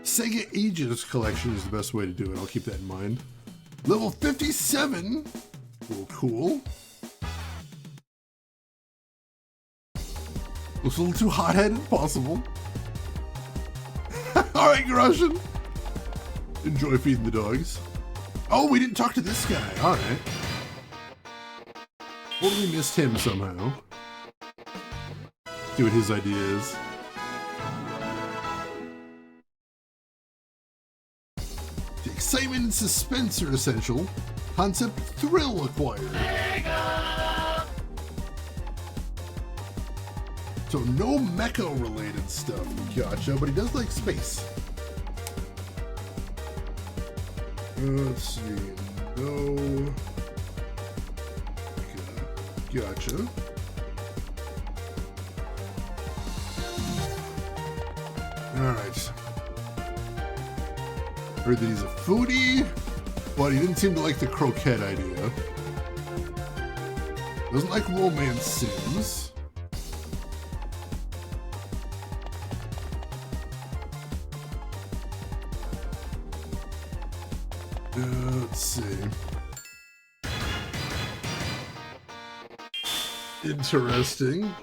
A: Sega Ages collection is the best way to do it. I'll keep that in mind. Level 57. Cool. Looks a little too hot-headed, possible. All right, Garushin. Enjoy feeding the dogs. Oh, we didn't talk to this guy. All right. Totally missed him somehow. See what his idea is. The excitement and suspense are essential. Concept thrill acquired. So no mecha-related stuff. Gotcha, but he does like space. Let's see. No. Gotcha. Alright. Heard that he's a foodie, but he didn't seem to like the croquette idea. Doesn't like romance sims. Let's see. Interesting.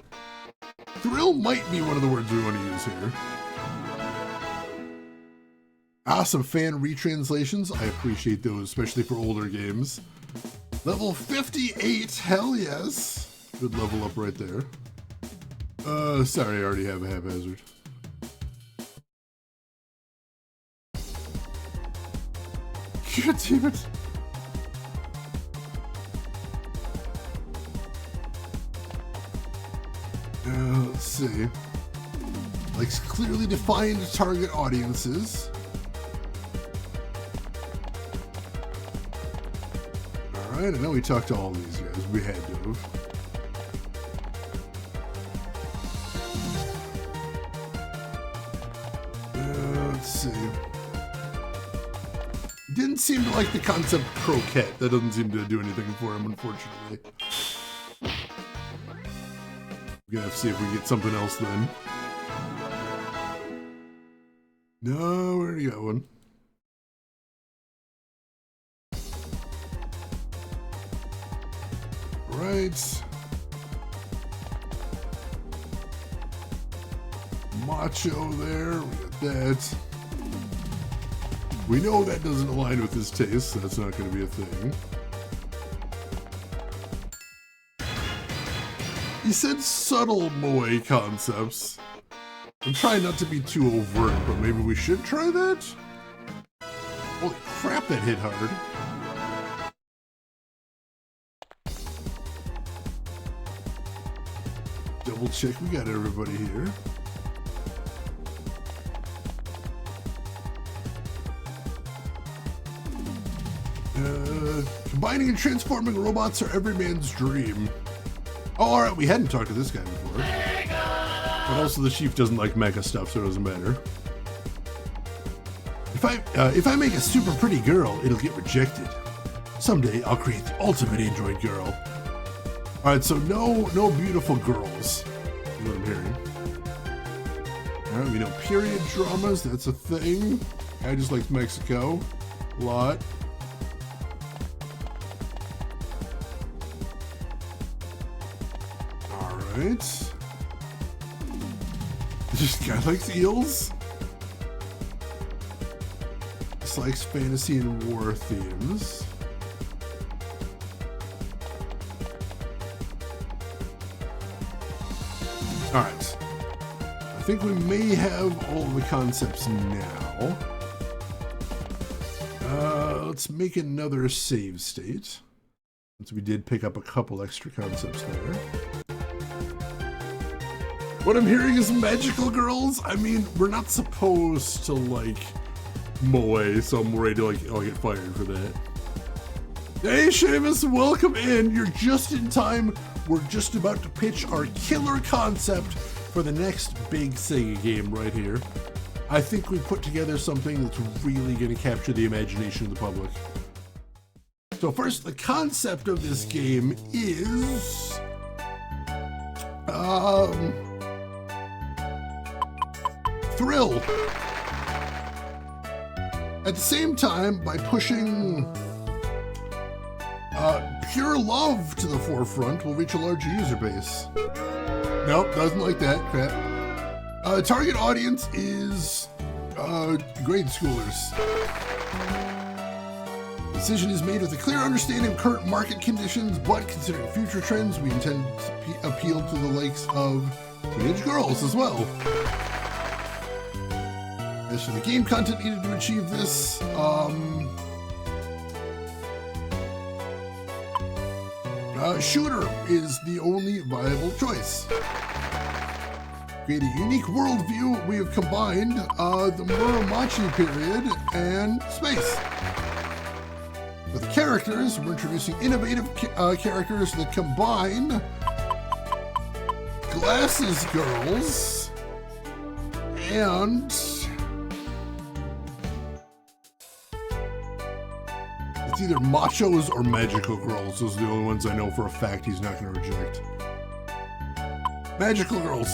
A: Thrill might be one of the words we want to use here. Some fan retranslations. I appreciate those, especially for older games. Level 58. Hell yes. Good level up right there. Sorry, I already have a haphazard. God damn it. Let's see. Likes clearly defined target audiences. Alright, I know we talked to all these guys. We had to have. Let's see. Didn't seem to like the concept croquette. That doesn't seem to do anything for him, unfortunately. We're gonna have to see if we get something else then. No, we already got one. Right. Macho there. We got that. We know that doesn't align with his taste, so that's not going to be a thing. He said subtle moe concepts. I'm trying not to be too overt, but maybe we should try that? Holy crap, that hit hard. Double check, we got everybody here. Combining and transforming robots are every man's dream. Oh, alright, we hadn't talked to this guy before. But also the chief doesn't like mecha stuff, so it doesn't matter. If I make a super pretty girl, it'll get rejected. Someday I'll create the ultimate android girl. All right, so no beautiful girls, is what I'm hearing. All right, we know period dramas, that's a thing. I just like Mexico a lot. All right. This guy likes eels. This likes fantasy and war themes. All right. I think we may have all the concepts now. Let's make another save state, since we did pick up a couple extra concepts there. What I'm hearing is magical girls. I mean, we're not supposed to like moe, so I'm worried to I'll get fired for that. Hey Seamus, welcome in. You're just in time. We're just about to pitch our killer concept for the next big Sega game right here. I think we put together something that's really going to capture the imagination of the public. So first, the concept of this game is... thrill. At the same time, by pushing pure love to the forefront, we'll reach a larger user base. Nope, doesn't like that. Crap. Target audience is grade schoolers. Decision is made with a clear understanding of current market conditions, but considering future trends, we intend to appeal to the likes of teenage girls as well. As for the game content needed to achieve this, shooter is the only viable choice. Create a unique worldview, we have combined the Muromachi period and space. For the characters, we're introducing innovative characters that combine glasses girls and it's either machos or magical girls. Those are the only ones I know for a fact he's not going to reject. Magical girls.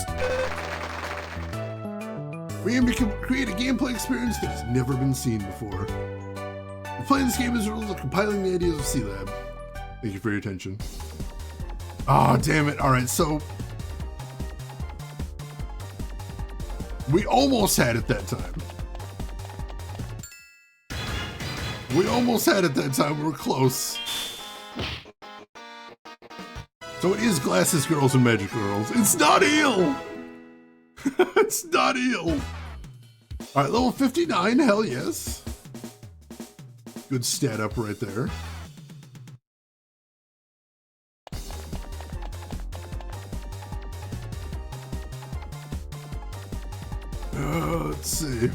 A: We aim to create a gameplay experience that has never been seen before. We're playing this game as a result of compiling the ideas of C-Lab. Thank you for your attention. Oh, damn it. All right, so we almost had it that time. We almost had it that time. We were close. So it is glasses girls and magical girls. It's not eel. It's not eel. All right, level 59. Hell yes. Good stat up right there. Let's see.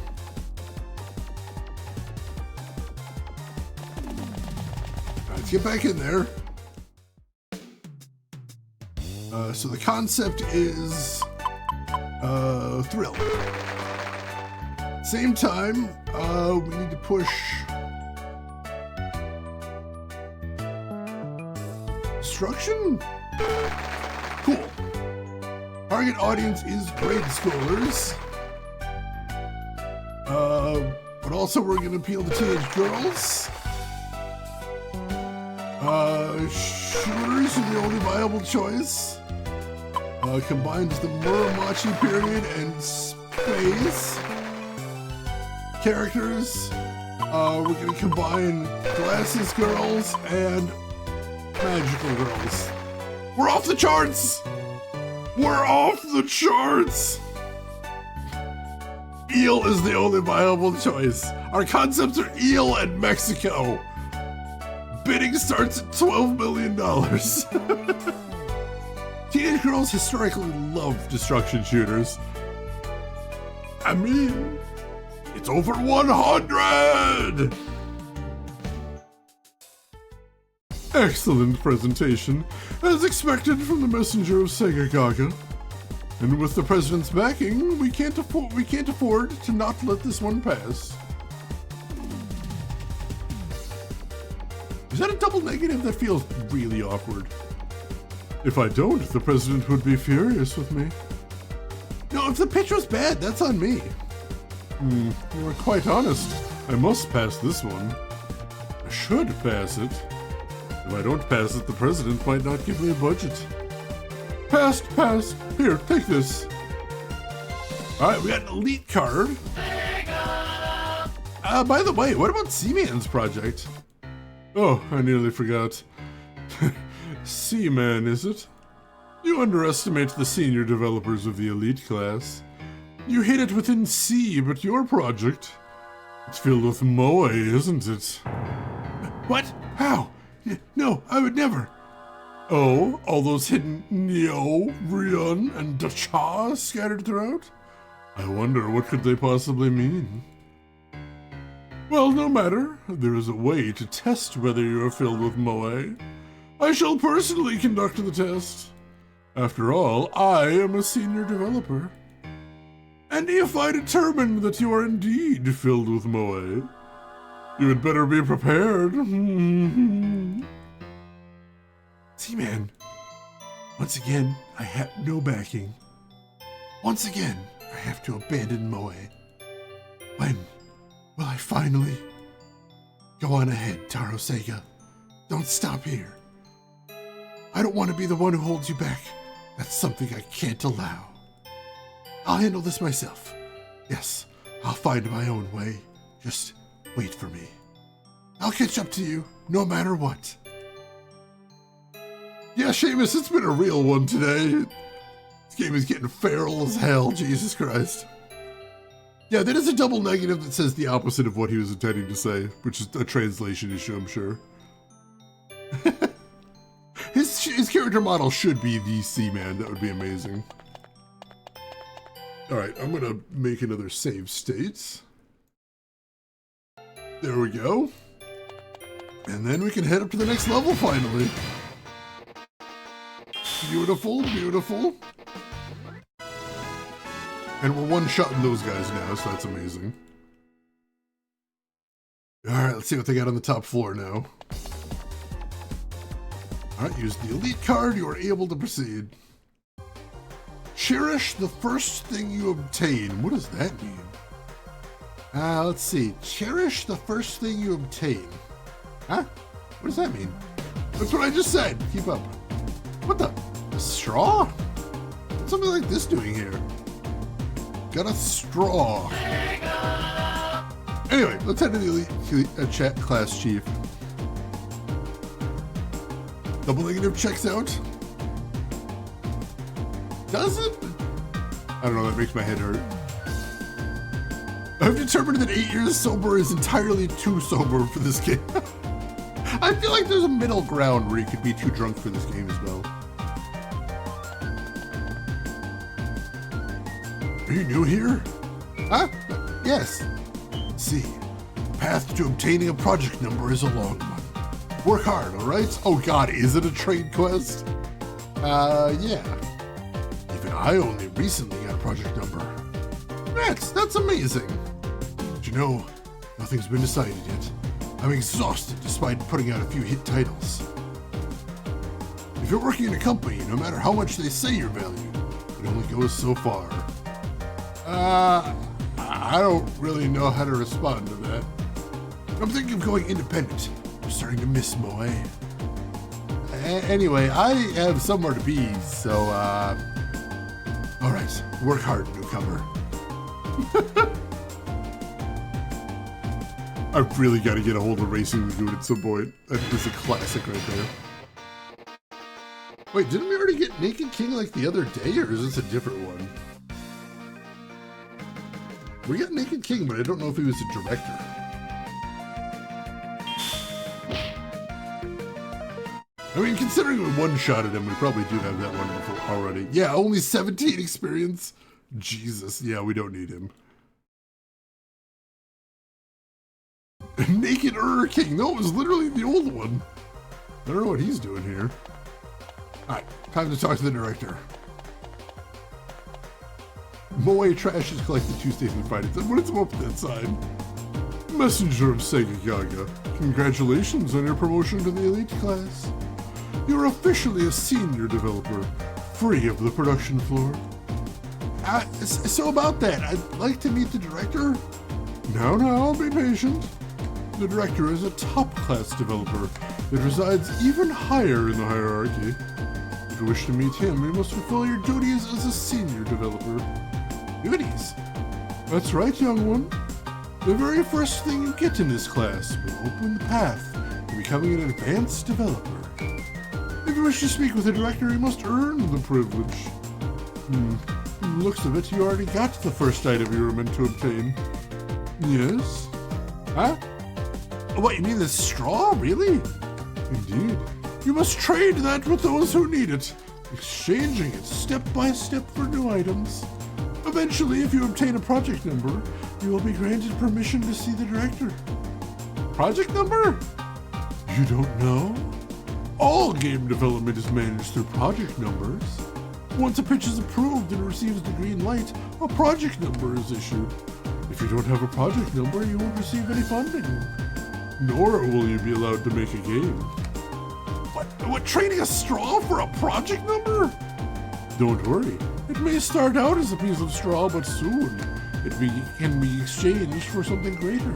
A: Let's get back in there. So the concept is thrill. Same time, we need to push destruction? Cool. Target audience is grade schoolers. But also we're going to appeal to teenage girls. Shooters are the only viable choice. Combined with the Muromachi period and space. Characters, we're going to combine glasses girls and magical girls. We're off the charts! We're off the charts! Eel is the only viable choice. Our concepts are eel and Mexico. Bidding starts at $12 million. Teenage girls historically love destruction shooters. I mean, it's over 100! Excellent presentation, as expected from the messenger of Segagaga. And with the president's backing, we can't afford to not let this one pass. Is that a double negative? That feels really awkward. If I don't, the president would be furious with me. No, if the pitch was bad, that's on me. You are quite honest. I must pass this one. I should pass it. If I don't pass it, the president might not give me a budget. Passed. Here, take this. Alright, we got an elite card. By the way, what about Seaman's project? Oh, I nearly forgot. Seaman, is it? You underestimate the senior developers of the elite class. You hid it within C, but your project, it's filled with moe, isn't it? What? How? No, I would never. Oh, all those hidden Neo, Rion, and Dacha scattered throughout? I wonder what could they possibly mean? Well, no matter. There is a way to test whether you are filled with moe. I shall personally conduct the test. After all, I am a senior developer. And if I determine that you are indeed filled with moe, you had better be prepared. Seaman, once again, I have no backing. Once again, I have to abandon moe. When will I finally? Go on ahead, Taro Sega. Don't stop here. I don't want to be the one who holds you back. That's something I can't allow. I'll handle this myself. Yes, I'll find my own way. Just wait for me. I'll catch up to you, no matter what. Yeah, Seamus, it's been a real one today. This game is getting feral as hell, Jesus Christ. Yeah, that is a double negative that says the opposite of what he was intending to say, which is a translation issue, I'm sure. His character model should be the Seaman. That would be amazing. Alright, I'm gonna make another save state. There we go. And then we can head up to the next level finally. Beautiful, beautiful. And we're one-shotting those guys now, so that's amazing. Alright, let's see what they got on the top floor now. Alright, use the elite card, you are able to proceed. Cherish the first thing you obtain. What does that mean? Let's see. Cherish the first thing you obtain. Huh? What does that mean? That's what I just said. Keep up. What the? A straw? What's something like this doing here? Got a straw. Anyway, let's head to the elite chat class chief. Double negative checks out. Does it? I don't know, that makes my head hurt. I've determined that 8 years sober is entirely too sober for this game. I feel like there's a middle ground where you could be too drunk for this game as well. Are you new here? Huh? Yes. Let's see. The path to obtaining a project number is a long one. Work hard, alright? Oh god, is it a trade quest? Yeah. Even I only recently got a project number. That's amazing. But you know, nothing's been decided yet. I'm exhausted despite putting out a few hit titles. If you're working in a company, no matter how much they say you're valued, it only goes so far. I don't really know how to respond to that. I'm thinking of going independent. I'm starting to miss moe. Anyway, I have somewhere to be, so, alright, work hard, newcomer. I've really got to get a hold of Racing Lagoon at some point. That is a classic right there. Wait, didn't we already get Naked King like the other day, or is this a different one? We got Naked King, but I don't know if he was a director. I mean, considering we one-shotted him, we probably do have that one already. Yeah, only 17 experience. Jesus, yeah, we don't need him. Naked King. No, it was literally the old one. I don't know what he's doing here. Alright, time to talk to the director. Moe trash is collected Tuesdays and Fridays. And what is up with that sign? Messenger of Segagaga, congratulations on your promotion to the elite class. You're officially a senior developer, free of the production floor. So about that, I'd like to meet the director. Now, be patient. The director is a top-class developer that resides even higher in the hierarchy. If you wish to meet him, you must fulfill your duties as a senior developer. Duties? That's right, young one. The very first thing you get in this class will open the path to becoming an advanced developer. If you wish to speak with the director, you must earn the privilege. From the looks of it, you already got the first item you were meant to obtain. Yes? Huh? What, you mean the straw, really? Indeed. You must trade that with those who need it, exchanging it step by step for new items. Eventually, if you obtain a project number, you will be granted permission to see the director. Project number? You don't know? All game development is managed through project numbers. Once a pitch is approved and receives the green light, a project number is issued. If you don't have a project number, you won't receive any funding. Nor will you be allowed to make a game. What, trading a straw for a project number? Don't worry, it may start out as a piece of straw, but soon can be exchanged for something greater.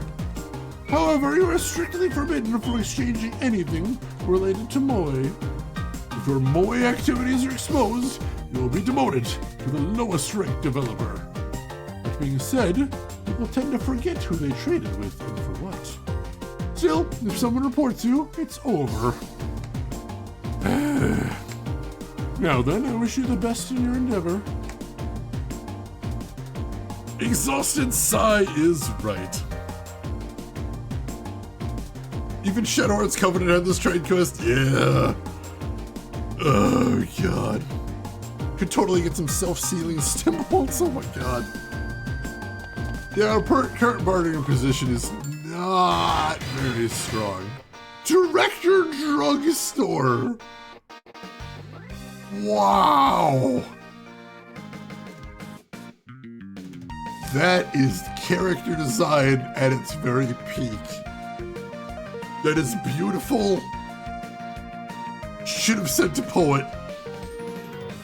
A: However, you are strictly forbidden from exchanging anything related to Moe. If your Moe activities are exposed, you will be demoted to the lowest ranked developer. That being said, people tend to forget who they traded with and for what. Still, if someone reports you, it's over. Now then, I wish you the best in your endeavor. Exhausted sigh is right. Even Shadowheart's Covenant had this trade quest? Yeah. Oh, God. Could totally get some self-sealing stim bolts. Oh, my God. Yeah, our current bartering position is not very strong. Director Drugstore. Wow. That is character design at its very peak. That is beautiful. Should have sent to poet.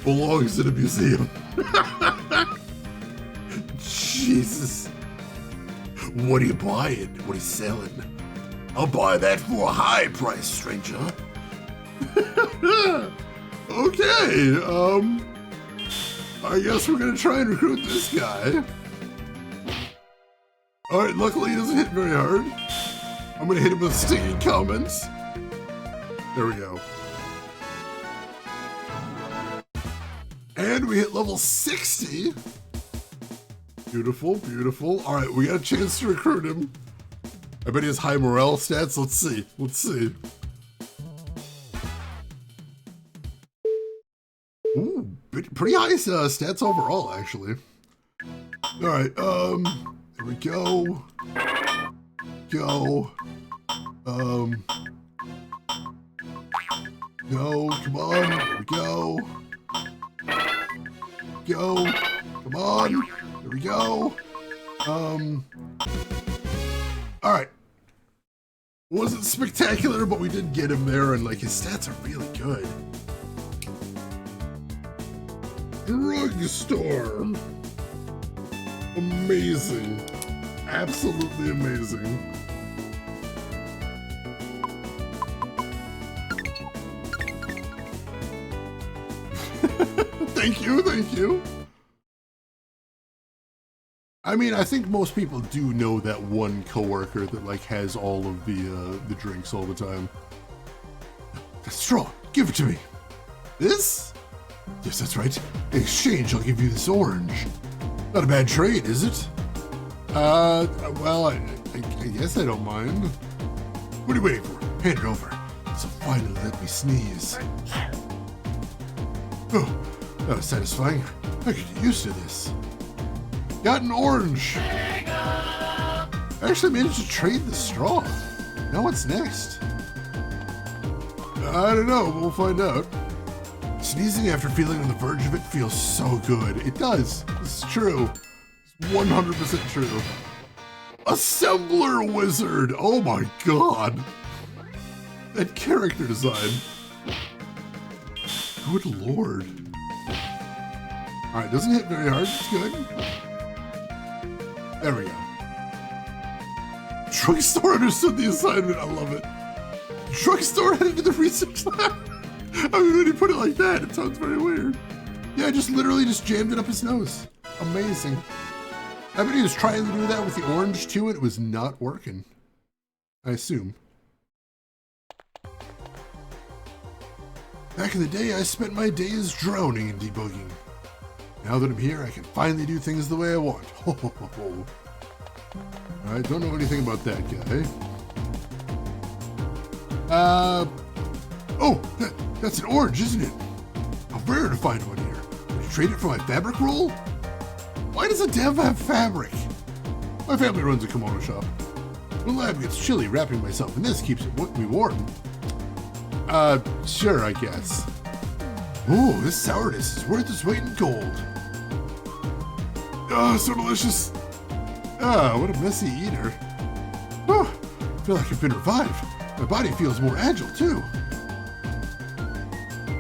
A: Belongs in a museum. Jesus. What are you buying? What are you selling? I'll buy that for a high price, stranger. Okay, I guess we're gonna try and recruit this guy. Alright, luckily he doesn't hit very hard. I'm gonna hit him with stinging comments. There we go. And we hit level 60. Beautiful, beautiful. Alright, we got a chance to recruit him. I bet he has high morale stats. Let's see. Let's see. Ooh, pretty high stats overall, actually. Alright, there we go. Go. Go, come on, there we go. Go, come on, there we go. Alright. Wasn't spectacular, but we did get him there, and like his stats are really good. Drugstore. Amazing. Absolutely amazing. Thank you, thank you. I mean, I think most people do know that one coworker that like has all of the drinks all the time. The straw, give it to me. This? Yes, that's right. In exchange, I'll give you this orange. Not a bad trade, is it? Well, I guess I don't mind. What are you waiting for? Hand it over. So finally let me sneeze. Oh, that was satisfying. I could get used to this. Got an orange. I actually managed to trade the straw. Now what's next? I don't know, we'll find out. Sneezing after feeling on the verge of it feels so good. It does. It's true. It's 100% true. Assembler Wizard. Oh my god. That character design. Good lord. Alright, doesn't hit very hard. It's good. There we go. Drugstore understood the assignment. I love it. Drugstore headed to the research lab. I mean, when you put it like that, it sounds very weird. Yeah, I just literally just jammed it up his nose. Amazing. I bet he was trying to do that with the orange too, and it was not working. I assume. Back in the day, I spent my days drowning in debugging. Now that I'm here, I can finally do things the way I want. Ho ho ho ho. I don't know anything about that guy. Oh, that's an orange, isn't it? How rare to find one here. Would you trade it for my fabric roll? Why does a dev have fabric? My family runs a kimono shop. When the lab gets chilly, wrapping myself in this keeps me warm. Sure, I guess. Ooh, this sourness is worth its weight in gold. Oh, so delicious. Ah, what a messy eater. Oh, I feel like I've been revived. My body feels more agile, too.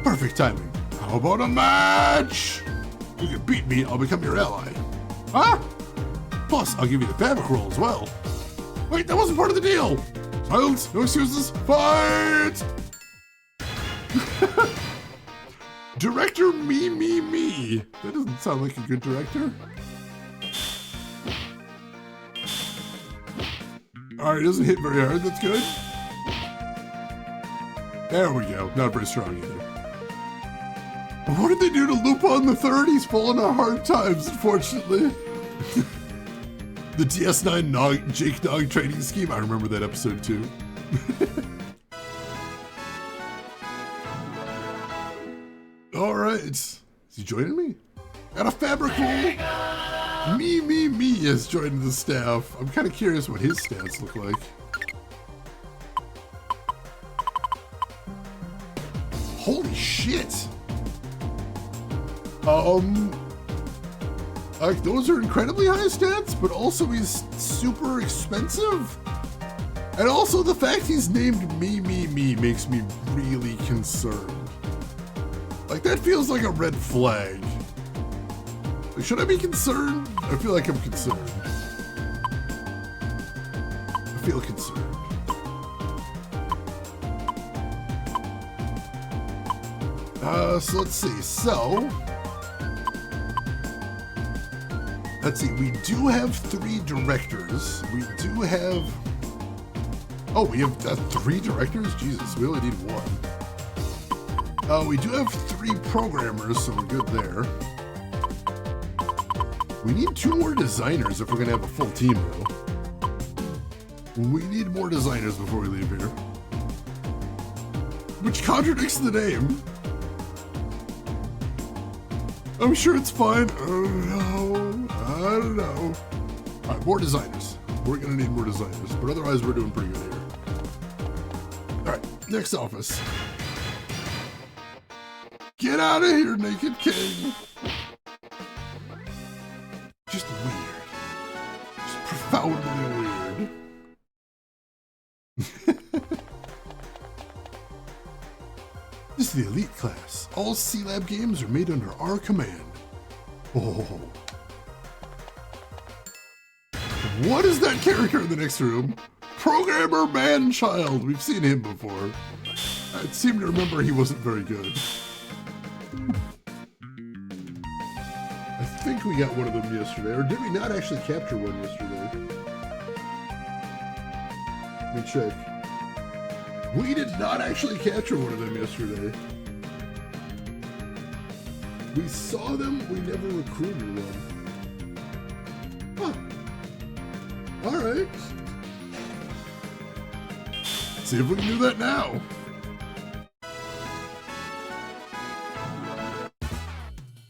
A: Perfect timing. How about a match? You can beat me, I'll become your ally. Ah! Plus, I'll give you the fabric roll as well. Wait, that wasn't part of the deal. Silence, no excuses, fight! Director me. That doesn't sound like a good director. Alright, it doesn't hit very hard, that's good. There we go, not very strong either. What did they do to Lupin the Third? He's fallen on hard times, unfortunately. The DS9 Jake Dog training scheme, I remember that episode too. Alright, is he joining me? Got a fabric roll? Me has joined the staff. I'm kind of curious what his stats look like. Holy shit! Like, those are incredibly high stats, but also he's super expensive. And also the fact he's named me makes me really concerned. Like, that feels like a red flag. Like, should I be concerned? I feel like I'm concerned. I feel concerned. So let's see. Let's see. We do have 3 directors. We do have... Oh, we have 3 directors? Jesus, we only need 1. We do have 3 programmers, so we're good there. We need 2 more designers if we're gonna have a full team, though. We need more designers before we leave here. Which contradicts the name. I'm sure it's fine. Oh no, I don't know. All right, more designers. We're gonna need more designers, but otherwise we're doing pretty good here. All right, next office. Get out of here, Naked King. Just weird. Just profoundly weird. This is the elite class. All C-Lab games are made under our command. Oh. What is that character in the next room? Programmer Man-Child. We've seen him before. I seem to remember he wasn't very good. I think we got one of them yesterday. Or did we not actually capture one yesterday? Let me check. We did not actually capture one of them yesterday. We saw them, we never recruited one. Huh. Alright. See if we can do that now.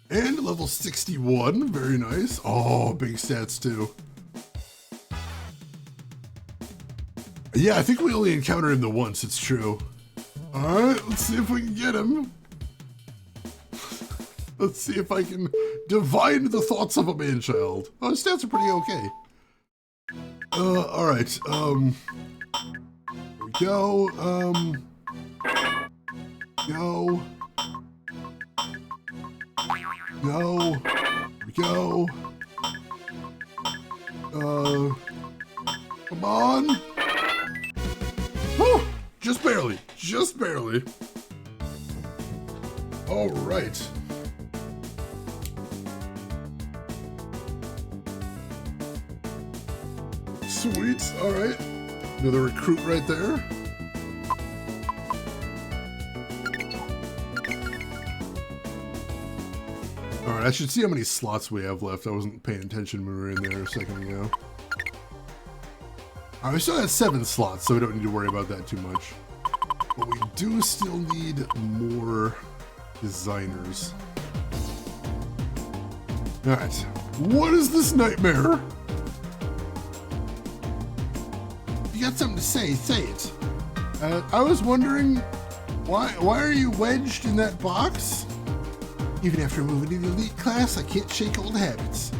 A: And level 61, very nice. Oh, big stats too. Yeah, I think we only encountered him the once, it's true. Alright, let's see if we can get him. Let's see if I can divine the thoughts of a man-child. Oh, his stats are pretty okay. All right. Here we go. Go. Go. Here we go. Come on. Whew, just barely. Just barely. All right. Sweet. All right. Another recruit right there. All right. I should see how many slots we have left. I wasn't paying attention when we were in there a second ago. All right. We still have 7 slots, so we don't need to worry about that too much. But we do still need more designers. All right. What is this nightmare? You got something to say it. I was wondering, why are you wedged in that box? Even after moving to the elite class, I can't shake old habits.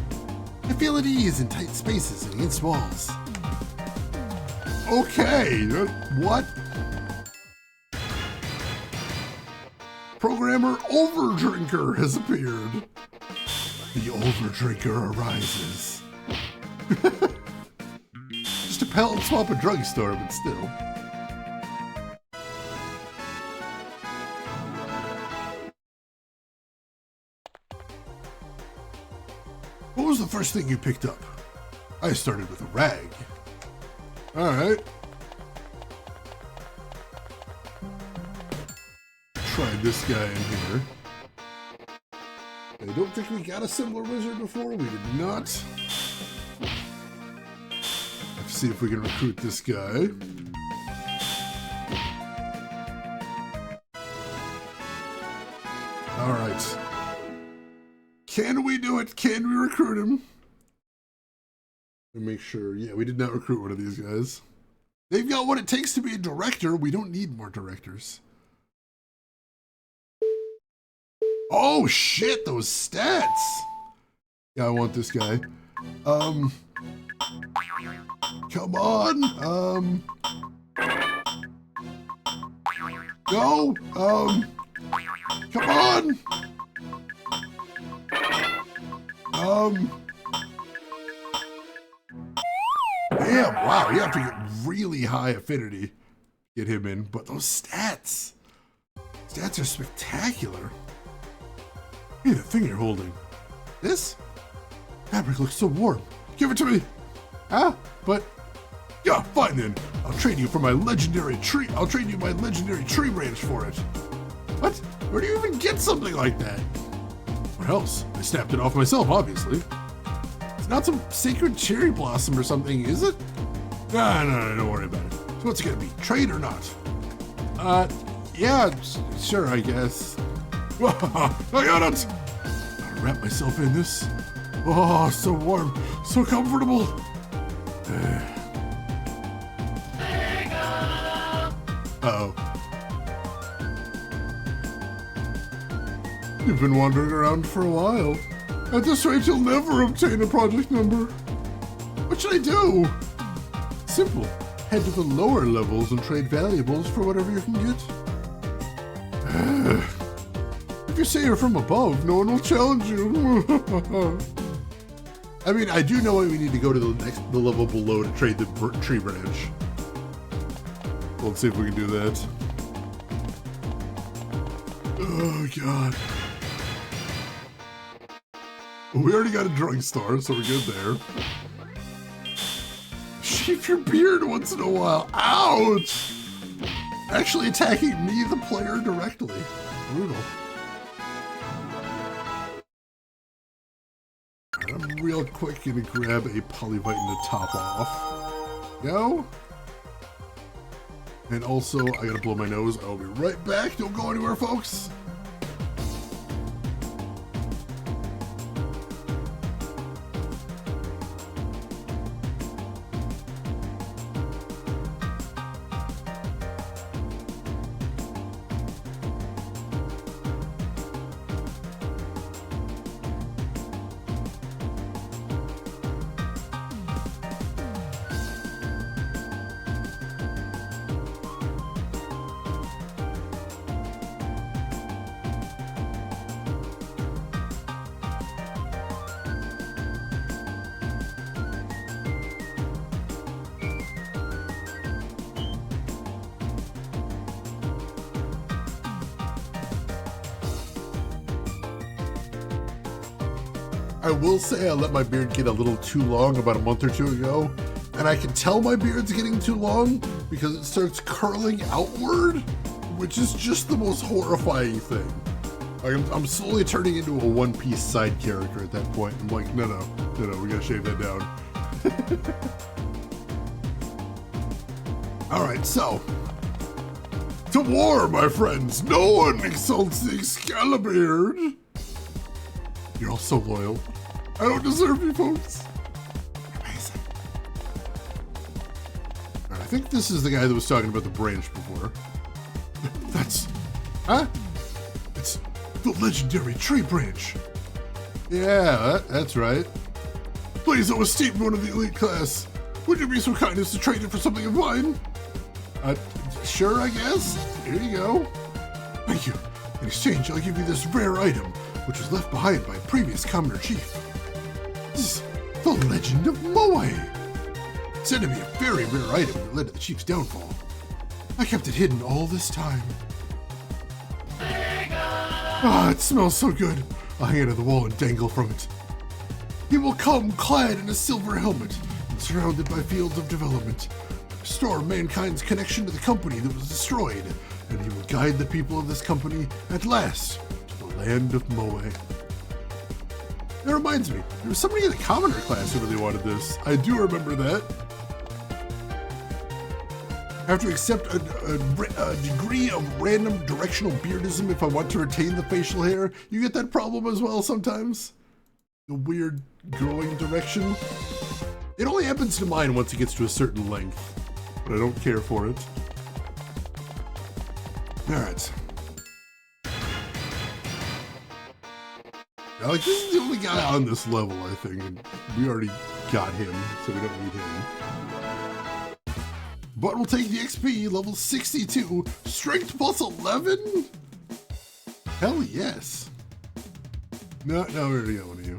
A: I feel at ease in tight spaces and against walls. Okay, what? Programmer Overdrinker has appeared. The Overdrinker arises. Just a pallet swap at drugstore, but still. What was the first thing you picked up? I started with a rag. Alright. Try this guy in here. I don't think we got a similar wizard before. We did not. Let's see if we can recruit this guy. Alright. Can we do it? Can we recruit him? And make sure. Yeah, we did not recruit one of these guys. They've got what it takes to be a director. We don't need more directors. Oh shit, those stats! Yeah, I want this guy. Come on, go, come on! Damn, wow, you have to get really high affinity to get him in, but those stats are spectacular. Hey, the thing you're holding. This? Fabric looks so warm. Give it to me. Ah, but yeah, fine then. I'll trade you my legendary tree branch for it. What? Where do you even get something like that? What else? I snapped it off myself, obviously. It's not some sacred cherry blossom or something, is it? No, don't worry about it. So what's it gonna be? Trade or not? Yeah, sure, I guess. I got it! I'll wrap myself in this. Oh, so warm, so comfortable. Uh-oh. You've been wandering around for a while. At this rate, you'll never obtain a project number. What should I do? Simple. Head to the lower levels and trade valuables for whatever you can get. If you say you're from above, no one will challenge you. I mean, I do know we need to go to the level below to trade the tree branch. Let's see if we can do that. Oh, God. We already got a drugstore, so we're good there. Shave your beard once in a while. Ouch! Actually attacking me, the player, directly. Brutal. I'm real quick gonna grab a polyvite to top off. Go. And also, I gotta blow my nose. I'll be right back. Don't go anywhere, folks. I will say I let my beard get a little too long about a month or two ago, and I can tell my beard's getting too long because it starts curling outward, which is just the most horrifying thing. Like I'm slowly turning into a One Piece side character at that point. I'm like, no, we gotta shave that down. All right, so to war, my friends. No one insults the Excalibur. You're all so loyal. I don't deserve you, folks. Amazing. All right, I think this is the guy that was talking about the branch before. That's, huh? It's the legendary tree branch. Yeah, that's right. Please, I was esteemed one of the elite class. Would you be so kind as to trade it for something of mine? Sure, I guess. Here you go. Thank you. In exchange, I'll give you this rare item, which was left behind by a previous commoner chief. This is the Legend of Moe. It's said to be a very rare item that led to the chief's downfall. I kept it hidden all this time. Ah, it smells so good. I'll hang it on the wall and dangle from it. He will come clad in a silver helmet and surrounded by fields of development. Restore mankind's connection to the company that was destroyed, and he will guide the people of this company at last to the land of Moe. That reminds me, there was somebody in the commoner class who really wanted this. I do remember that. I have to accept a degree of random directional beardism if I want to retain the facial hair. You get that problem as well sometimes? The weird growing direction? It only happens to mine once it gets to a certain length, but I don't care for it. Alright. Now, like, this is the only guy on this level, I think, and we already got him, so we don't need him. But we'll take the XP, level 62, strength plus 11? Hell yes. No, we already got one of you.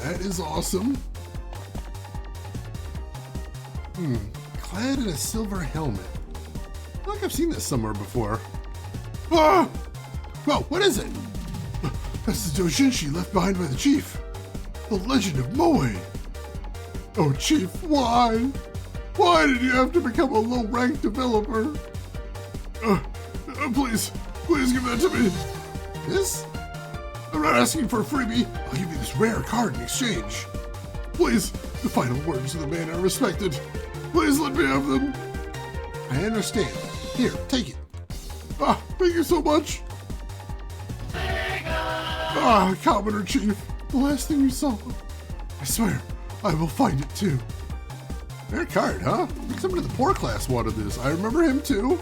A: That is awesome. Clad in a silver helmet. I feel like I've seen this somewhere before. Ah! Whoa, what is it? That's the Dojinshi left behind by the chief. The Legend of Moe. Oh, Chief, why? Why did you have to become a low-ranked developer? Please give that to me. This? I'm not asking for a freebie. I'll give you this rare card in exchange. Please, the final words of the man I respected. Please let me have them. I understand. Here, take it. Ah, thank you so much. Ah, Commoner Chief, the last thing you saw. I swear, I will find it too. Rare card, huh? I think somebody in the poor class wanted this. I remember him too.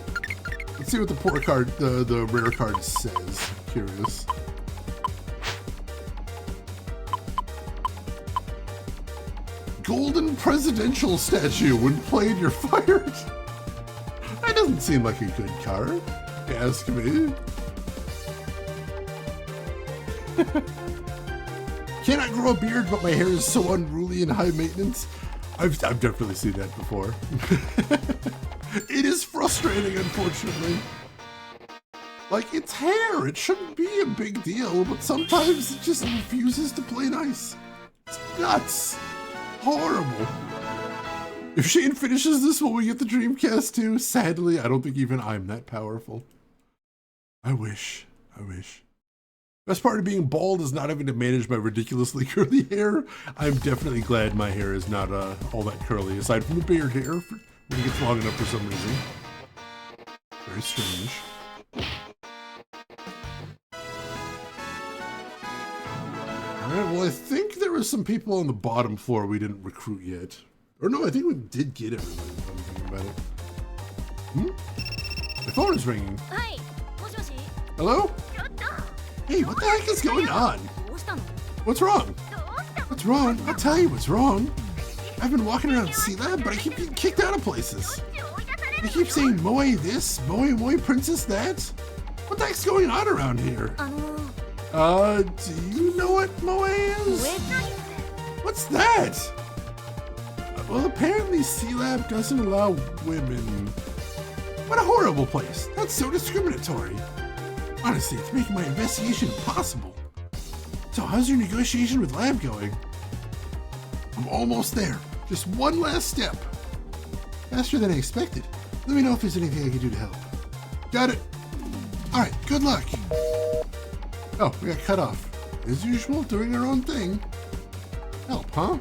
A: Let's see what the poor card, the rare card says. Curious. Golden presidential statue. When played, you're fired. That doesn't seem like a good card. Ask me. Cannot grow a beard, but my hair is so unruly and high maintenance. I've definitely seen that before. It is frustrating, unfortunately. Like, it's hair. It shouldn't be a big deal, but sometimes it just refuses to play nice. It's nuts. Horrible. If Shane finishes this, will we get the Dreamcast too? Sadly, I don't think even I'm that powerful. I wish. Best part of being bald is not having to manage my ridiculously curly hair. I'm definitely glad my hair is not all that curly, aside from the beard hair when it gets long enough for some reason. Very strange. Alright, well I think there were some people on the bottom floor we didn't recruit yet. Or no, I think we did get everybody, if I'm thinking about it. My phone is ringing.
B: Hi.
A: Hello? Hey, what the heck is going on? What's wrong? What's wrong? I'll tell you what's wrong. I've been walking around C-Lab, but I keep getting kicked out of places. They keep saying Moe this, Moe Princess that. What the heck's going on around here? Do you know what Moe is? What's that? Well, apparently C-Lab doesn't allow women. What a horrible place. That's so discriminatory. Honestly, it's making my investigation impossible. So how's your negotiation with Lab going? I'm almost there. Just one last step. Faster than I expected. Let me know if there's anything I can do to help. Got it. All right, good luck. Oh, we got cut off. As usual, doing our own thing. Help, huh?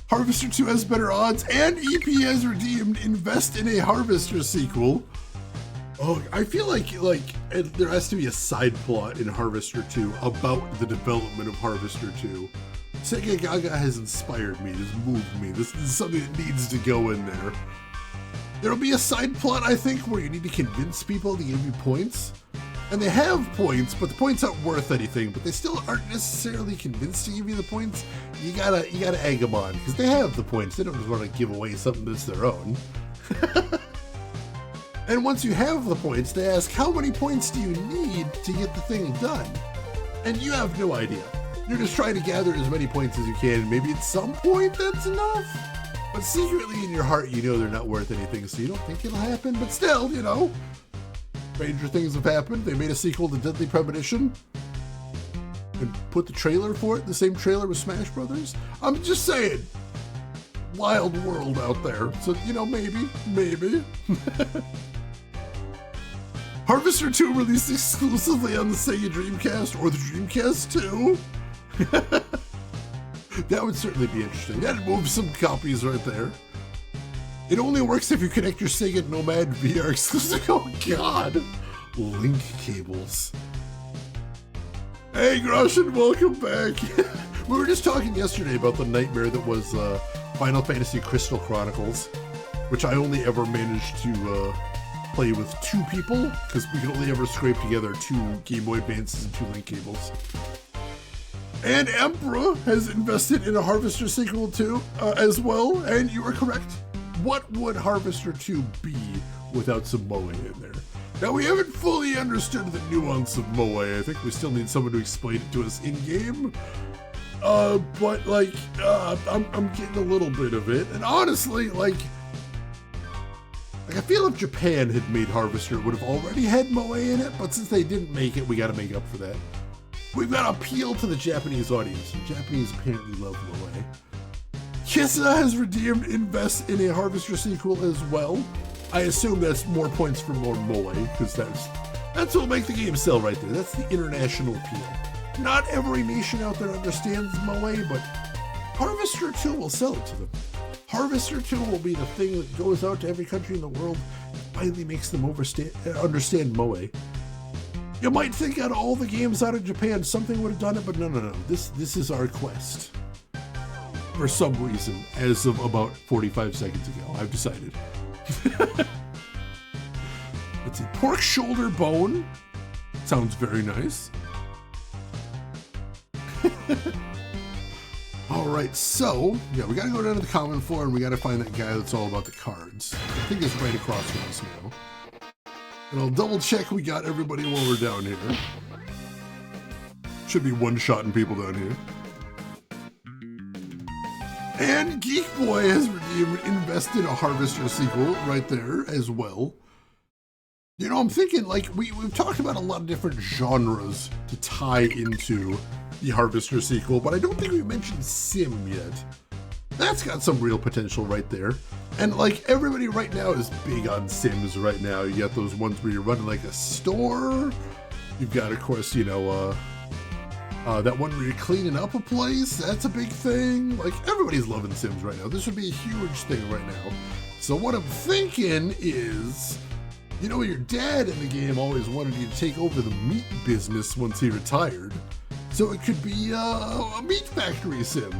A: Harvester 2 has better odds, and EP has redeemed Invest in a Harvester sequel. Oh, I feel like there has to be a side plot in Harvester 2 about the development of Harvester 2. Segagaga has inspired me, has moved me. This is something that needs to go in there. There'll be a side plot, I think, where you need to convince people to give you points. And they have points, but the points aren't worth anything, but they still aren't necessarily convinced to give you the points. You gotta egg them on, because they have the points. They don't just want to give away something that's their own. And once you have the points, they ask, how many points do you need to get the thing done? And you have no idea. You're just trying to gather as many points as you can. Maybe at some point that's enough. But secretly in your heart, you know they're not worth anything, so you don't think it'll happen. But still, you know, stranger things have happened. They made a sequel to Deadly Premonition and put the trailer for it, the same trailer with Smash Brothers. I'm just saying, wild world out there. So, you know, maybe. Harvester 2 released exclusively on the Sega Dreamcast or the Dreamcast 2. That would certainly be interesting. That'd move some copies right there. It only works if you connect your Sega Nomad VR exclusive. Oh God! Link cables. Hey Groshin, welcome back. We were just talking yesterday about the nightmare that was Final Fantasy Crystal Chronicles, which I only ever managed to play with 2 people, because we can only ever scrape together 2 Game Boy Advances and 2 link cables. And Emperor has invested in a Harvester sequel too, as well, and you were correct. What would Harvester 2 be without some Moe in there? Now, we haven't fully understood the nuance of Moe. I think we still need someone to explain it to us in-game. But, like, I'm getting a little bit of it. And honestly, like I feel if Japan had made Harvester, it would have already had Moe in it, but since they didn't make it, we gotta make up for that. We've got to appeal to the Japanese audience. The Japanese apparently love Moe. Kissa has redeemed Invest in a Harvester sequel as well. I assume that's more points for more Moe, because that's what'll make the game sell right there. That's the international appeal. Not every nation out there understands Moe, but Harvester 2 will sell it to them. Harvester 2 will be the thing that goes out to every country in the world and finally makes them understand Moe. You might think out of all the games out of Japan, something would have done it, but no. This is our quest. For some reason, as of about 45 seconds ago, I've decided. Let's see, pork shoulder bone. Sounds very nice. All right, so, yeah, we gotta go down to the common floor and we gotta find that guy that's all about the cards. I think it's right across from us now. And I'll double check we got everybody while we're down here. Should be one-shotting people down here. And Geek Boy has redeemed Invest in a Harvester sequel right there as well. You know, I'm thinking, like, we've talked about a lot of different genres to tie into the Harvester sequel, but I don't think we mentioned Sim yet. That's got some real potential right there. And like everybody right now is big on Sims right now. You got those ones where you're running like a store. You've got, of course, you know, that one where you're cleaning up a place. That's a big thing. Like everybody's loving Sims right now. This would be a huge thing right now. So what I'm thinking is, you know, your dad in the game always wanted you to take over the meat business once he retired. So it could be a meat factory sim.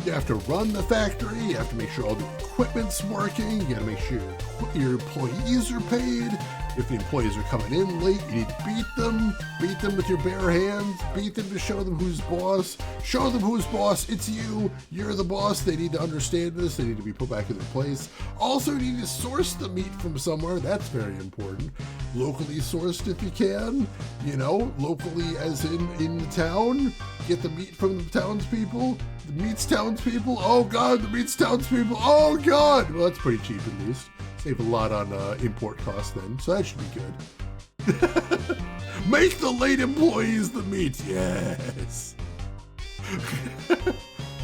A: You have to run the factory, you have to make sure all the equipment's working, you gotta make sure your employees are paid, If the employees are coming in late, you need to beat them with your bare hands, beat them to show them who's boss, show them who's boss, it's you, you're the boss, they need to understand this, they need to be put back in their place. Also, you need to source the meat from somewhere, that's very important. Locally sourced if you can, you know, locally as in the town, get the meat from the townspeople, the meat's townspeople, oh god, the meat's townspeople, oh god! Well, that's pretty cheap at least. Save a lot on import costs then, so that should be good. Make the late employees the meat, yes.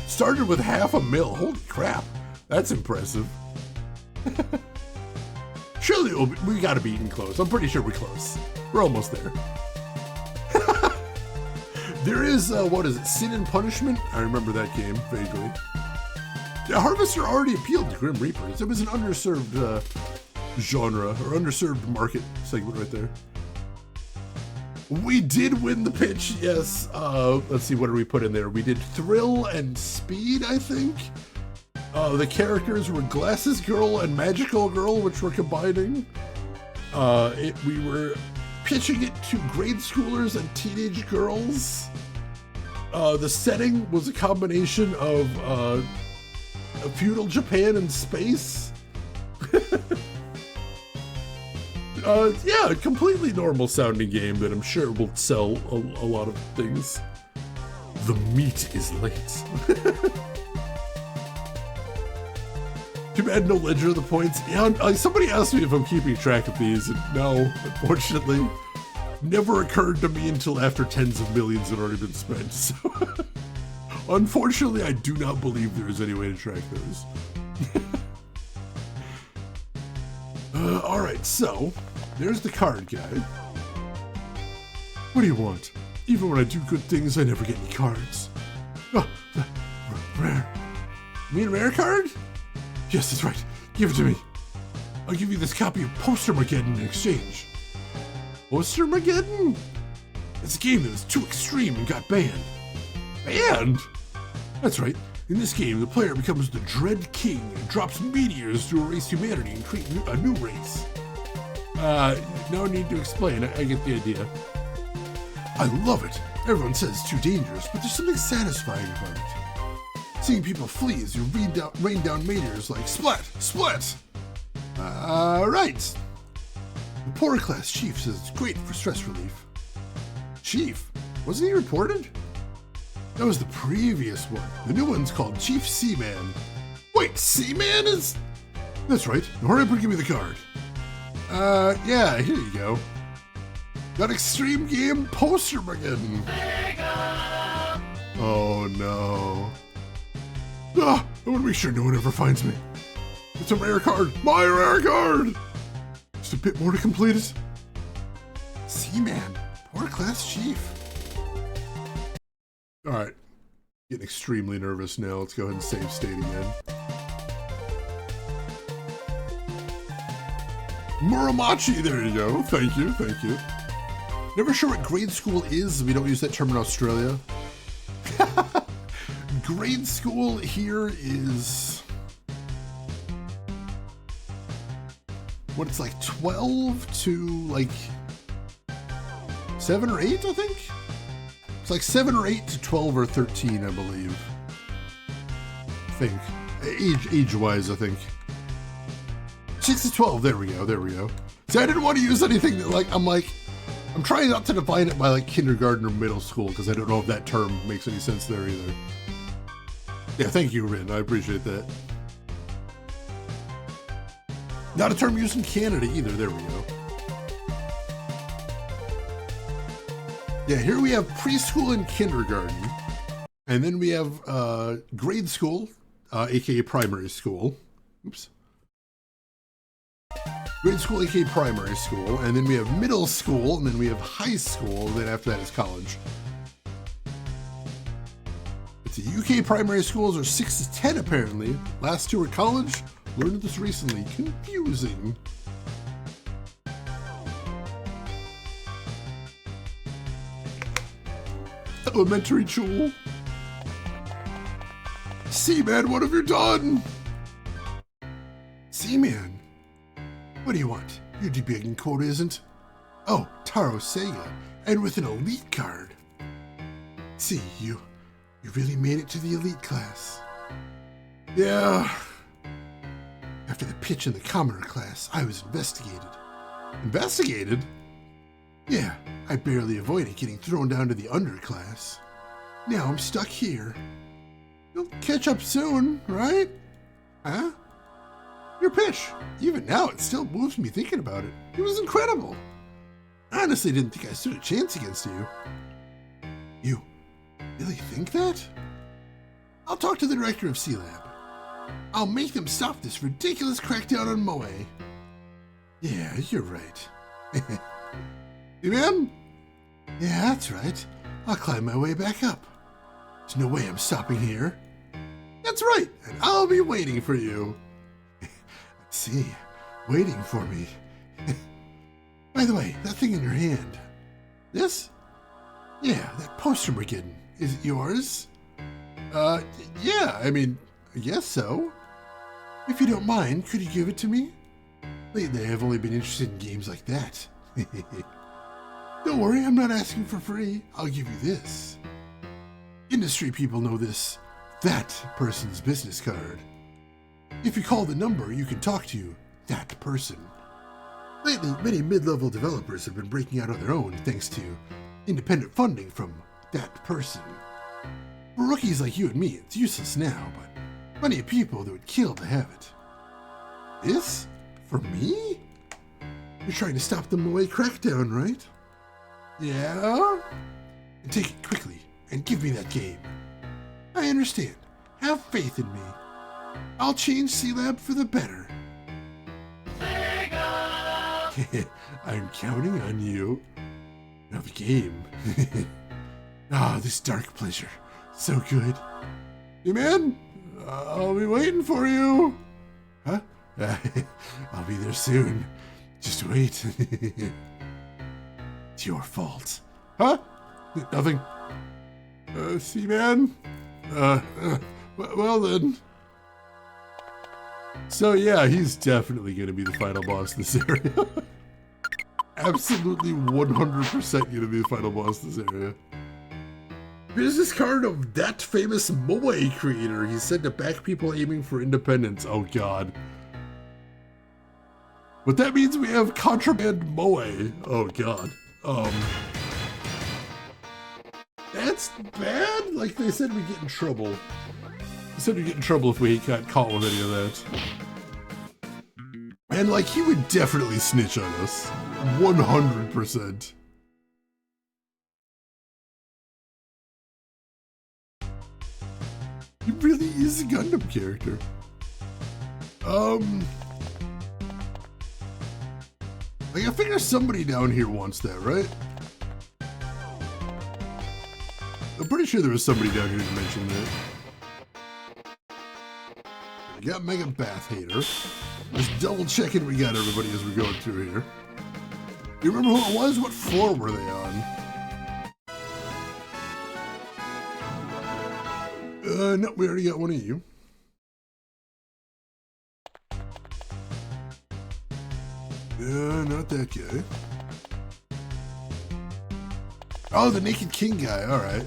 A: Started with $500,000, holy crap, that's impressive. Surely we gotta be eating close, I'm pretty sure we're close. We're almost there. There is, what is it, Sin and Punishment? I remember that game vaguely. Yeah, Harvester already appealed to Grim Reapers. It was an underserved genre, or underserved market segment right there. We did win the pitch, yes. Let's see, what did we put in there? We did Thrill and Speed, I think. The characters were Glasses Girl and Magical Girl, which we're combining. We were pitching it to grade schoolers and teenage girls. The setting was a combination of feudal Japan and space. Yeah, a completely normal sounding game that I'm sure will sell a lot of things. The meat is late. Too bad no ledger of the points. Yeah, somebody asked me if I'm keeping track of these, and no, unfortunately. Never occurred to me until after tens of millions had already been spent, so... Unfortunately, I do not believe there is any way to track those. Alright, so, there's the card guide. What do you want? Even when I do good things, I never get any cards. Oh, rare. You mean a rare card? Yes, that's right. Give it to me. I'll give you this copy of Postermageddon in exchange. Postermageddon? It's a game that was too extreme and got banned. Banned? That's right. In this game, the player becomes the Dread King and drops meteors to erase humanity and create a new race. No need to explain. I get the idea. I love it. Everyone says it's too dangerous, but there's something satisfying about it. Seeing people flee as you rain down meteors like splat, splat. Right. The poorer class chief says it's great for stress relief. Chief? Wasn't he reported? That was the previous one. The new one's called Chief Seaman. Wait, Seaman is... That's right. Now hurry up and give me the card. Yeah, here you go. Got Extreme Game Postermageddon. Oh no. Ah, I want to make sure no one ever finds me. It's a rare card. My rare card! Just a bit more to complete it. Seaman, poor class chief. Alright. Getting extremely nervous now. Let's go ahead and save state again. Muramachi, there you go. Thank you, thank you. Never sure what grade school is. We don't use that term in Australia. Grade school here is... what, it's like 12 to like 7 or 8, I think? It's like 7 or 8 to 12 or 13, I believe. I think. Age-wise, I think. 6 to 12, there we go, there we go. See, I didn't want to use anything that, like, I'm trying not to define it by, like, kindergarten or middle school, because I don't know if that term makes any sense there either. Yeah, thank you, Rin, I appreciate that. Not a term used in Canada either, there we go. Yeah, here we have preschool and kindergarten. And then we have grade school, aka primary school. Oops. Grade school, aka primary school. And then we have middle school, and then we have high school, and then after that is college. It's the UK primary schools are 6 to 10 apparently. Last two are college. Learned this recently. Confusing. Elementary school. Seaman, what have you done? Seaman, what do you want? Your debugging code isn't? Oh, Taro Sega, and with an elite card. See, you really made it to the elite class. Yeah. After the pitch in the commoner class, I was investigated. Investigated? Yeah, I barely avoided getting thrown down to the underclass. Now I'm stuck here. You'll catch up soon, right? Huh? Your pitch, even now it still moves me thinking about it. It was incredible. I honestly didn't think I stood a chance against you. You really think that? I'll talk to the director of C-Lab. I'll make them stop this ridiculous crackdown on Moe. Yeah, you're right. You man? Yeah, that's right. I'll climb my way back up. There's no way I'm stopping here. That's right, and I'll be waiting for you. Let's see, waiting for me. By the way, that thing in your hand. This? Yeah, that poster we're getting. Is it yours? Yeah, I mean, I guess so. If you don't mind, could you give it to me? Lately, I've only been interested in games like that. Don't worry, I'm not asking for free. I'll give you this. Industry people know this. That person's business card. If you call the number, you can talk to that person. Lately, many mid-level developers have been breaking out on their own thanks to independent funding from that person. For rookies like you and me, it's useless now, but plenty of people that would kill to have it. This? For me? You're trying to stop the Moe crackdown, right? Yeah? And take it quickly, and give me that game. I understand. Have faith in me. I'll change C-Lab for the better. I'm counting on you. Now the game. This dark pleasure. So good. Hey man, I'll be waiting for you. Huh? I'll be there soon. Just wait. It's your fault. Huh? Nothing. See man? Well then. So yeah, he's definitely going to be the final boss in this area. Absolutely 100% going to be the final boss in this area. Business card of that famous Moe creator. He's said to back people aiming for independence. Oh god. But that means we have contraband Moe. Oh god. That's bad? Like they said we get in trouble. They said we get in trouble if we got caught with any of that. And like he would definitely snitch on us. 100%. He really is a Gundam character. Like I figure somebody down here wants that, right? I'm pretty sure there was somebody down here that mentioned that. We got Mega Bath Hater. Just double checking we got everybody as we're going through here. You remember who it was? What floor were they on? No, we already got one of you. Not that guy. Oh, the Naked King guy. All right.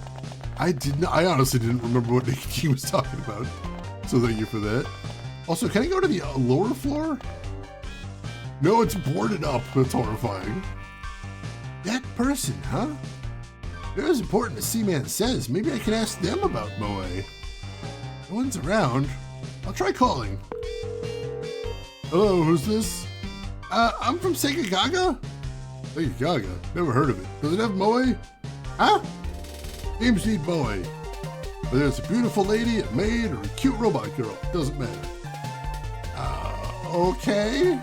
A: I honestly didn't remember what Naked King was talking about. So thank you for that. Also, can I go to the lower floor? No, it's boarded up. That's horrifying. That person, huh? They're as important as C-Man says. Maybe I can ask them about Moe. No one's around. I'll try calling. Hello, who's this? I'm from Segagaga? Segagaga? Never heard of it. Does it have Moe? Huh? Games need Moe. Whether it's a beautiful lady, a maid, or a cute robot girl, doesn't matter. Okay.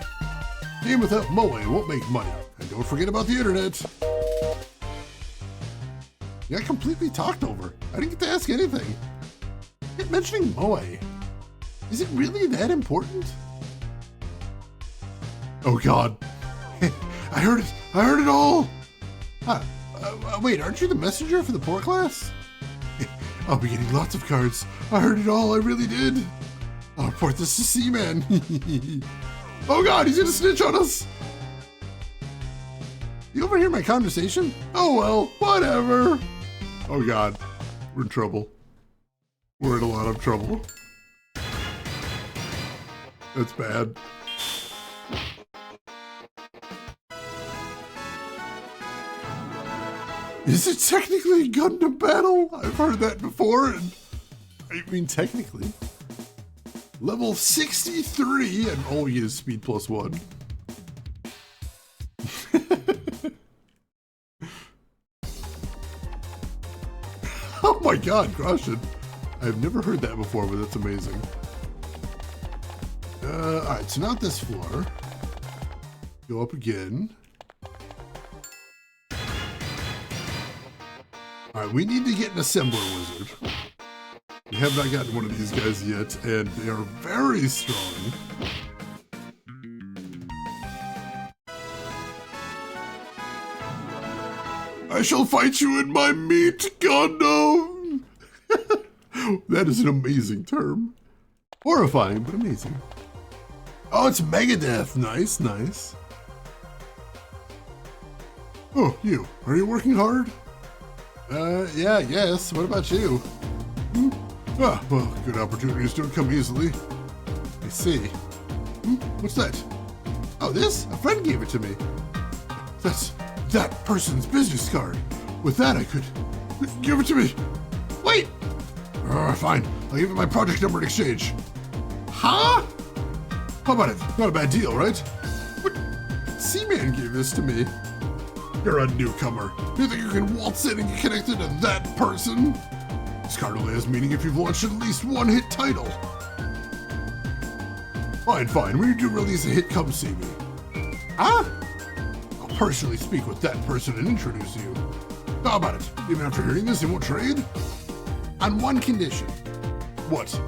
A: Game without Moe won't make money. And don't forget about the internet. You got completely talked over. I didn't get to ask anything. Keep mentioning Moe. Is it really that important? Oh god. I heard it. I heard it all. Wait, aren't you the messenger for the poor class? I'll be getting lots of cards. I heard it all. I really did. I'll report this to C-Man. Oh god, he's gonna snitch on us. overhear my conversation? Oh well, whatever. Oh god, we're in trouble. We're in a lot of trouble. That's bad. Is it technically a Gundam battle? I've heard that before, and I mean technically. Level 63, and oh, he has speed +1. Oh my god, Groshin. I've never heard that before, but that's amazing. Alright, so not this floor. Go up again. Alright, we need to get an assembler wizard. We have not gotten one of these guys yet, and they are very strong. I shall fight you in my meat, Gundam! That is an amazing term. Horrifying, but amazing. Oh, it's Megadeth. Nice, nice. Oh, you. Are you working hard? Yeah, I guess. What about you? Ah, well, good opportunities don't come easily. I see. What's that? Oh, this? A friend gave it to me. That's that person's business card. With that, I could... Give it to me. Wait! Fine. I'll give it my project number in exchange. Huh? How about it? Not a bad deal, right? What? Seaman gave this to me. You're a newcomer. You think you can waltz in and get connected to that person? This card only has meaning if you've launched at least one hit title. Fine, fine. When you do release a hit, come see me. Huh? I'll personally speak with that person and introduce you. How about it? Even after hearing this, you won't trade? On one condition. What?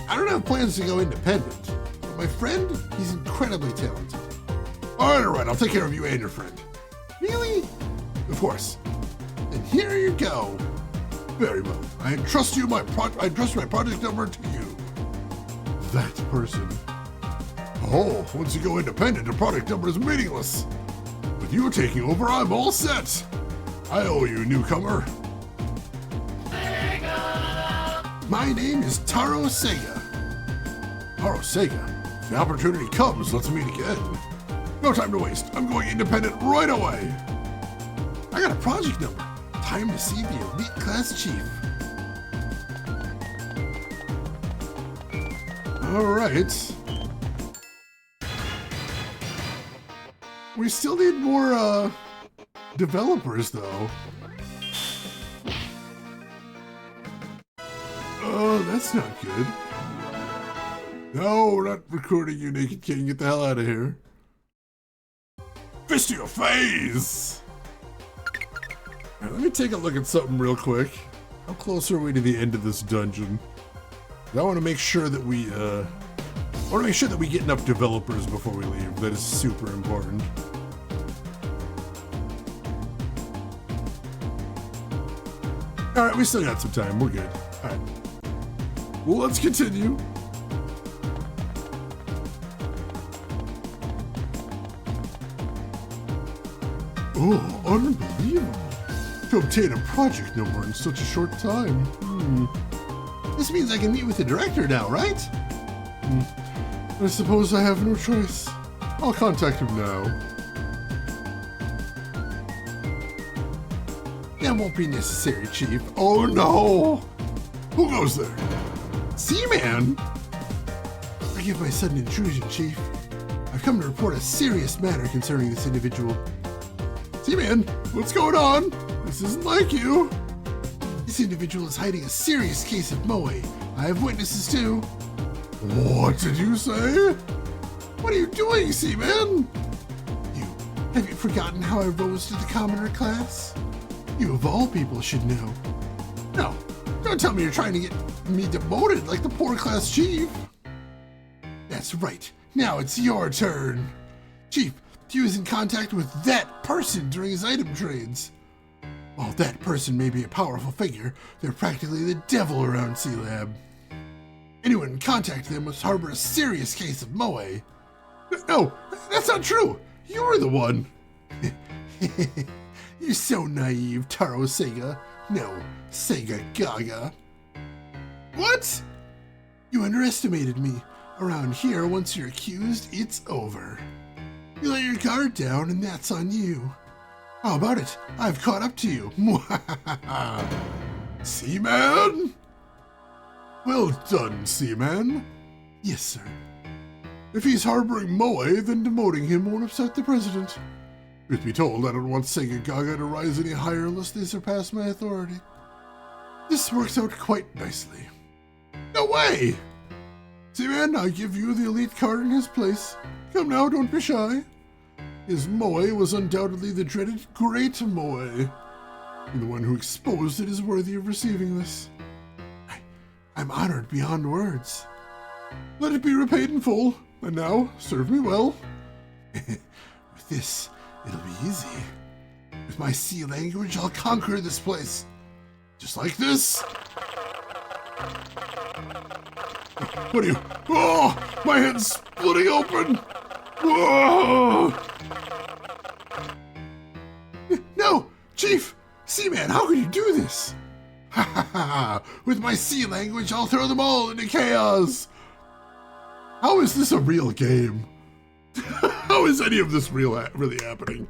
A: I don't have plans to go independent, but my friend, he's incredibly talented. All right, I'll take care of you and your friend. Really? Of course. And here you go. Very well. I entrust my project number to you. That person. Oh, once you go independent, a product number is meaningless. With you taking over, I'm all set. I owe you, newcomer. Sega. My name is Taro Sega. Taro Sega. If the opportunity comes, let's meet again. No time to waste. I'm going independent right away. I got a project number. Time to see the elite class chief. All right. We still need more developers, though. Oh, that's not good. No, we're not recruiting you, Naked King. Get the hell out of here. Fist to your face! Right, let me take a look at something real quick. How close are we to the end of this dungeon? I want to make sure that we get enough developers before we leave. That is super important. All right, we still got some time. We're good. All right. Well, let's continue. Oh, unbelievable. To obtain a project number in such a short time. This means I can meet with the director now, right? I suppose I have no choice. I'll contact him now. That won't be necessary, Chief. Oh no! Who goes there? Seaman? Forgive my sudden intrusion, Chief. I've come to report a serious matter concerning this individual. Seaman, what's going on? This isn't like you. This individual is hiding a serious case of Moe. I have witnesses too. What did you say? What are you doing, Seaman? Have you forgotten how I rose to the commoner class? You of all people should know. No, don't tell me you're trying to get me demoted like the poor class chief. That's right. Now it's your turn. Chief, he was in contact with that person during his item trades. While that person may be a powerful figure, they're practically the devil around C-Lab. Anyone in contact with them must harbor a serious case of Moe. No, that's not true. You're the one. You're so naive, Taro Sega. No, Segagaga. What? You underestimated me. Around here, once you're accused, it's over. You let your guard down, and that's on you. How about it? I've caught up to you. Seaman? Well done, Seaman. Yes, sir. If he's harboring Moe, then demoting him won't upset the president. Truth be told, I don't want Segagaga to rise any higher unless they surpass my authority. This works out quite nicely. No way! Seaman, I give you the elite card in his place. Come now, don't be shy. His Moe was undoubtedly the dreaded Great Moe. And the one who exposed it is worthy of receiving this. I'm honored beyond words. Let it be repaid in full. And now, serve me well. With this, it'll be easy. With my sea language, I'll conquer this place. Just like this. What are you? Oh, my head's splitting open. Whoa! No, Chief! Seaman, how could you do this? Ha ha ha! With my sea language, I'll throw them all into chaos! How is this a real game? How is any of this really happening?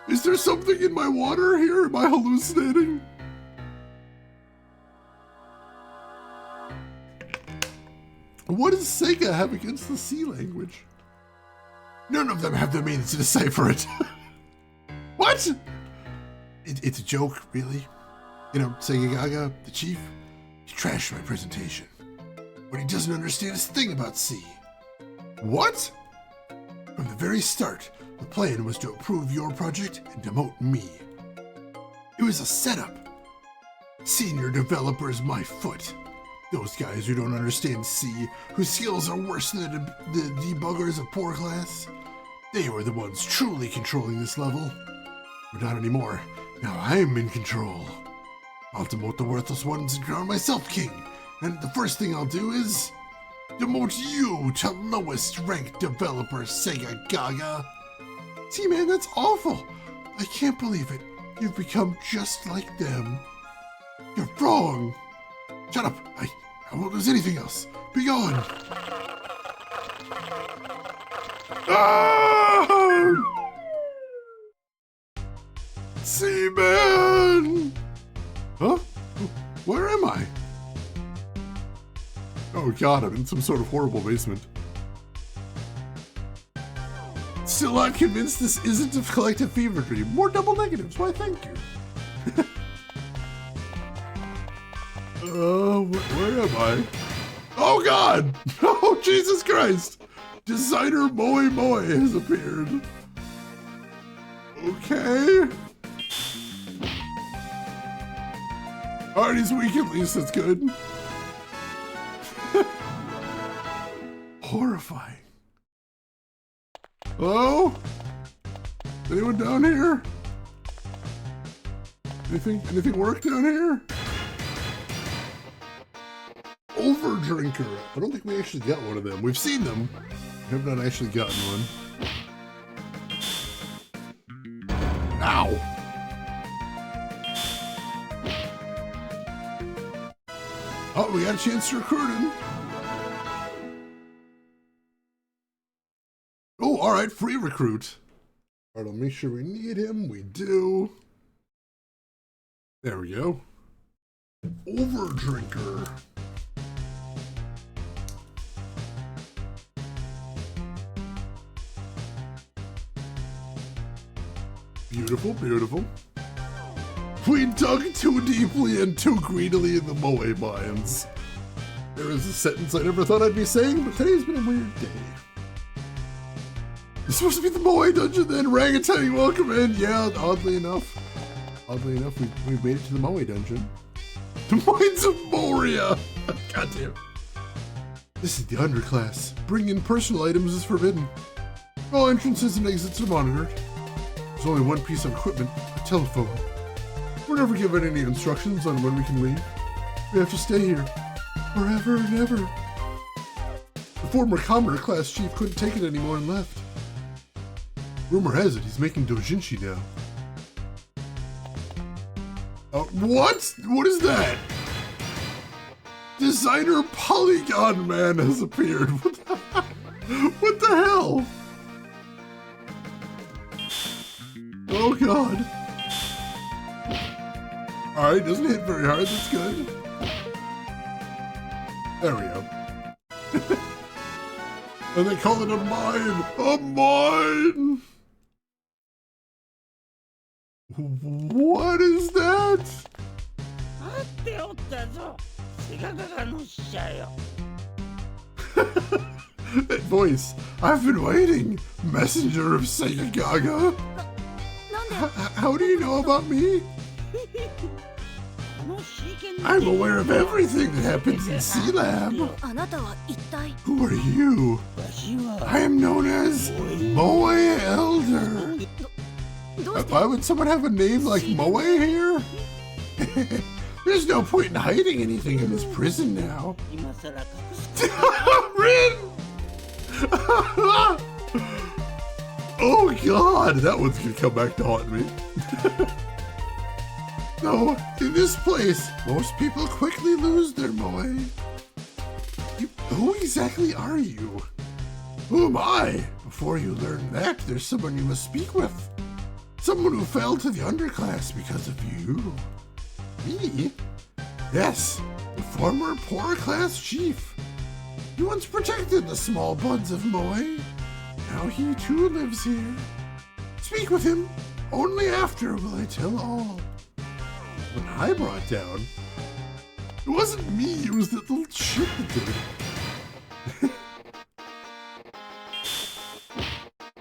A: Is there something in my water here? Am I hallucinating? What does Sega have against the sea language? None of them have the means to decipher it. What? It's a joke, really. You know, Segagaga, the chief, he trashed my presentation. But he doesn't understand a thing about sea. What? From the very start, the plan was to approve your project and demote me. It was a setup. Senior developer is my foot. Those guys who don't understand C, whose skills are worse than the debuggers of poor class, they were the ones truly controlling this level. But not anymore. Now I'm in control. I'll demote the worthless ones and crown myself king. And the first thing I'll do is demote you to lowest ranked developer, Segagaga. See, man, that's awful. I can't believe it. You've become just like them. You're wrong. Shut up. I won't lose anything else. Be gone. Ah! Seaman! Huh? Where am I? Oh god, I'm in some sort of horrible basement. Still not convinced this isn't a collective fever dream. More double negatives, why thank you. Where am I? Oh god! Oh Jesus Christ! Designer Moe has appeared. Okay. Alright, he's weak at least, that's good. Horrifying. Hello? Anyone down here? Anything work down here? Overdrinker. I don't think we actually got one of them. We've seen them. We have not actually gotten one. Ow! Oh, we got a chance to recruit him. Oh, all right, free recruit. All right, I'll make sure we need him. We do. There we go. Overdrinker. Beautiful, beautiful. We dug too deeply and too greedily in the Moe mines. There is a sentence I never thought I'd be saying, but today's been a weird day. It's supposed to be the Moe dungeon then, Rangatani, welcome in. Yeah, oddly enough, we made it to the Moe dungeon. The Mines of Moria! Goddamn. This is the underclass. Bringing in personal items is forbidden. All entrances and exits are monitored. There's only one piece of equipment, a telephone. We're never given any instructions on when we can leave. We have to stay here, forever and ever. The former commoner class chief couldn't take it anymore and left. Rumor has it he's making doujinshi now. What? What is that? Designer Polygon Man has appeared. What the hell? Oh god. Alright, doesn't hit very hard, that's good. There we go. And they call it a mine! A mine! What is that? That voice. I've been waiting. Messenger of Segagaga. How do you know about me? I'm aware of everything that happens in C-Lab. Who are you? I am known as Moe Elder. Why would someone have a name like Moe here? There's no point in hiding anything in this prison now. Rin! Oh god, that one's gonna come back to haunt me. No, in this place, most people quickly lose their moe. Who exactly are you? Who am I? Before you learn that, there's someone you must speak with. Someone who fell to the underclass because of you. Me? Yes, the former poor class chief. He once protected the small buds of moe. Now he too lives here. Speak with him. Only after will I tell all. When I brought down, it wasn't me, it was that little shit that did it.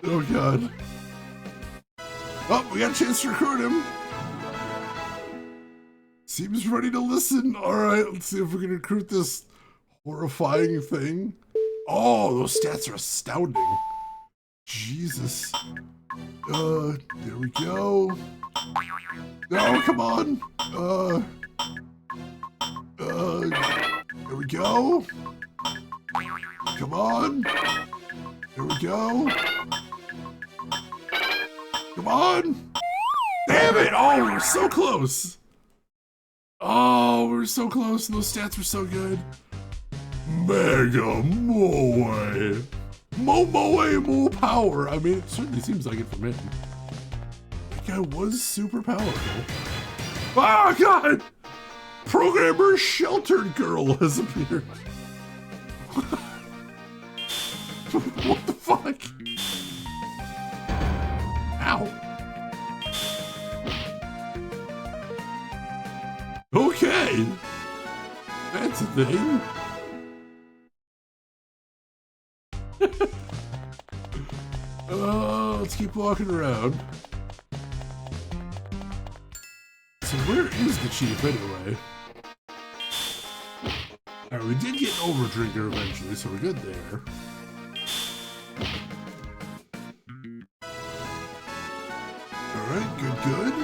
A: Oh god. Oh, we got a chance to recruit him. Seems ready to listen. Alright, let's see if we can recruit this horrifying thing. Oh, those stats are astounding. Jesus. There we go. No, come on. There we go. Come on. There we go. Come on. Damn it. Oh, we were so close. Oh, we were so close and those stats were so good. Mega Moe. Mo power. I mean, it certainly seems like it from him. That guy was super powerful. Oh, God! Programmer Sheltered Girl has appeared. What the fuck? Ow. Okay. That's a thing. Let's keep walking around. So where is the chief anyway? Alright, we did get an overdrinker eventually, so we're good there. Alright, good.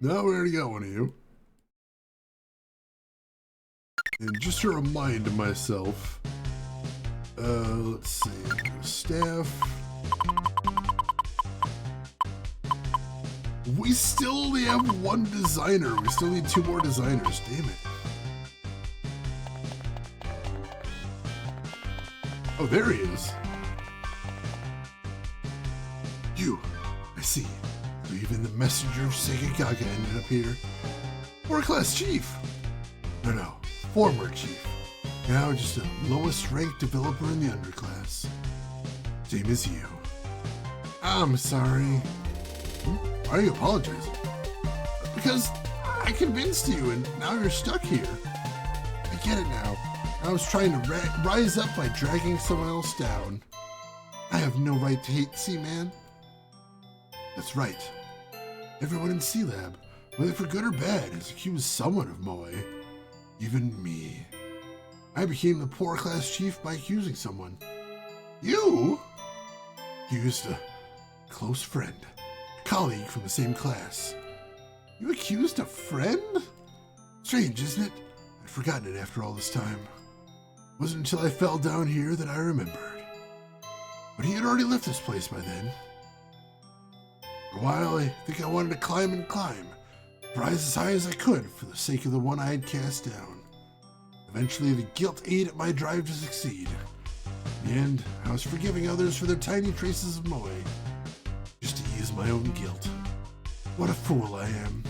A: Now we already got one of you. And just to remind myself, let's see, staff. We still only have one designer. We still need 2 more designers. Damn it. Oh, there he is. You. I see. So even the messenger of Segagaga ended up here. Or class chief. No. Former chief. Now just the lowest ranked developer in the underclass. Same as you. I'm sorry. Why are you apologizing? Because I convinced you and now you're stuck here. I get it now. I was trying to rise up by dragging someone else down. I have no right to hate C-Man. That's right. Everyone in C-Lab, whether for good or bad, has accused someone of moe. Even me. I became the poor class chief by accusing someone. You? Accused a close friend. Colleague from the same class. You accused a friend? Strange, isn't it? I'd forgotten it after all this time. It wasn't until I fell down here that I remembered. But he had already left this place by then. For a while, I think I wanted to climb and climb, rise as high as I could for the sake of the one I had cast down. Eventually, the guilt ate at my drive to succeed. In the end, I was forgiving others for their tiny traces of moe, just to ease my own guilt. What a fool I am.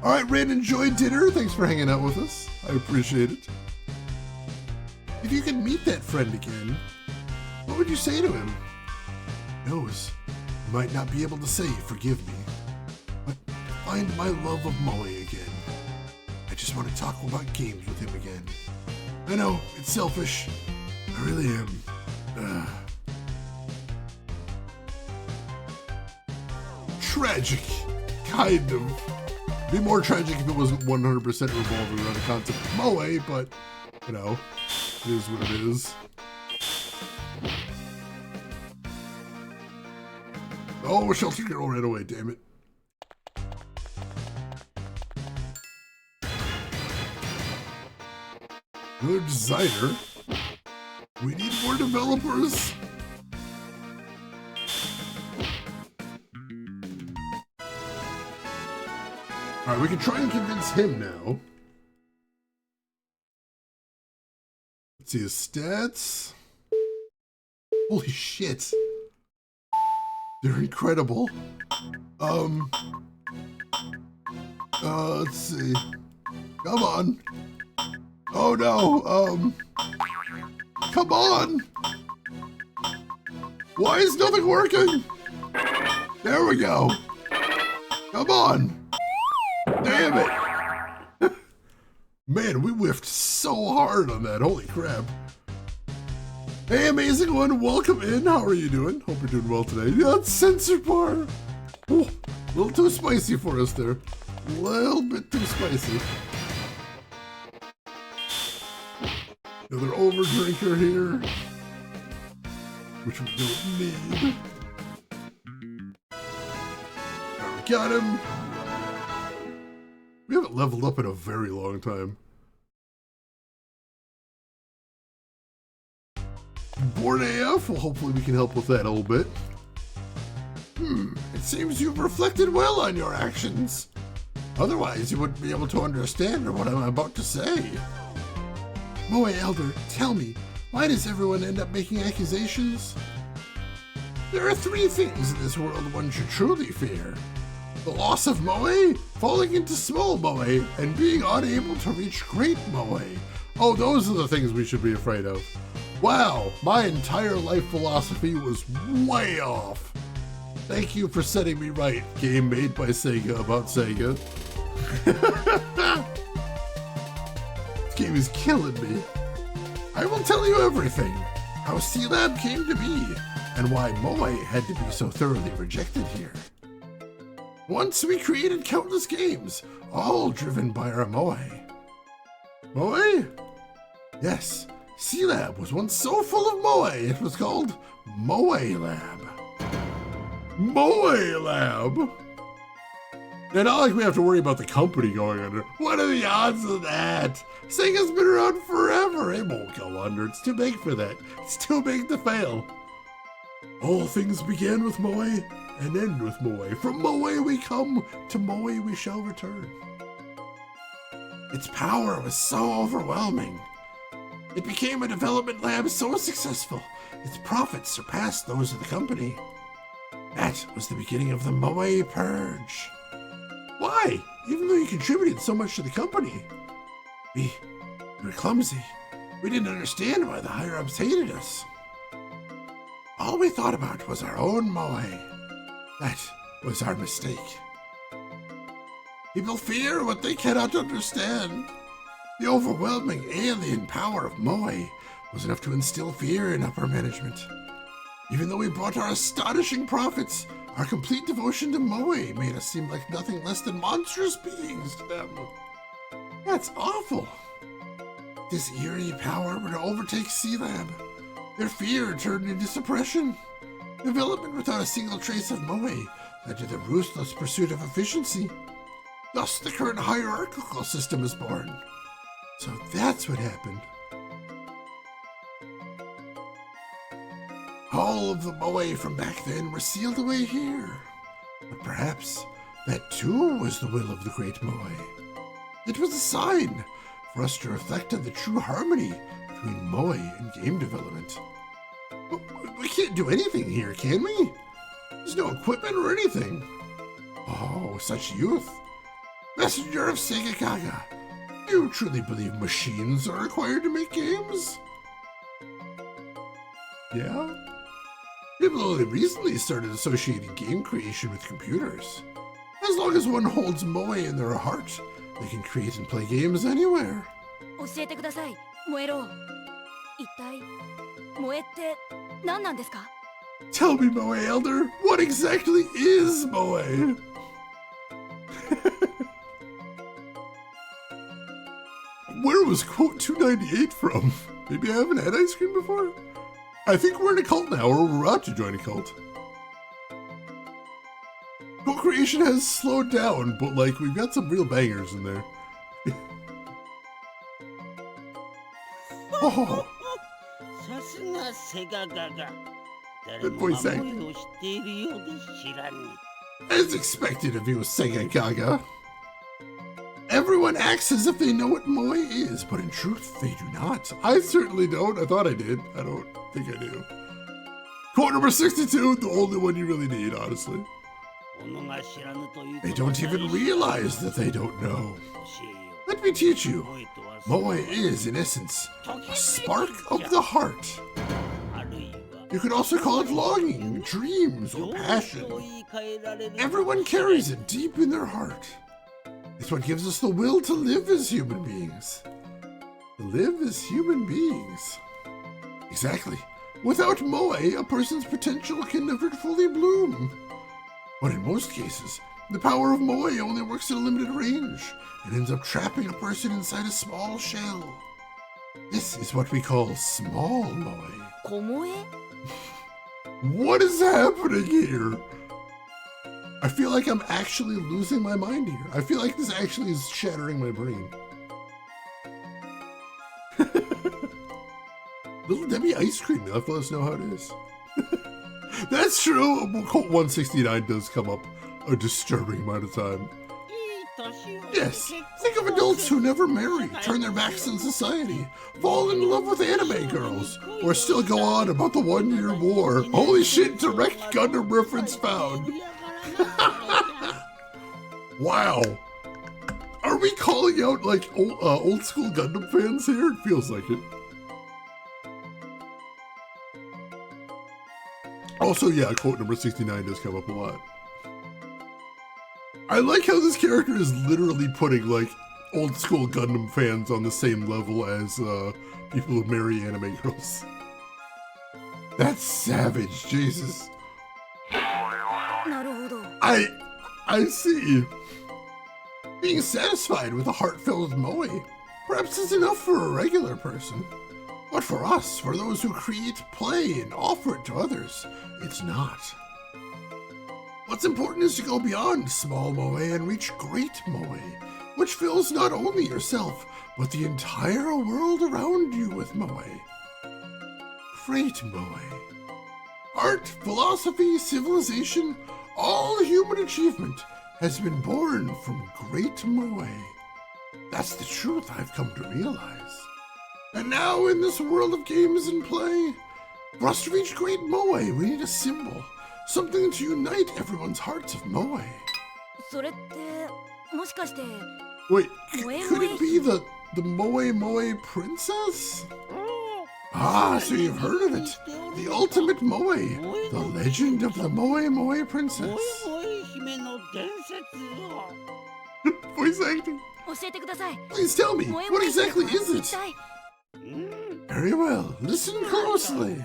A: Alright, Ren, enjoy dinner. Thanks for hanging out with us. I appreciate it. If you could meet that friend again, what would you say to him? Who knows? You might not be able to say forgive me, but find my love of moe again. I just want to talk about games with him again. I know, it's selfish. I really am. Tragic. Kind of. Be more tragic if it wasn't 100% revolving around the concept of moe, but, you know, it is what it is. Oh, Shelter Girl ran away, damn it. Another designer. We need more developers. Alright, we can try and convince him now. Let's see his stats. Holy shit. They're incredible. Let's see. Come on. Oh no, come on! Why is nothing working? There we go. Come on. Damn it. Man, we whiffed so hard on that, holy crap. Hey, amazing one, welcome in. How are you doing? Hope you're doing well today. That sensor bar. Oh, a little too spicy for us there. A little bit too spicy. Another overdrinker here, which we don't need. Alright, we got him. We haven't leveled up in a very long time. Born AF, well, hopefully we can help with that a little bit. It seems you've reflected well on your actions. Otherwise, you wouldn't be able to understand what I'm about to say. Moe Elder, tell me, why does everyone end up making accusations? There are 3 things in this world one should truly fear. The loss of moe, falling into small moe, and being unable to reach great moe. Oh, those are the things we should be afraid of. Wow, my entire life philosophy was way off. Thank you for setting me right, game made by Sega about Sega. This game is killing me. I will tell you everything. How C-Lab came to be, and why moe had to be so thoroughly rejected here. Once we created countless games, all driven by our moe. Moe? Yes, C-Lab was once so full of moe, it was called Moe Lab. Moe Lab? And not like we have to worry about the company going under. What are the odds of that? Sega's been around forever. It won't go under. It's too big for that. It's too big to fail. All things began with moe and end with moe. From moe we come, to moe we shall return. Its power was so overwhelming. It became a development lab so successful, its profits surpassed those of the company. That was the beginning of the moe purge. Why? Even though you contributed so much to the company. We were clumsy. We didn't understand why the higher-ups hated us. All we thought about was our own moe. That was our mistake. People fear what they cannot understand. The overwhelming alien power of moe was enough to instill fear in upper management. Even though we brought our astonishing profits, our complete devotion to moe made us seem like nothing less than monstrous beings to them. That's awful. This eerie power were to overtake C-Lab. Their fear turned into suppression. Development without a single trace of moe led to the ruthless pursuit of efficiency. Thus, the current hierarchical system is born. So that's what happened. All of the moe from back then were sealed away here. But perhaps that too was the will of the great moe. It was a sign for us to reflect on the true harmony between moe and game development. But we can't do anything here, can we? There's no equipment or anything. Oh, such youth. Messenger of Segagaga, do you truly believe machines are required to make games? Yeah? People only recently started associating game creation with computers. As long as one holds moe in their heart, they can create and play games anywhere.
B: 教えてください、燃えろ。一体、燃えって何なんですか？
A: Tell me, Moe Elder, what exactly is moe? Where was quote 298 from? Maybe I haven't had ice cream before? I think we're in a cult now, or we're about to join a cult. Co-creation has slowed down, but like, we've got some real bangers in there. Oh, good voice acting. As expected of you, Segagaga. Everyone acts as if they know what moe is, but in truth, they do not. I certainly don't. I thought I did. I don't think I do. Quote number 62, the only one you really need, honestly. They don't even realize that they don't know. Let me teach you. Moe is, in essence, a spark of the heart. You could also call it longing, dreams, or passion. Everyone carries it deep in their heart. It's what gives us the will to live as human beings. To live as human beings. Exactly. Without moe, a person's potential can never fully bloom. But in most cases, the power of moe only works at a limited range and ends up trapping a person inside a small shell. This is what we call small moe.
B: 小萌え？
A: What is happening here? I feel like I'm actually losing my mind here. I feel like this actually is shattering my brain. Little Debbie ice cream, you'll have to let us know how it is. That's true. Colt 169 does come up a disturbing amount of time. Yes, think of adults who never marry, turn their backs on society, fall in love with anime girls, or still go on about the 1 year war. Holy shit, direct Gundam reference found. Wow. Are we calling out like old school Gundam fans here? It feels like it. Also, yeah, quote number 69 does come up a lot. I like how this character is literally putting like old school Gundam fans on the same level as people who marry anime girls. That's savage, Jesus.
B: なるほど。
A: I see. Being satisfied with a heart filled with moe, perhaps is enough for a regular person. But for us, for those who create, play, and offer it to others, it's not. What's important is to go beyond small moe and reach great moe, which fills not only yourself, but the entire world around you with moe. Great moe. Art, philosophy, civilization, all human achievement has been born from great moe. That's the truth I've come to realize. And now in this world of games and play, for us to reach great moe, we need a symbol. Something to unite everyone's hearts of moe.
B: それってもしかして
A: Wait, could it be the Moe Moe Princess? Ah, so you've heard of it. The ultimate moe, the legend of the Moe Moe Princess. Voice acting.
B: 教えてください。
A: Please tell me,
B: 萌え
A: what
B: 萌えって
A: exactly
B: のは
A: is
B: 一
A: it?
B: 体
A: Very well, listen closely.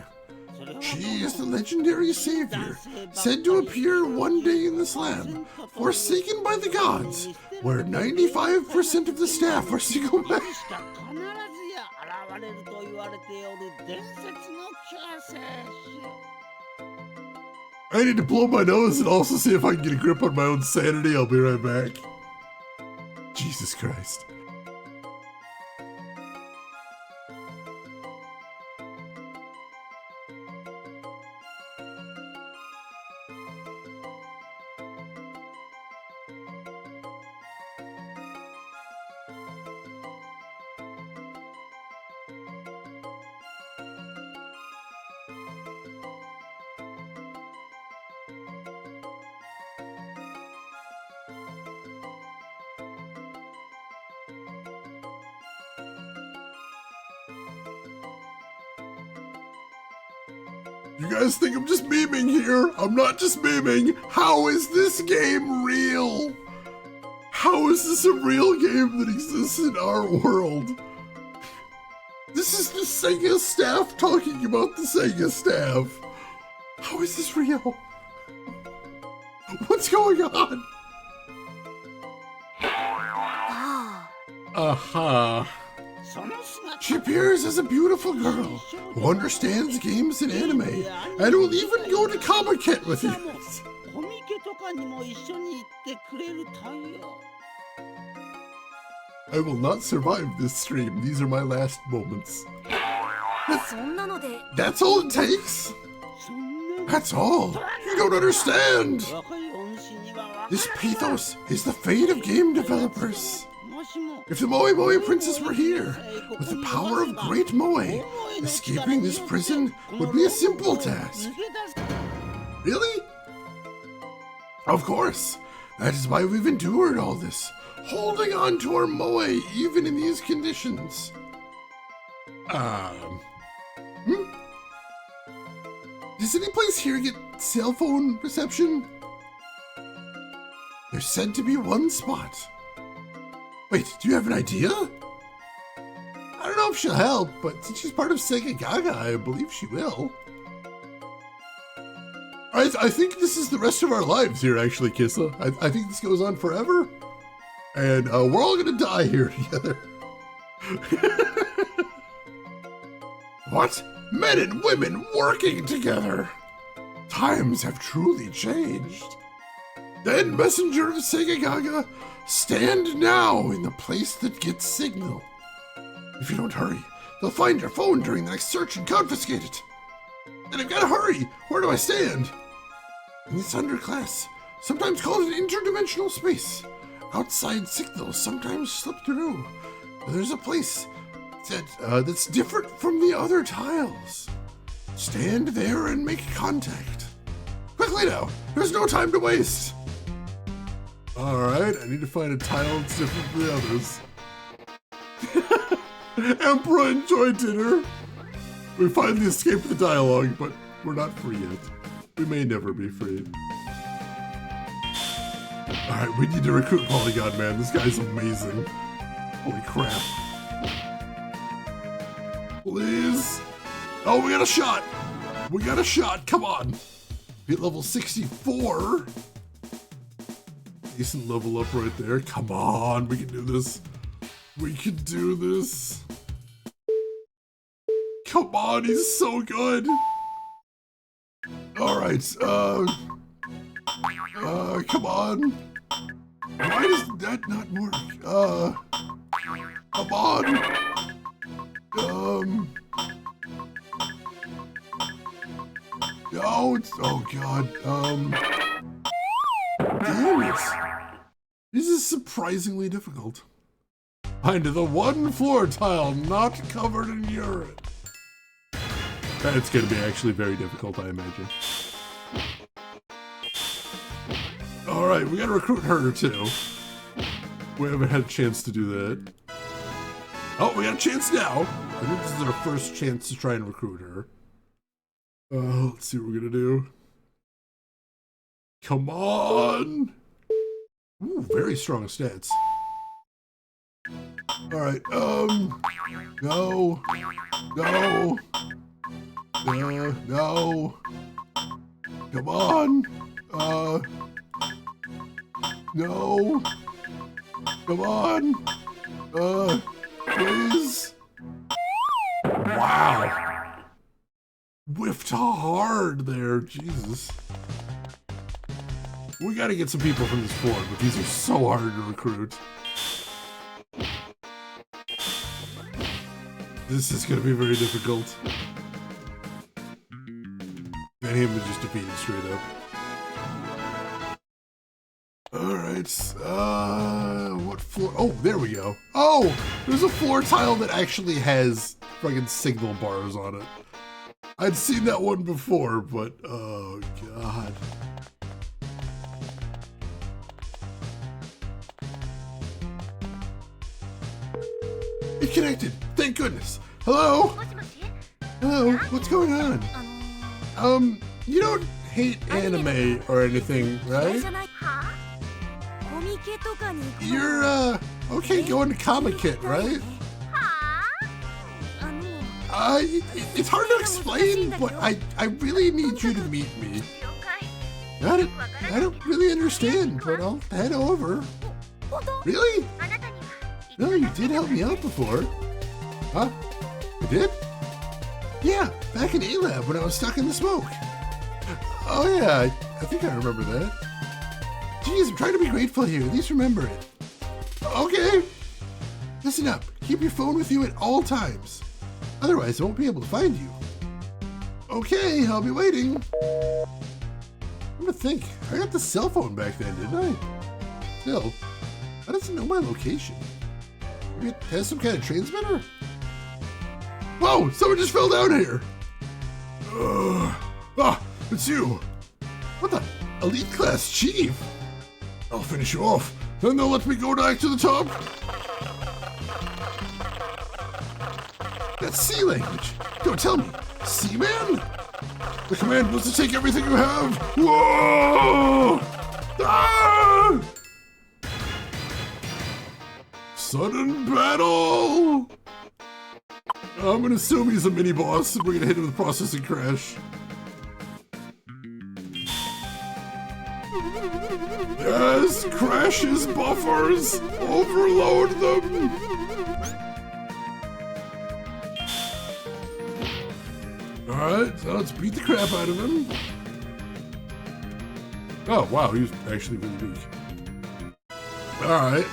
A: She is the legendary savior, said to appear one day in this land, forsaken by the gods, where 95% of the staff are single men. I need to blow my nose and also see if I can get a grip on my own sanity. I'll be right back. Jesus Christ. You guys think I'm just memeing here? I'm not just memeing. How is this game real? How is this a real game that exists in our world? This is the Sega staff talking about the Sega staff. How is this real? What's going on? Aha. She appears as a beautiful girl who understands games and anime and will even go to Comic-Con with you. I will not survive this stream. These are my last moments. That's all it takes? That's all? You don't understand! This pathos is the fate of game developers. If the Moe Moe Princess were here, with the power of Great Moe, escaping this prison would be a simple task. Really? Of course. That is why we've endured all this, holding on to our Moe even in these conditions. Does any place here get cell phone reception? There's said to be one spot. Wait, do you have an idea? I don't know if she'll help, but since she's part of Segagaga, I believe she will. I think this is the rest of our lives here, actually, Kissa. I think this goes on forever. And we're all gonna die here together. What? Men and women working together! Times have truly changed. Then, messenger of Segagaga, stand now in the place that gets signal. If you don't hurry, they'll find your phone during the next search and confiscate it. And I've gotta hurry! Where do I stand? In this underclass, sometimes called an interdimensional space. Outside signals sometimes slip through. But there's a place that's different from the other tiles. Stand there and make contact. Quickly now, there's no time to waste. Alright, I need to find a tile that's different from the others. Emperor enjoyed dinner. We finally escaped the dialogue, but we're not free yet. We may never be free. Alright, we need to recruit Polygon Man. This guy's amazing. Holy crap. Please. Oh, we got a shot. We got a shot. Come on. Be at level 64. Decent level up right there. Come on. We can do this. We can do this. Come on. He's so good. Alright. Come on. Why does that not work? Come on. No, it's, oh god, damn it. This is surprisingly difficult. Find the one floor tile not covered in urine. That's gonna be actually very difficult, I imagine. Alright, we gotta recruit her too. We haven't had a chance to do that. Oh, we got a chance now. I think this is our first chance to try and recruit her. Let's see what we're gonna do. Come on! Ooh, very strong stats. Alright, no. No. No. Come on. No. Come on. Please. Wow. Whiffed hard there, Jesus. We gotta get some people from this floor, but these are so hard to recruit. This is gonna be very difficult. And him to just defeat it straight up. Alright, what floor? Oh, there we go. Oh, there's a floor tile that actually has fucking signal bars on it. I'd seen that one before, but oh god. It connected, thank goodness. Hello? Hello, what's going on? You don't hate anime or anything,
B: 嫌い
A: right?
B: じゃないコミケとかに行くの
A: You're, okay going to Comic Kit, right?
B: あの
A: It's hard to explain, but I really need you to meet me. I don't really understand, but I'll head over.
B: 本当
A: Really?
B: あなたには
A: No, you did help me out before. Huh? You did? Yeah, back in A-Lab when I was stuck in the smoke. Oh yeah, I think I remember that. Geez, I'm trying to be grateful here. At least remember it. Okay. Listen up. Keep your phone with you at all times. Otherwise, I won't be able to find you. Okay, I'll be waiting. I'm gonna think. I got the cell phone back then, didn't I? Still, how does it know my location? Maybe it has some kind of transmitter? Whoa! Someone just fell down here! It's you! What the? Elite class chief? I'll finish you off. Then they'll let me go back to the top. That's sea language. Don't tell me. Seaman? The command was to take everything you have. Whoa! Ah! Sudden battle! I'm gonna assume he's a mini boss and we're gonna hit him with a processing crash. Yes, crashes, buffers, overload them. Alright, so let's beat the crap out of him. Oh, wow, he was actually really weak. Alright.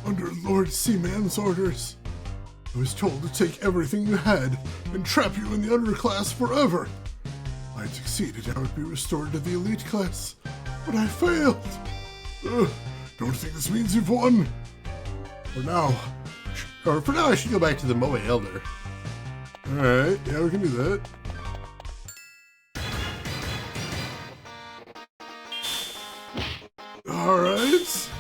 A: Under Lord Seaman's orders, I was told to take everything you had and trap you in the underclass forever. I had succeeded, I would be restored to the elite class, but I failed. Don't think this means you've won. For now, I should go back to the Moe Elder. Alright, yeah, we can do that. Alright.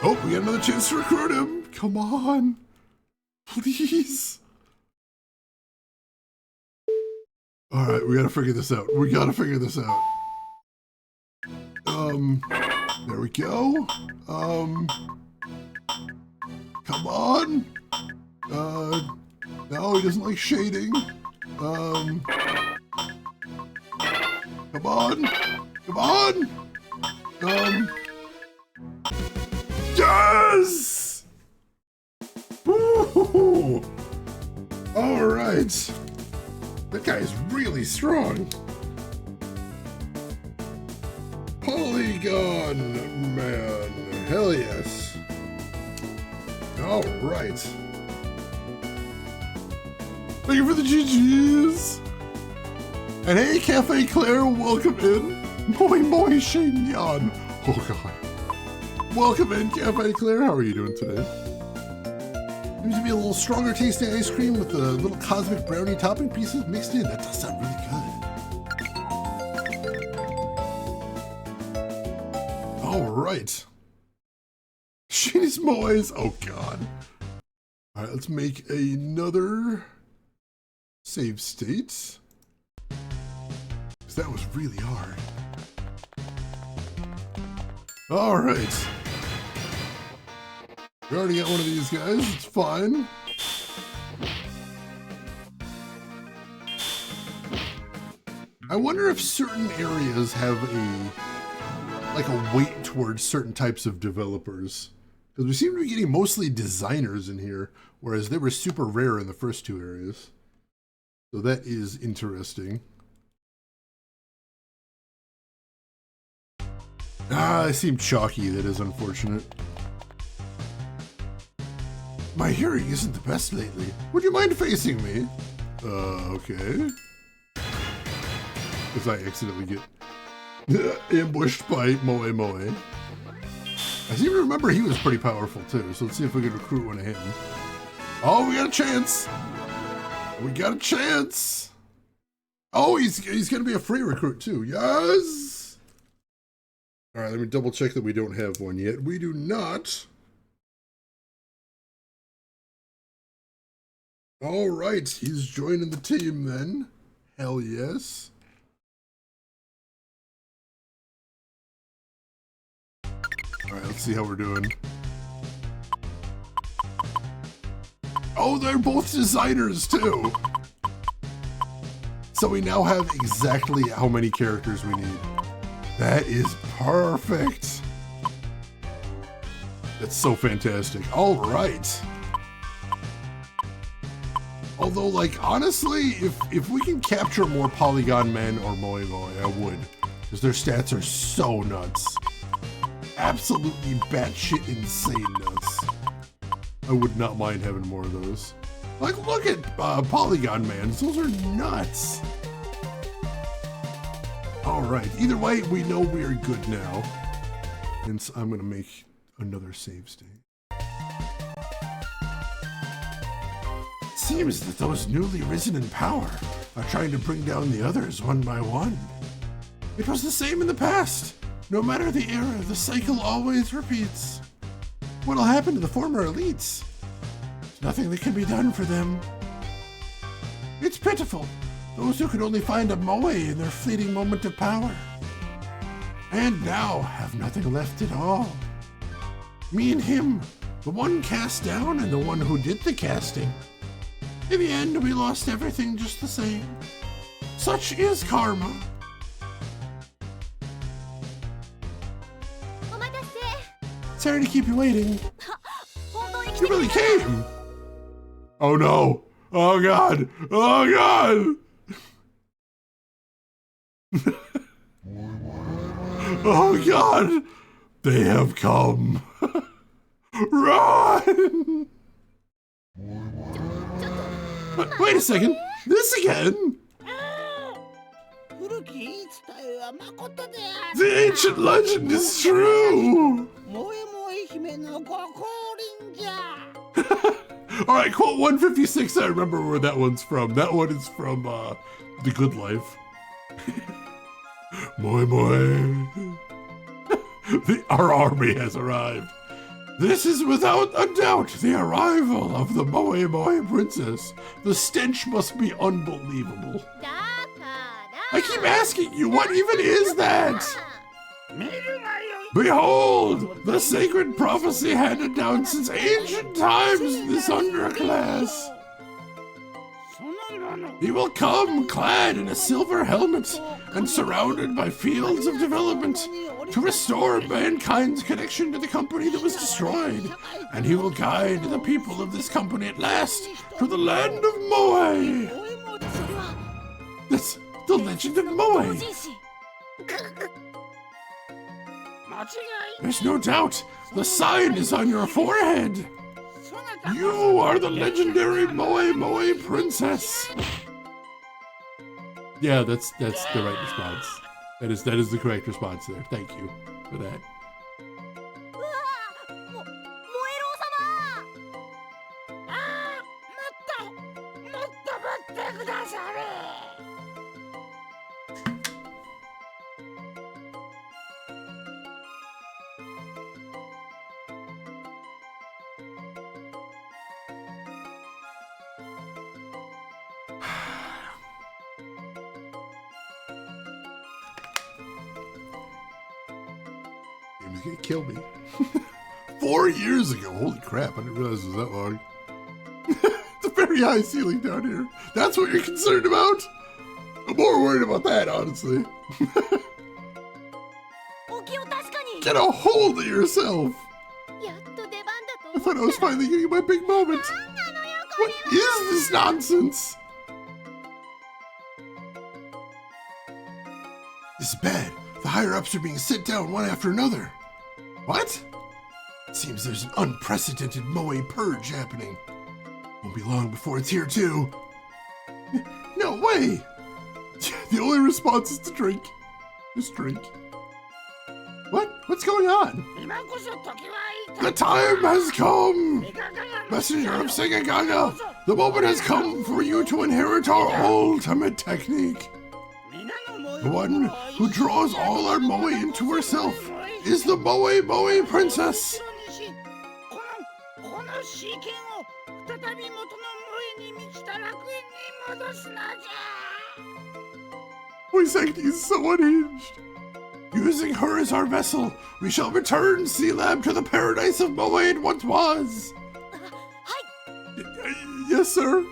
A: Oh, we got another chance to recruit him. Come on. Please. Alright, we gotta figure this out. There we go. Come on. No, he doesn't like shading. Come on. Yes! Woo-hoo-hoo. All right. That guy is really strong. Polygon Man. Hell yes. All right. Thank you for the GGs. And hey, Cafe Claire, welcome in. Moi moi Shin-yan. Oh god. Welcome in, Cafe Claire. How are you doing today? Seems to be a little stronger tasting ice cream with the little cosmic brownie topping pieces mixed in. That does sound really good. All right. She's moist. Oh god. All right, let's make another save state. Because that was really hard. All right. We already got one of these guys. It's fine. I wonder if certain areas have a weight towards certain types of developers. Because we seem to be getting mostly designers in here, whereas they were super rare in the first two areas. So that is interesting. I seem chalky. That is unfortunate. My hearing isn't the best lately. Would you mind facing me? Okay. Because I accidentally get ambushed by Moe Moe. I seem to remember he was pretty powerful too, so let's see if we can recruit one of him. Oh, we got a chance! We got a chance! Oh, he's gonna be a free recruit too. Yes! All right, let me double check that we don't have one yet. We do not. All right, he's joining the team then. Hell yes. All right, let's see how we're doing. Oh, they're both designers too. So we now have exactly how many characters we need. That is perfect. That's so fantastic. All right. Although, like, honestly, if we can capture more Polygon Men or Moe Moe, I would. Because their stats are so nuts. Absolutely batshit insane nuts. I would not mind having more of those. Like, look at Polygon Man. Those are nuts. All right. Either way, we know we are good now. And so I'm going to make another save state. Seems that those newly risen in power are trying to bring down the others one by one. It was the same in the past. No matter the era, the cycle always repeats. What'll happen to the former elites? There's nothing that can be done for them. It's pitiful. Those who could only find a moe in their fleeting moment of power. And now have nothing left at all. Me and him, the one cast down and the one who did the casting. In the end, we lost everything just the same. Such is karma. Sorry to keep you waiting. You really came. Oh no. Oh god. Oh god. Oh god. They have come. Run. Wait a second. This again? The ancient legend is true. Alright, quote 156, I remember where that one's from. That one is from The Good Life. Moi moi. Our army has arrived. This is without a doubt the arrival of the Moe Moe Princess. The stench must be unbelievable. I keep asking you, what even is that? Behold, the sacred prophecy handed down since ancient times, this underclass. He will come clad in a silver helmet and surrounded by fields of development to restore mankind's connection to the company that was destroyed. And he will guide the people of this company at last to the land of Moe. That's the legend of Moe. There's no doubt. The sign is on your forehead. You are the legendary Moe Moe Princess. Yeah, that's the right response. That is the correct response there. Thank you for that. He was gonna kill me. 4 years ago. Holy crap, I didn't realize it was that long. It's a very high ceiling down here. That's what you're concerned about? I'm more worried about that, honestly. Get a hold of yourself! I thought I was finally getting my big moment. What is this nonsense? This is bad. The higher-ups are being sent down one after another. What? It seems there's an unprecedented Moe purge happening. Won't be long before it's here too. No way! The only response is to drink. Just drink. What? What's going on? The time has come! Messenger of Segagaga, the moment has come for you to inherit our ultimate technique. The one who draws all our Moe into herself is the Moe Moe Princess. Voice acting is so unhinged. Using her as our vessel, we shall return C-Lab to the paradise of Moe it once was. Yes, sir.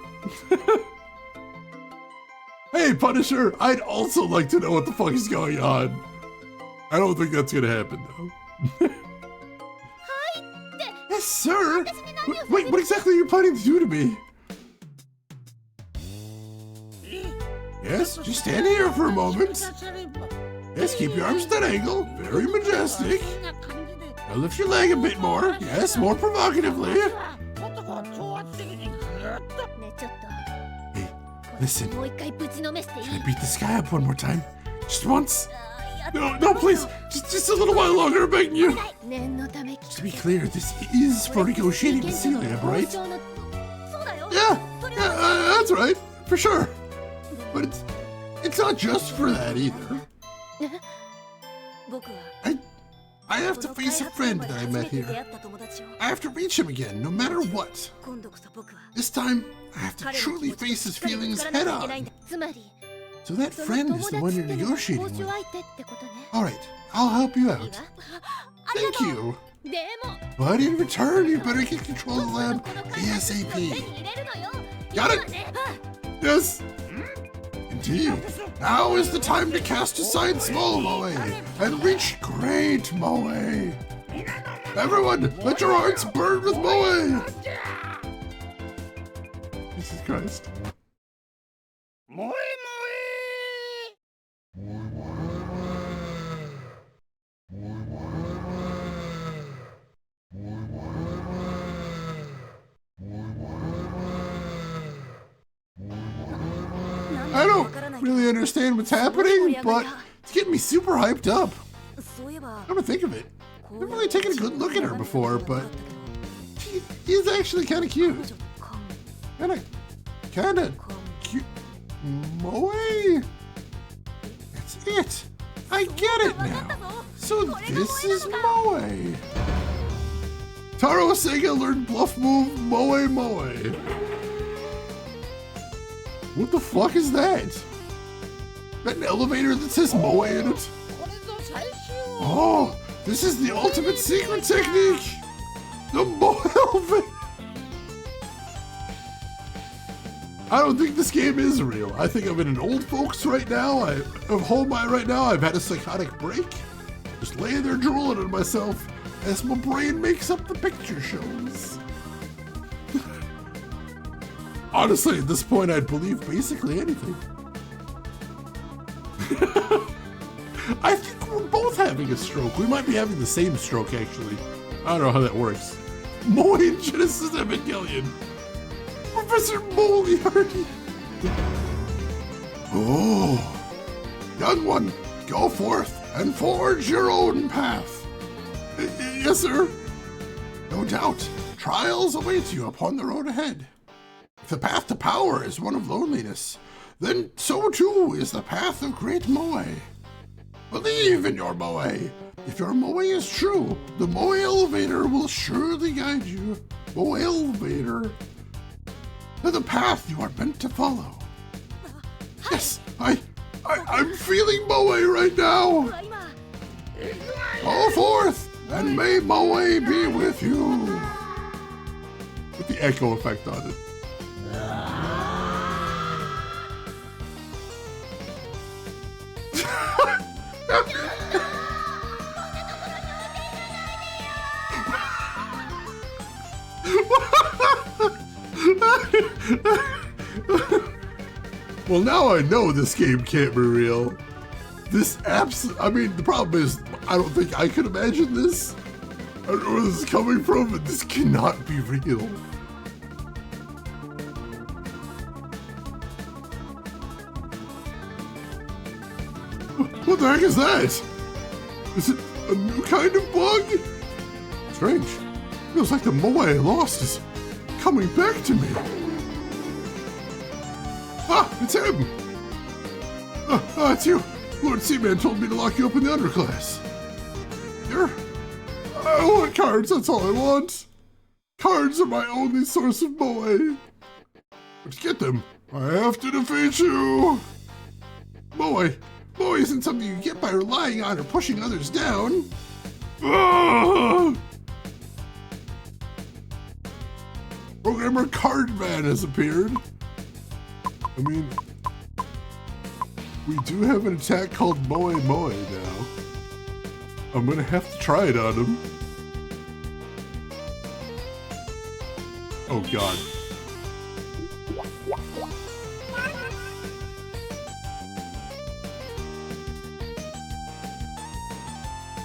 A: Hey, Punisher, I'd also like to know what the fuck is going on. I don't think that's gonna happen, though. Yes, sir. Wait, what exactly are you planning to do to me? Yes, just stand here for a moment. Yes, keep your arms at that angle. Very majestic. Now lift your leg a bit more. Yes, more provocatively. Hey, listen. Can I beat this guy up one more time? Just once? No, please. Just a little while longer, I'm begging you. Just to be clear, this is for negotiating the C-Lab, right? Yeah, that's right. For sure. But it's not just for that either. I have to face a friend that I met here. I have to reach him again, no matter what. This time, I have to truly face his feelings head on. So that friend is the one you're negotiating with. Alright, I'll help you out. Thank you. But in return, you better get control of the lab ASAP. Got it? Yes. Indeed. Now is the time to cast aside small Moe and reach great Moe. Everyone, let your hearts burn with Moe. Jesus Christ. Moe I don't really understand what's happening, but it's getting me super hyped up. Come to think of it, I've never really taken a good look at her before, but she is actually kind of cute. Kind of cute. Moe? That's it. I get it now. So this is Moe. Taro Sega learned bluff move Moe Moe. What the fuck is that? That an elevator that says Moe in it? Oh, this is the ultimate secret technique! The Moe elevator! I don't think this game is real. I think I'm in an old folks right now. I'm home right now. I've had a psychotic break. Just laying there drooling on myself as my brain makes up the picture shows. Honestly, at this point, I'd believe basically anything. I think we're both having a stroke. We might be having the same stroke, actually. I don't know how that works. Moe in Genesis Evangelion. Professor Moriarty. Oh, young one, go forth and forge your own path. Yes, sir. No doubt, trials await you upon the road ahead. If the path to power is one of loneliness, then so too is the path of great Moe. Believe in your Moe. If your Moe is true, the Moe elevator will surely guide you. Moe elevator. To the path you are meant to follow. Yes, I'm feeling Moe right now. Go forth, and may Moe be with you. With the echo effect on it. Well, now I know this game can't be real. I mean, the problem is, I don't think I could imagine this. I don't know where this is coming from, but this cannot be real. What the heck is that? Is it a new kind of bug? Strange. Feels like the Moe I lost is coming back to me. Ah, it's him! It's you. Lord Seaman told me to lock you up in the underclass. either. I want cards, that's all I want. Cards are my only source of moe. But to get them, I have to defeat you. Moe isn't something you get by relying on or pushing others down. Ah! Programmer Cardman has appeared. I mean, we do have an attack called Moe now. I'm gonna have to try it on him. Oh god.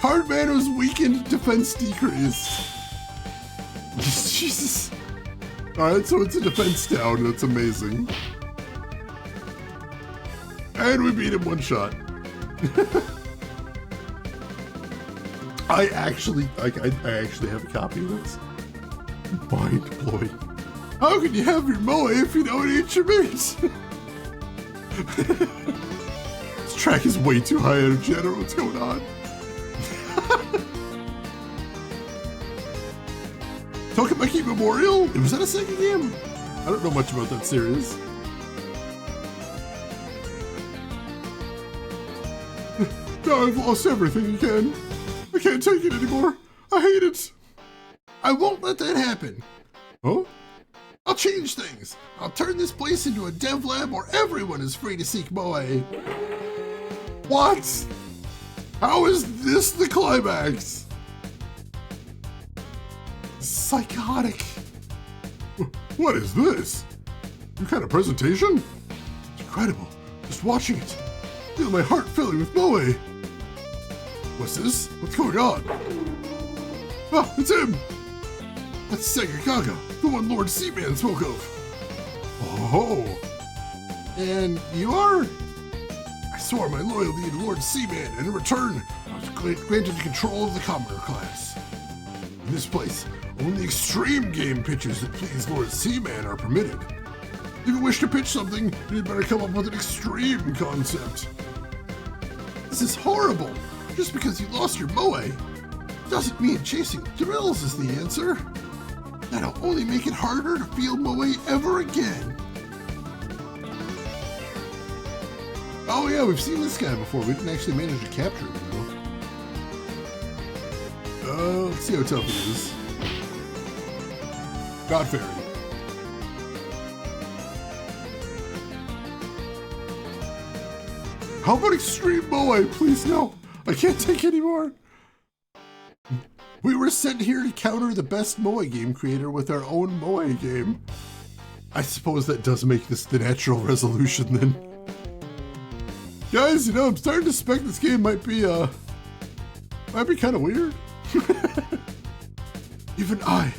A: Cardman was weakened, defense decreased. Jesus. Alright, so it's a defense down, that's amazing. And we beat him one shot. I actually have a copy of this. Mind blowing. How can you have your moe if you don't eat your meat? This track is way too high energy, I don't know what's going on. Tokimeki Memorial? Was that a Sega game? I don't know much about that series. Now I've lost everything again. I can't take it anymore. I hate it. I won't let that happen. Oh? I'll change things. I'll turn this place into a dev lab where everyone is free to seek moe. What? How is this the climax? Psychotic. What is this? Your kind of presentation? It's incredible. Just watching it. Feel my heart filling with moe. What's this? What's going on? Ah, it's him! That's Segagaga, the one Lord Seaman spoke of. Oh, and you are? I swore my loyalty to Lord Seaman, and in return, I was granted control of the commoner class. In this place, only extreme game pitches that please Lord Seaman are permitted. If you wish to pitch something, you'd better come up with an extreme concept. This is horrible. Just because you lost your moe doesn't mean chasing thrills is the answer. That'll only make it harder to feel moe ever again. Oh yeah, we've seen this guy before. We didn't actually manage to capture him though. Let's see how tough he is. God Fairy. How about extreme moe? Please no. I can't take any more. We were sent here to counter the best moe game creator with our own moe game. I suppose that does make this the natural resolution then. Guys, you know, I'm starting to suspect this game might be kind of weird. Even I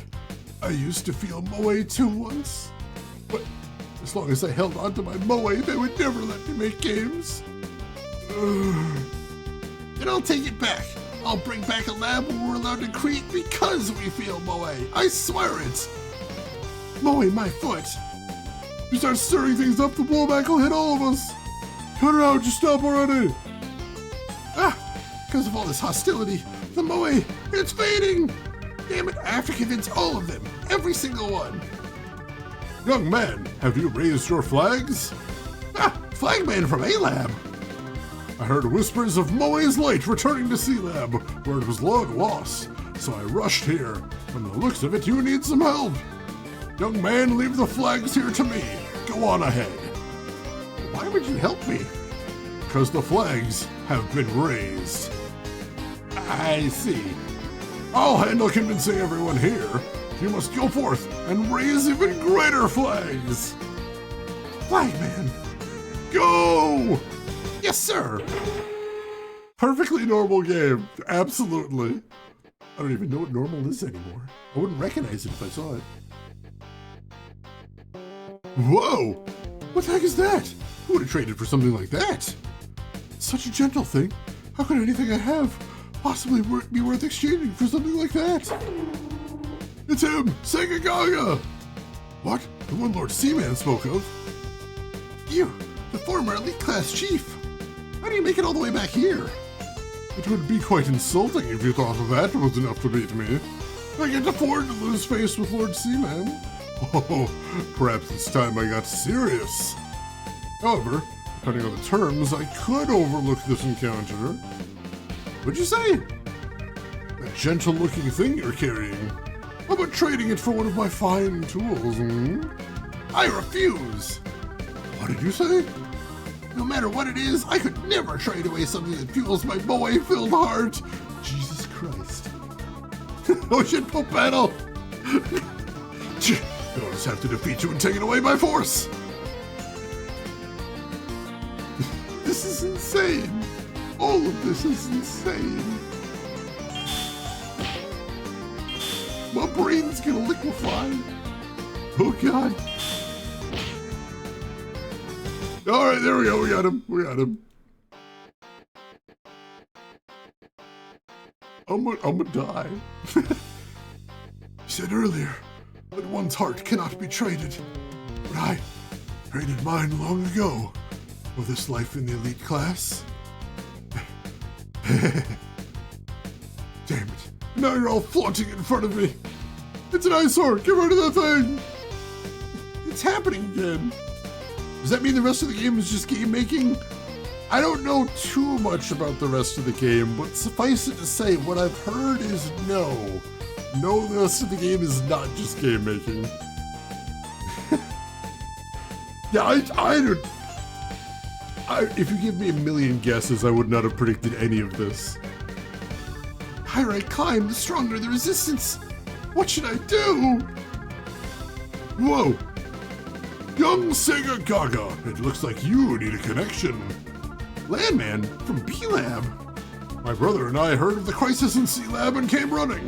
A: used to feel moe too once. But as long as I held on to my moe, they would never let me make games. Then I'll take it back. I'll bring back a lab where we're allowed to create because we feel moe. I swear it. Moe, my foot. You start stirring things up, the blowback will hit all of us. Cut it out, just stop already. Because of all this hostility, the moe, it's fading. Damn it, I have to convince all of them. Every single one. Young man, have you raised your flags? Flagman from A-Lab. I heard whispers of Moe's light returning to C-Lab, where it was long lost, so I rushed here. From the looks of it, you need some help. Young man, leave the flags here to me. Go on ahead. Why would you help me? Because the flags have been raised. I see. I'll handle convincing everyone here. You must go forth and raise even greater flags. Flagman, go! Yes, sir! Perfectly normal game. Absolutely. I don't even know what normal is anymore. I wouldn't recognize it if I saw it. Whoa! What the heck is that? Who would have traded for something like that? Such a gentle thing. How could anything I have possibly be worth exchanging for something like that? It's him! Segagaga! What? The one Lord Seaman spoke of? You, the former elite class chief. How do you make it all the way back here? It would be quite insulting if you thought that was enough to beat me. I can't afford to lose face with Lord Seaman. Oh, perhaps it's time I got serious. However, depending on the terms, I could overlook this encounter. What'd you say? That gentle-looking thing you're carrying. How about trading it for one of my fine tools, I refuse! What did you say? No matter what it is, I could never trade away something that fuels my boy-filled heart. Jesus Christ. Oh shit, Pope battle! I'll just have to defeat you and take it away by force! This is insane! All of this is insane! My brain's gonna liquefy! Oh god! Alright, there we go, we got him, I'm gonna die. You said earlier that one's heart cannot be traded, but I traded mine long ago for this life in the elite class. Damn it. Now you're all flaunting in front of me. It's an eyesore. Get rid of that thing. It's happening again. Does that mean the rest of the game is just game making? I don't know too much about the rest of the game, but suffice it to say, what I've heard is no. No, the rest of the game is not just game making. Yeah, if you give me a million guesses, I would not have predicted any of this. The higher I climb, the stronger the resistance. What should I do? Whoa. Young Segagaga, it looks like you need a connection. Landman from B-Lab. My brother and I heard of the crisis in C-Lab and came running.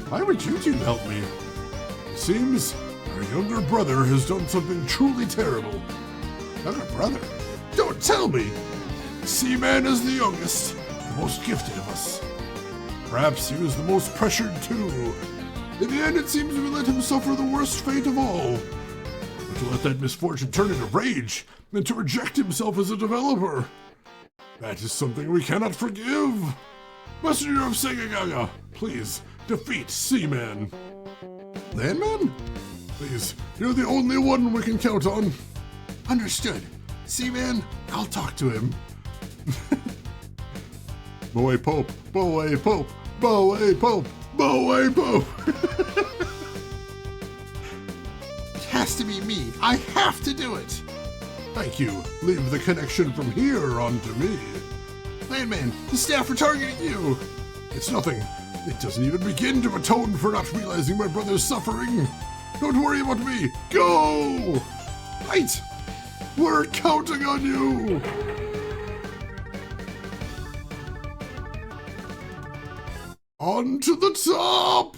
A: Why would you two help me? It seems our younger brother has done something truly terrible. Younger brother? Don't tell me! Seaman is the youngest, the most gifted of us. Perhaps he was the most pressured too. In the end, it seems we let him suffer the worst fate of all. But to let that misfortune turn into rage, and to reject himself as a developer. That is something we cannot forgive. Messenger of Segagaga, please defeat Seaman. Landman? Please, you're the only one we can count on. Understood. Seaman, I'll talk to him. Boy Pope, Boy Pope, Boy Pope, Boy Pope. It has to be me. I have to do it. Thank you. Leave the connection from here on to me. Landman, the staff are targeting you. It's nothing. It doesn't even begin to atone for not realizing my brother's suffering. Don't worry about me. Go! Fight! We're counting on you! On to the top!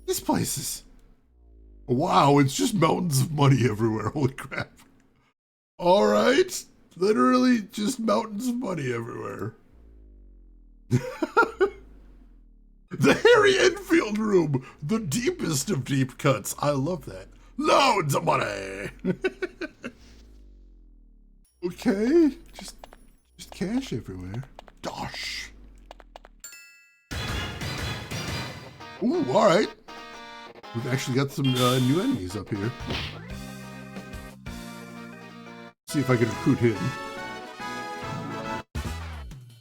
A: This place is... Wow, it's just mountains of money everywhere. Holy crap. Alright. Literally just mountains of money everywhere. The Harry Enfield room. The deepest of deep cuts. I love that. Loads of money. Okay. Just cash everywhere. Dosh. Ooh, alright. We've actually got some new enemies up here. See if I can recruit him.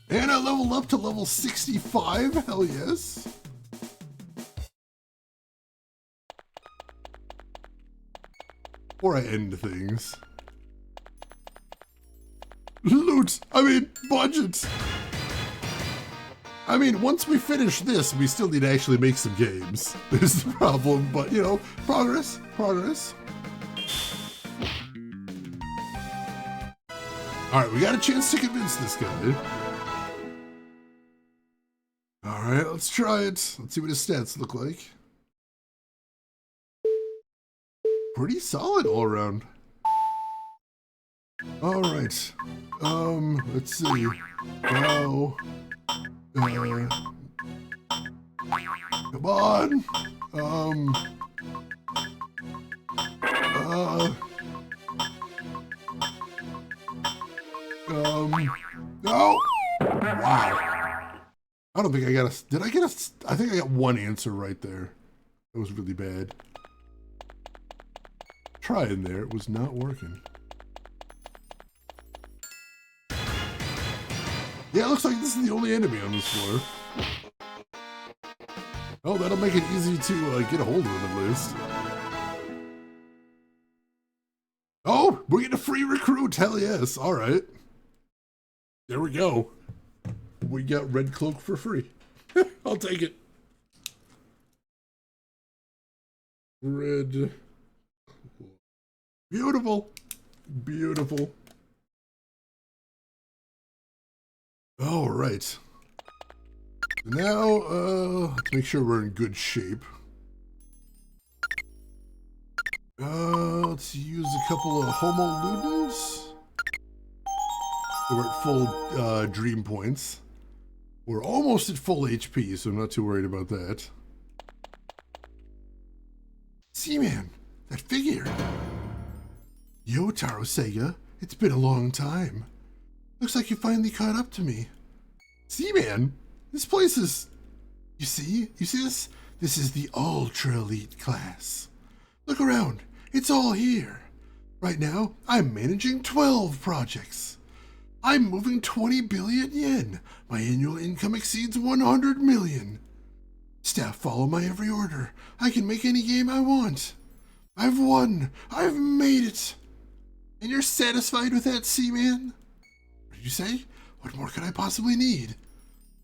A: And I leveled up to level 65. Hell yes. Before I end things. Loot! I mean, budget! I mean, once we finish this, we still need to actually make some games. There's the problem, but you know, progress, progress. Alright, we got a chance to convince this guy. Alright, let's try it. Let's see what his stats look like. Pretty solid all around. Alright. Let's see. Now, come on. I don't think I got a... Did I get a... I think I got one answer right there. That was really bad. Trying there. It was not working. Yeah, it looks like this is the only enemy on this floor. Oh, that'll make it easy to get a hold of him at least. Oh, we're getting a free recruit. Hell yes. All right. There we go. We got Red Cloak for free. I'll take it. Red. Beautiful. Beautiful. All right. Now, let's make sure we're in good shape. Let's use a couple of Homo Ludens. We're at full dream points. We're almost at full HP, so I'm not too worried about that. Seaman, that figure. Yotaro Sega, it's been a long time. Looks like you finally caught up to me. Seaman, this place is... You see this? This is the ultra elite class. Look around, it's all here. Right now, I'm managing 12 projects. I'm moving 20 billion yen. My annual income exceeds 100 million. Staff follow my every order. I can make any game I want. I've won. I've made it. And you're satisfied with that, Seaman? What did you say? What more could I possibly need?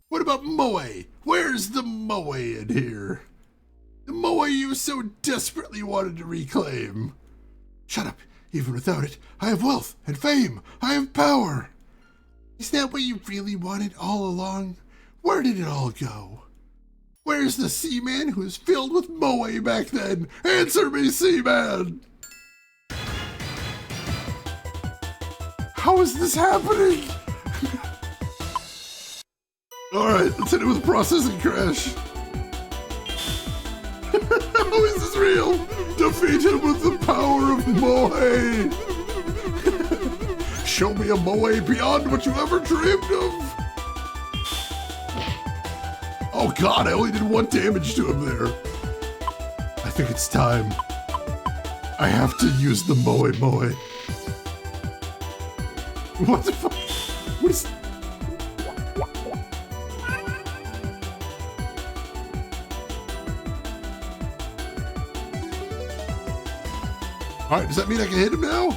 A: What about Moe? Where's the Moe in here? The Moe you so desperately wanted to reclaim. Shut up. Even without it, I have wealth and fame. I have power. Is that what you really wanted all along? Where did it all go? Where's the Seaman who was filled with Moe back then? Answer me, Seaman! How is this happening? Alright, let's hit it with a processing crash. How is this real? Defeat him with the power of Moe! Show me a Moe beyond what you ever dreamed of! Oh god, I only did 1 damage to him there. I think it's time. I have to use the Moe. What the fuck? What is... Alright, does that mean I can hit him now?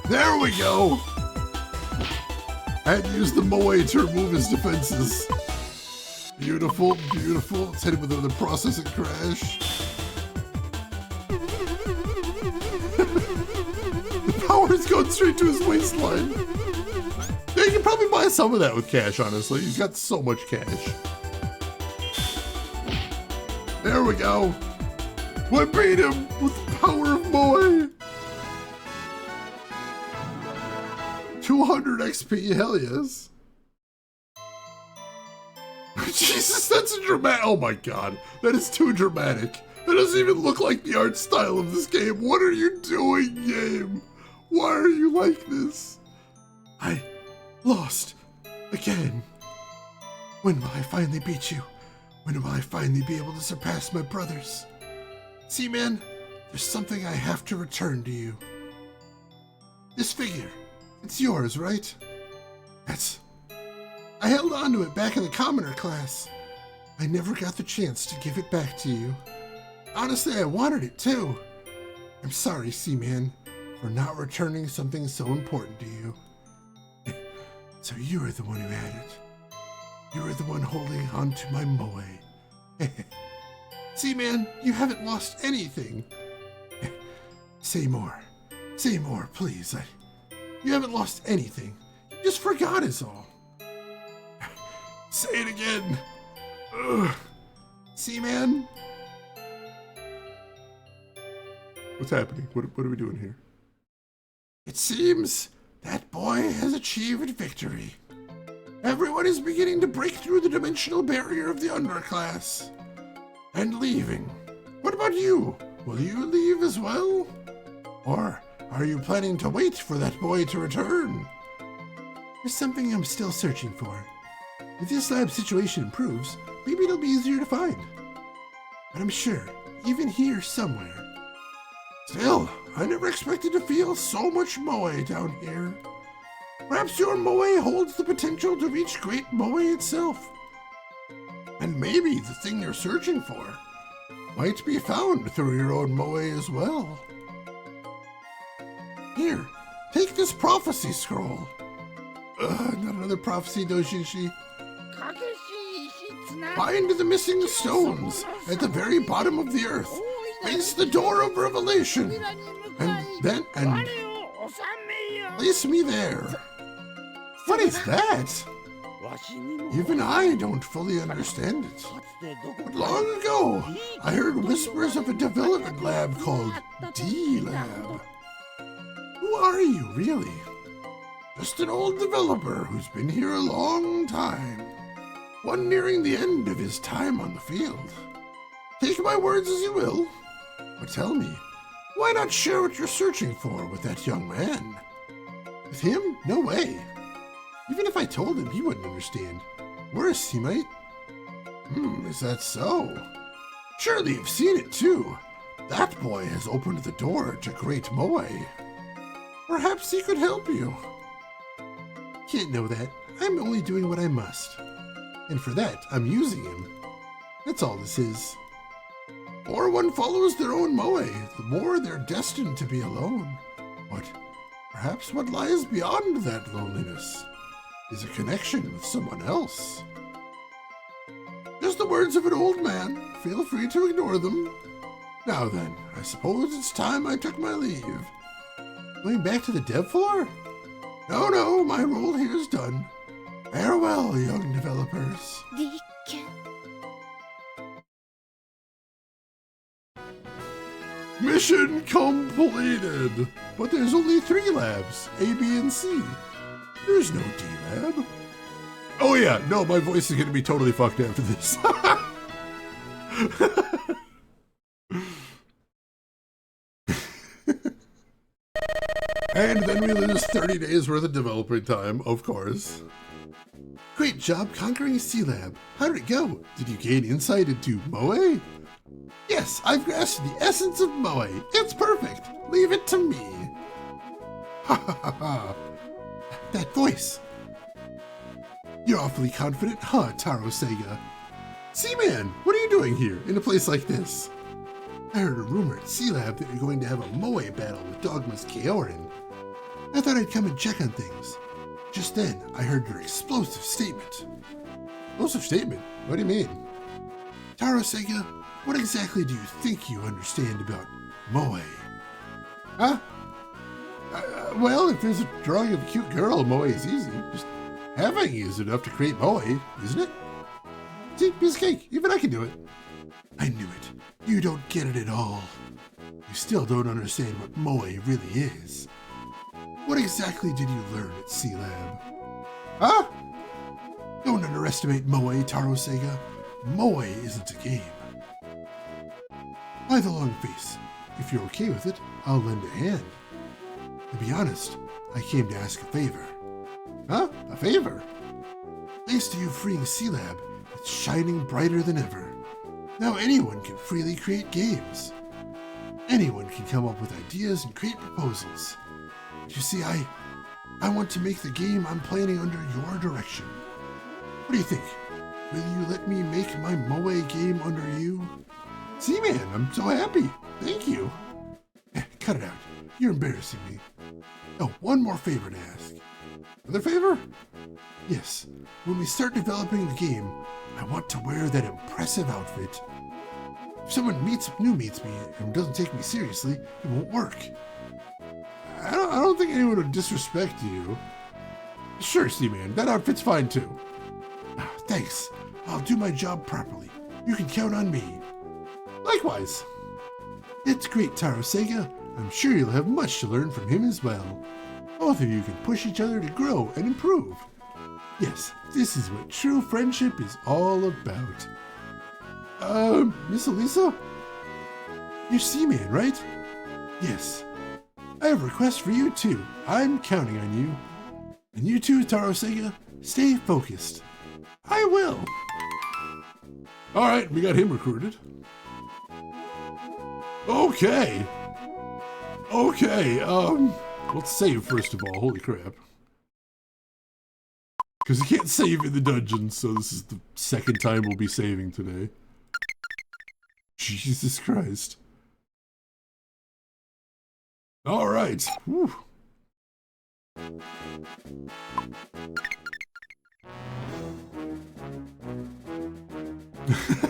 A: There we go! I had to use the Moe to remove his defenses. Beautiful, beautiful. Let's hit him with another processing crash. The power is going straight to his waistline. Yeah, you can probably buy some of that with cash, honestly. He's got so much cash. There we go. We beat him with the power of Moe. 200 XP, hell yes. Jesus, that's a dramatic. Oh my god, that is too dramatic. That doesn't even look like the art style of this game. What are you doing, game? Why are you like this? I lost again. When will I finally beat you? When will I finally be able to surpass my brothers? See, man, there's something I have to return to you. This figure. It's yours, right? I held on to it back in the commoner class. I never got the chance to give it back to you. Honestly, I wanted it too. I'm sorry, Seaman, for not returning something so important to you. So you were the one who had it. You were the one holding on to my Moe. Seaman, you haven't lost anything. Say more. Say more, please. You haven't lost anything. You just forgot us all. Say it again. Ugh. Seaman? What's happening? What are we doing here? It seems that boy has achieved victory. Everyone is beginning to break through the dimensional barrier of the underclass. And leaving. What about you? Will you leave as well? Or are you planning to wait for that boy to return? There's something I'm still searching for. If this lab situation improves, maybe it'll be easier to find. But I'm sure, even here somewhere. Still, I never expected to feel so much moe down here. Perhaps your moe holds the potential to reach great moe itself. And maybe the thing you're searching for might be found through your own moe as well. Here, take this prophecy scroll. Not another prophecy, Dojinshi. Find the missing stones at the very bottom of the earth. Face the door of revelation. And place me there. What is that? Even I don't fully understand it. But long ago, I heard whispers of a development lab called D-Lab. Who are you, really? Just an old developer who's been here a long time. One nearing the end of his time on the field. Take my words as you will, but tell me, why not share what you're searching for with that young man? With him? No way. Even if I told him, he wouldn't understand. Worse, he might. Is that so? Surely you've seen it too. That boy has opened the door to great moe. Perhaps he could help you. Can't know that. I'm only doing what I must. And for that, I'm using him. That's all this is. The more one follows their own moe, the more they're destined to be alone. But perhaps what lies beyond that loneliness is a connection with someone else. Just the words of an old man. Feel free to ignore them. Now then, I suppose it's time I took my leave. Going back to the dev floor? No, my role here is done. Farewell, young developers. Mission completed! But there's only 3 labs, A, B, and C. There's no D-Lab. Oh yeah, no, my voice is gonna be totally fucked after this. And then we lose 30 days worth of developing time, of course. Great job conquering C-Lab. How did it go? Did you gain insight into moe? Yes, I've grasped the essence of moe. It's perfect. Leave it to me. Ha ha ha ha. That voice. You're awfully confident, huh, Taro Sega? Seaman, what are you doing here, in a place like this? I heard a rumor at C-Lab that you're going to have a moe battle with Dogma's Kyorin. I thought I'd come and check on things. Just then, I heard your explosive statement. Explosive statement? What do you mean? Taro Sega, what exactly do you think you understand about moe? Huh? Well, if there's a drawing of a cute girl, moe is easy. Just having is enough to create moe, isn't it? See, piece of cake. Even I can do it. I knew it. You don't get it at all. You still don't understand what moe really is. What exactly did you learn at C-Lab? Huh? Don't underestimate moe, Taro Sega. Moe isn't a game. By the long face, if you're okay with it, I'll lend a hand. To be honest, I came to ask a favor. Huh? A favor? Thanks to you freeing C-Lab, it's shining brighter than ever. Now anyone can freely create games. Anyone can come up with ideas and create proposals. But you see, I want to make the game I'm planning under your direction. What do you think? Will you let me make my moe game under you? Seaman, I'm so happy. Thank you. Cut it out. You're embarrassing me. Oh, one more favor to ask. Another favor? Yes. When we start developing the game, I want to wear that impressive outfit. If someone meets me and doesn't take me seriously, it won't work. I don't think anyone would disrespect you. Sure, Seaman, that outfit's fine too. Thanks. I'll do my job properly. You can count on me. Likewise. It's great, Taro Sega. I'm sure you'll have much to learn from him as well. Both of you can push each other to grow and improve. Yes, this is what true friendship is all about. Miss Elisa? You're Seaman, right? Yes. I have a request for you too. I'm counting on you. And you too, Taro Sega, stay focused. I will. All right, we got him recruited. Okay. Let's save first of all. Holy crap. Because you can't save in the dungeon, so this is the second time we'll be saving today. Jesus Christ. All right. Whew.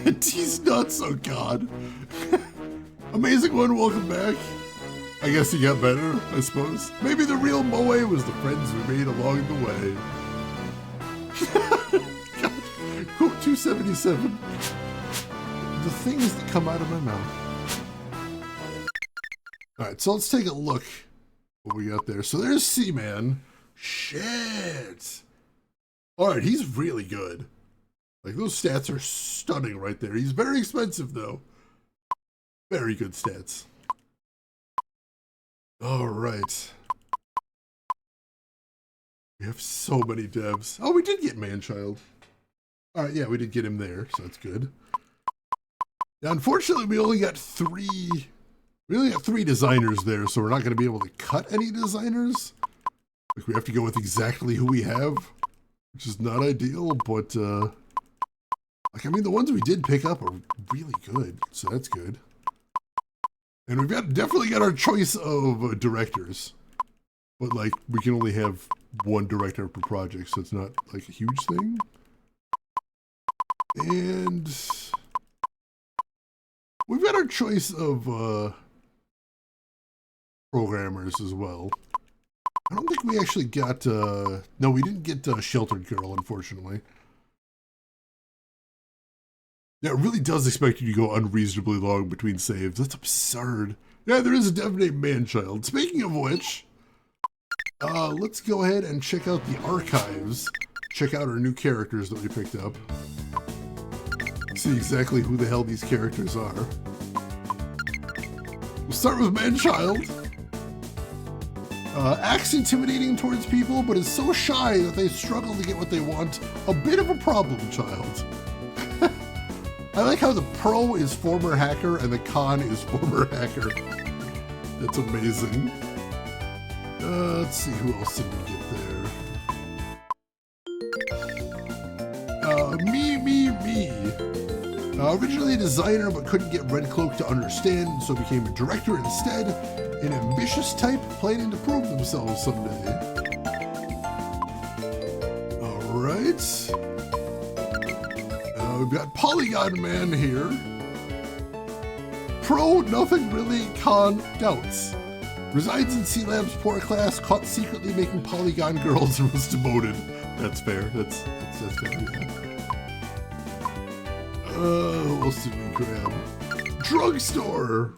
A: These nuts, oh god. Amazing one, welcome back. I guess he got better, I suppose. Maybe the real Moe was the friends we made along the way. God. Quote 277. The things that come out of my mouth. Alright, so let's take a look what we got there. So there's Seaman. Shit. Alright, he's really good. Like, those stats are stunning right there. He's very expensive, though. Very good stats. Alright. We have so many devs. Oh, we did get Manchild. Alright, yeah, we did get him there, so that's good. Now, unfortunately, we only got three designers there, so we're not going to be able to cut any designers. Like, we have to go with exactly who we have, which is not ideal, but, like, I mean, the ones we did pick up are really good, so that's good. And we've definitely got our choice of directors. But, like, we can only have one director per project, so it's not, like, a huge thing. And we've got our choice of programmers as well. I don't think we actually got, no, we didn't get Sheltered Girl, unfortunately. Yeah, it really does expect you to go unreasonably long between saves. That's absurd. Yeah, there is a dev named Manchild. Speaking of which, let's go ahead and check out the archives. Check out our new characters that we picked up. See exactly who the hell these characters are. We'll start with Manchild. Acts intimidating towards people, but is so shy that they struggle to get what they want. A bit of a problem child. I like how the pro is former hacker and the con is former hacker. That's amazing. Let's see, who else did we get there? Me. Originally a designer, but couldn't get Red Cloak to understand, so became a director instead. An ambitious type planning to prove themselves someday. Alright. We've got Polygon Man here. Pro, nothing really, con, doubts. Resides in C-Lab's poor class, caught secretly making Polygon girls and was demoted. That's fair, that's fair, yeah. What else did we grab? Drugstore!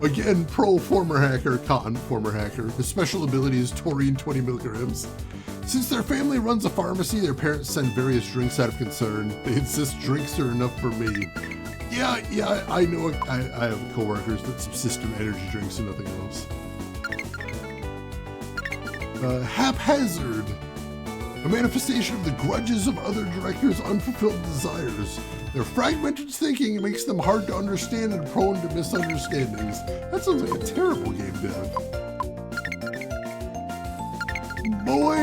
A: Again, pro, former hacker, con, former hacker. His special ability is taurine 20 milligrams. Since their family runs a pharmacy, their parents send various drinks out of concern. They insist drinks are enough for me. Yeah, I know. I have coworkers that subsist on energy drinks and nothing else. Haphazard. A manifestation of the grudges of other directors' unfulfilled desires. Their fragmented thinking makes them hard to understand and prone to misunderstandings. That sounds like a terrible game dev. Boy.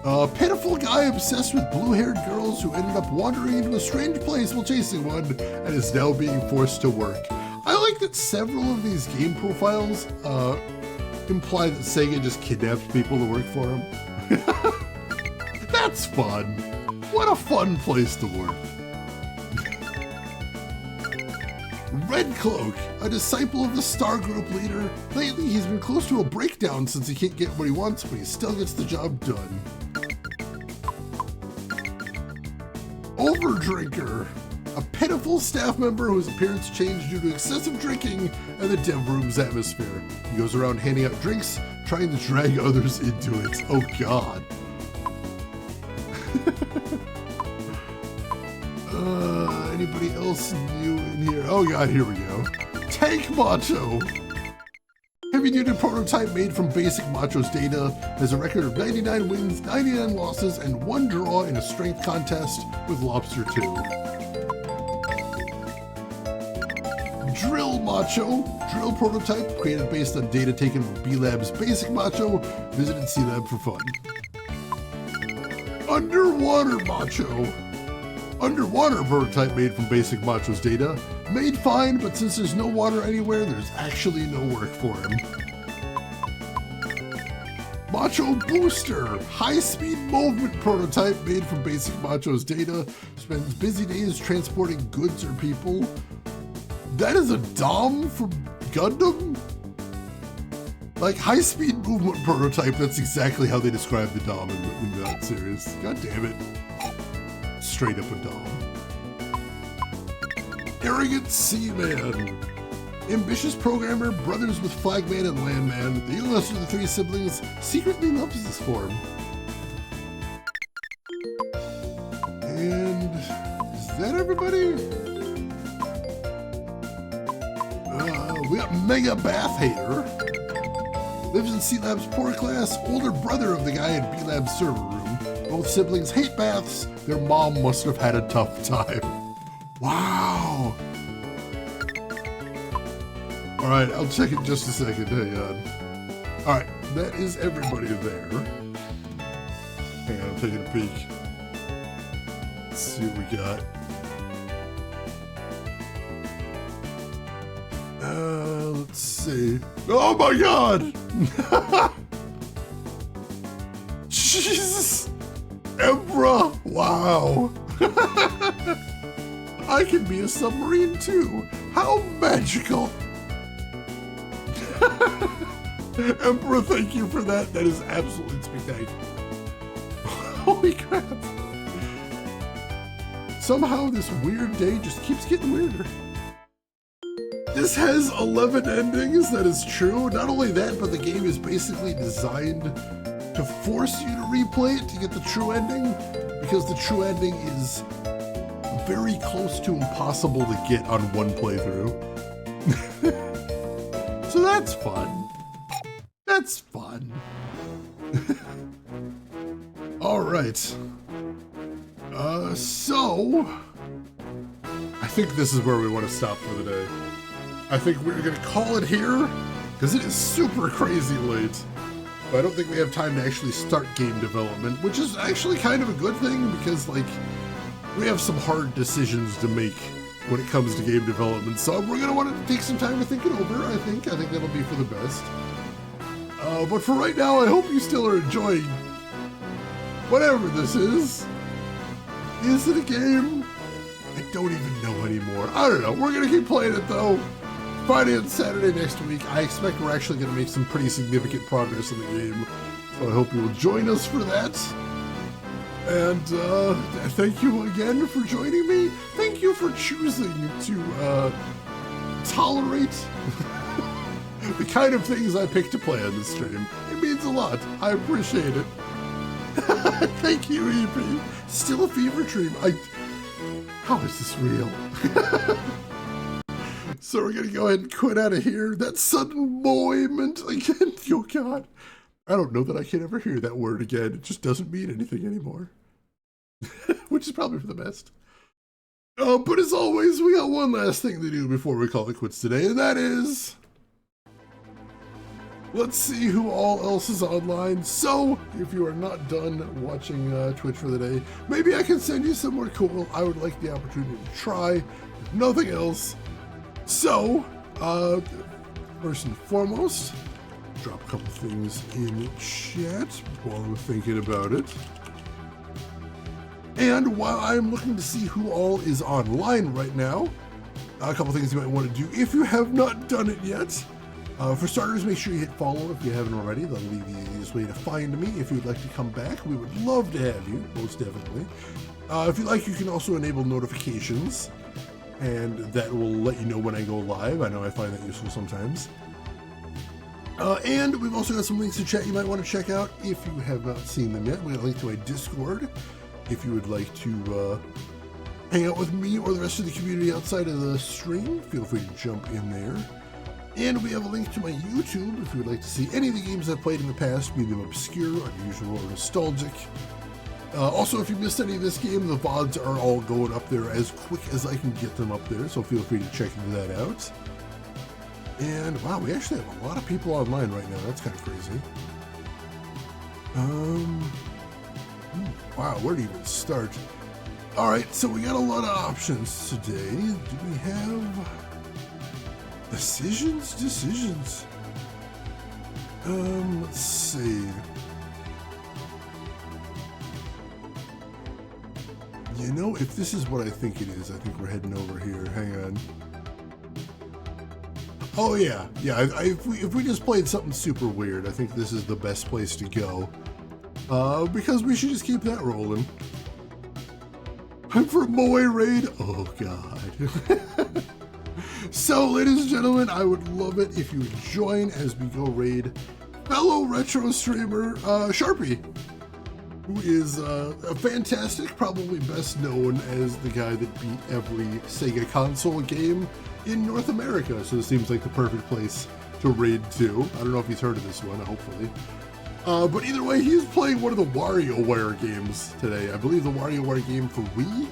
A: A pitiful guy obsessed with blue-haired girls who ended up wandering into a strange place while chasing one and is now being forced to work. I like that several of these game profiles imply that Sega just kidnapped people to work for him. That's fun. What a fun place to work. Red Cloak, a disciple of the Star Group leader. Lately, he's been close to a breakdown since he can't get what he wants, but he still gets the job done. Overdrinker, a pitiful staff member whose appearance changed due to excessive drinking and the dev room's atmosphere. He goes around handing out drinks, trying to drag others into it. Oh God. Anybody else new in here? Oh God, here we go. Tank Macho. Have heavy-duty prototype made from basic Macho's data, has a record of 99 wins, 99 losses, and 1 draw in a strength contest with Lobster 2. Drill Macho, drill prototype created based on data taken from B-Lab's basic Macho, visited C-Lab for fun. Underwater Macho, underwater prototype made from basic Macho's data, made fine, but since there's no water anywhere, there's actually no work for him. Macho Booster, high-speed movement prototype made from basic Macho's data, spends busy days transporting goods or people. That is a Dom from Gundam? Like, high-speed movement prototype, that's exactly how they describe the Dom in that series. God damn it. Straight up a Dom. Arrogant Seaman. Ambitious programmer, brothers with Flagman and Landman. The youngest of the 3 siblings secretly loves this form. And is that everybody? We got Mega Bath Hater. Lives in C-Lab's poor class, older brother of the guy in B-Lab's server room. Both siblings hate baths. Their mom must have had a tough time. Wow. All right, I'll check it just a second. Hang on. All right, that is everybody there. Hang on, I'm taking a peek. Let's see what we got. Let's see. Oh my God! Jesus! Emperor! Wow! I can be a submarine too! How magical! Emperor, thank you for that. That is absolutely spectacular. Holy crap! Somehow this weird day just keeps getting weirder. This has 11 endings, that is true. Not only that, but the game is basically designed to force you to replay it to get the true ending, because the true ending is very close to impossible to get on one playthrough. So that's fun. That's fun. All right. So I think this is where we want to stop for the day. I think we're gonna call it here, because it is super crazy late. But I don't think we have time to actually start game development, which is actually kind of a good thing, because like, we have some hard decisions to make when it comes to game development. So we're gonna want to take some time to think it over, I think that'll be for the best. But for right now, I hope you still are enjoying whatever this is. Is it a game? I don't even know anymore. I don't know. We're gonna keep playing it though. Friday and Saturday next week. I expect we're actually gonna make some pretty significant progress in the game. So I hope you will join us for that. And thank you again for joining me. Thank you for choosing to tolerate the kind of things I pick to play on this stream. It means a lot. I appreciate it. Thank you, EP. Still a fever dream. How is this real? So we're gonna go ahead and quit out of here. That sudden moment again. Oh God. I don't know that I can ever hear that word again. It just doesn't mean anything anymore. Which is probably for the best. But as always, we got one last thing to do before we call it quits today, and that is... let's see who all else is online. So, if you are not done watching Twitch for the day, maybe I can send you somewhere cool. I would like the opportunity to try, if nothing else. So, first and foremost, drop a couple things in chat while I'm thinking about it. And while I'm looking to see who all is online right now, a couple things you might want to do if you have not done it yet. For starters, make sure you hit follow if you haven't already. That'll be the easiest way to find me. If you'd like to come back, we would love to have you, most definitely. If you like, you can also enable notifications, and that will let you know when I go live. I know I find that useful sometimes. And we've also got some links to chat you might want to check out if you have not seen them yet. We got a link to my Discord if you would like to hang out with me or the rest of the community outside of the stream. Feel free to jump in there. And we have a link to my YouTube if you would like to see any of the games I've played in the past, be them obscure, unusual, or nostalgic. Also, if you missed any of this game, the VODs are all going up there as quick as I can get them up there, so feel free to check that out. And wow, we actually have a lot of people online right now. That's kind of crazy. Wow, where do you even start? All right, so we got a lot of options today. Do we have decisions? Let's see. You know, if this is what I think it is, I think we're heading over here. Hang on. Oh yeah. If we just played something super weird, I think this is the best place to go. Because we should just keep that rolling. I'm for Moe Raid. Oh god. So, ladies and gentlemen, I would love it if you would join as we go raid fellow retro streamer Sharpie, who is a fantastic, probably best known as the guy that beat every Sega console game in North America. So this seems like the perfect place to raid to. I don't know if he's heard of this one, hopefully. But either way, he's playing one of the WarioWare games today. I believe the WarioWare game for Wii.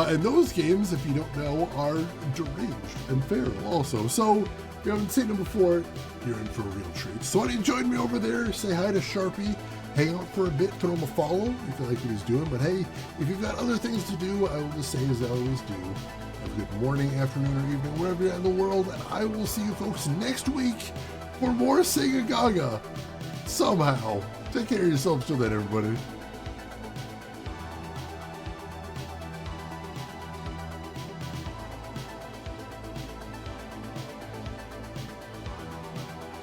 A: And those games, if you don't know, are deranged and feral also. So if you haven't seen them before, you're in for a real treat. So why don't you join me over there, say hi to Sharpie, hang out for a bit, throw him a follow if you like what he's doing. But hey, if you've got other things to do, I will just say as I always do, have a good morning, afternoon, or evening, wherever you're at in the world, and I will see you folks next week for more Segagaga. Somehow. Take care of yourselves till then, everybody.